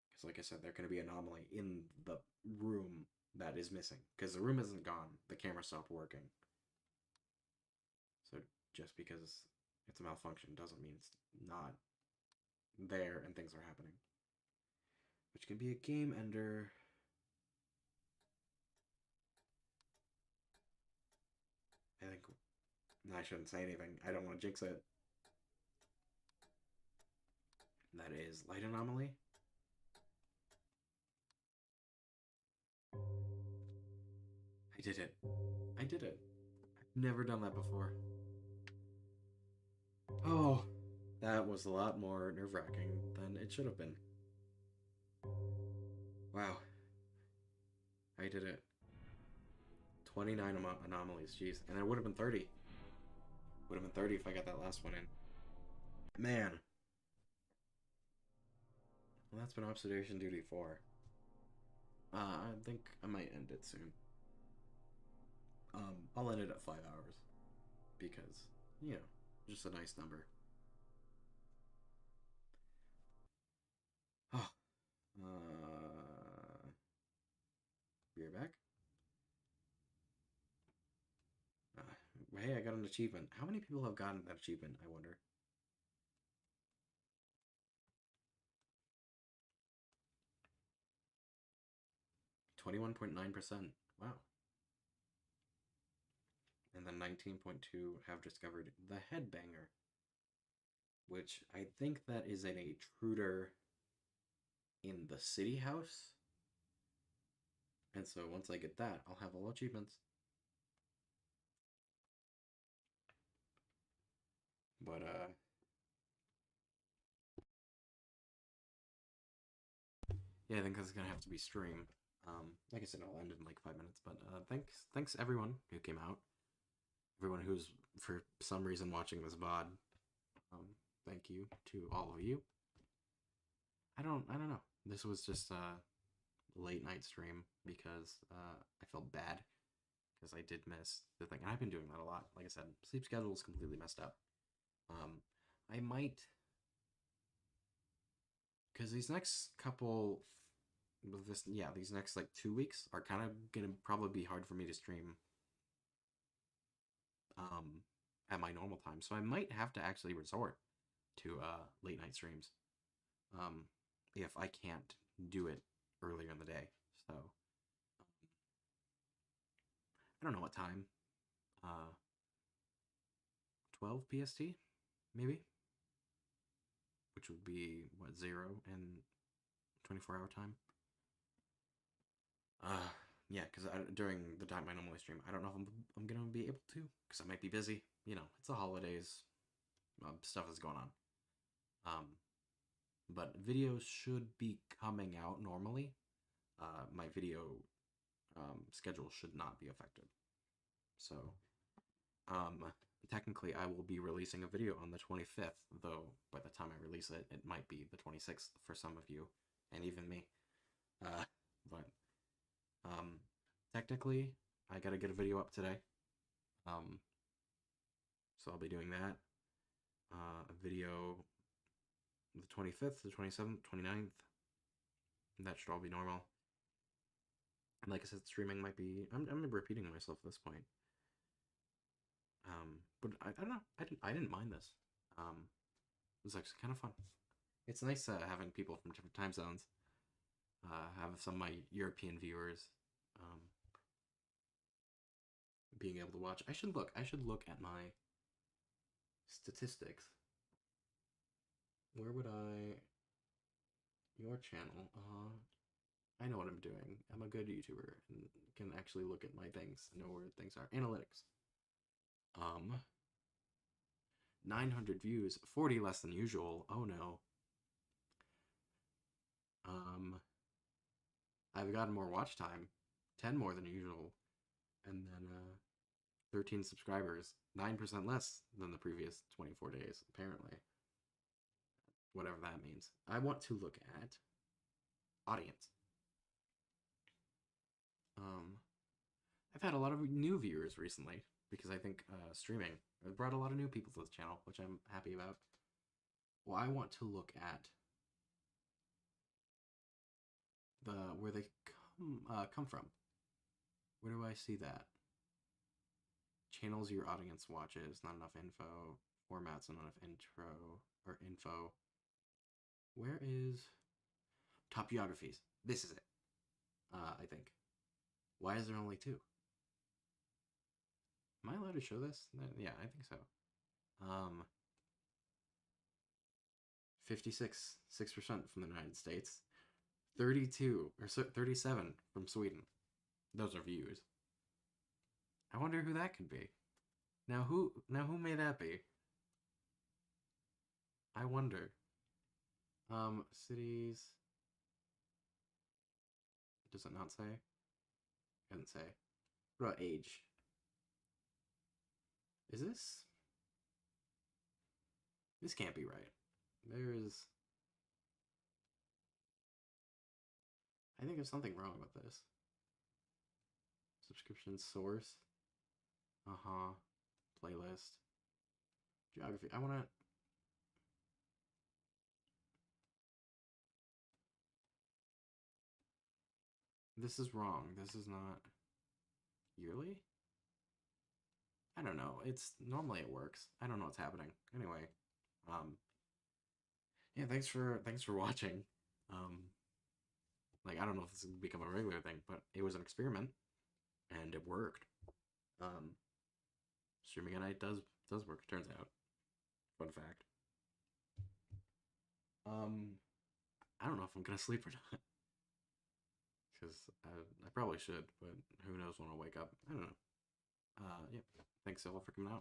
Because like I said, there could be an anomaly in the room that is missing. Because the room isn't gone, the camera stopped working. So just because it's a malfunction doesn't mean it's not there and things are happening. Which can be a game ender. I think I shouldn't say anything. I don't want to jinx it. That is light anomaly. I did it. I did it. I've never done that before. Oh, that was a lot more nerve-wracking than it should have been. Wow. I did it. 29 anomalies, jeez. And it would have been 30. Would have been 30 if I got that last one in. Man. Well, that's been observation duty 4. I think I might end it soon. I'll end it at 5 hours. Because, you know, just a nice number. Oh. We're back. Hey, I got an achievement. How many people have gotten that achievement, I wonder? 21.9%. Wow. And then 19.2 have discovered the headbanger, which I think that is an intruder in the city house. And so once I get that, I'll have all achievements. But yeah, I think this is gonna have to be stream. Like I said, I'll end in like 5 minutes. But thanks everyone who came out, everyone who's for some reason watching this VOD. Thank you to all of you. I don't know. This was just a late night stream because I felt bad because I did miss the thing, and I've been doing that a lot. Like I said, sleep schedule is completely messed up. I might, because these next couple with this, yeah, these next like 2 weeks are kind of gonna probably be hard for me to stream at my normal time. So I might have to actually resort to late night streams if I can't do it earlier in the day. So I don't know what time. 12 PST, maybe, which would be what 0 and 24-hour time. Yeah, because during the time I normally stream, I don't know if I'm gonna be able to, because I might be busy. You know, it's the holidays, stuff is going on. But videos should be coming out normally. My video schedule should not be affected. So, technically, I will be releasing a video on the 25th, though by the time I release it, it might be the 26th for some of you, and even me. But technically, I gotta get a video up today. So I'll be doing that. A video the 25th, the 27th, 29th. That should all be normal. And like I said, streaming might be. I'm repeating myself at this point. But I don't know. I didn't mind this. It was actually kind of fun. It's nice having people from different time zones. Have some of my European viewers being able to watch. I should look. I should look at my statistics. Where would I? Your channel. I know what I'm doing. I'm a good YouTuber and can actually look at my things, know where things are. Analytics. 900 views, 40 less than usual. Oh no. I've gotten more watch time, 10 more than usual, and then 13 subscribers, 9% less than the previous 24 days, apparently. Whatever that means. I want to look at audience. I've had a lot of new viewers recently because I think streaming brought a lot of new people to the channel, which I'm happy about. Well, I want to look at where they come from. Where do I see that? Channels your audience watches, not enough info. Formats, not enough intro or info. Where is top geographies? This is it. I think. Why is there only 2? Am I allowed to show this? Yeah, I think so. 6% from the United States, 32 or 37 from Sweden. Those are views. I wonder who that could be. Now who may that be? I wonder. Cities. Does it not say? Doesn't say. What about age? Is this? This can't be right. There's... I think there's something wrong with this. Subscription source. Playlist. Geography. I wanna... This is wrong. This is not... Yearly? I don't know. It's... Normally it works. I don't know what's happening. Anyway. Yeah, thanks for watching. Like, I don't know if this has become a regular thing, but it was an experiment, and it worked. Streaming at night does work, it turns out. Fun fact. I don't know if I'm gonna sleep or not. Because I probably should, but who knows when I'll wake up. I don't know. Yeah, thanks all for coming out.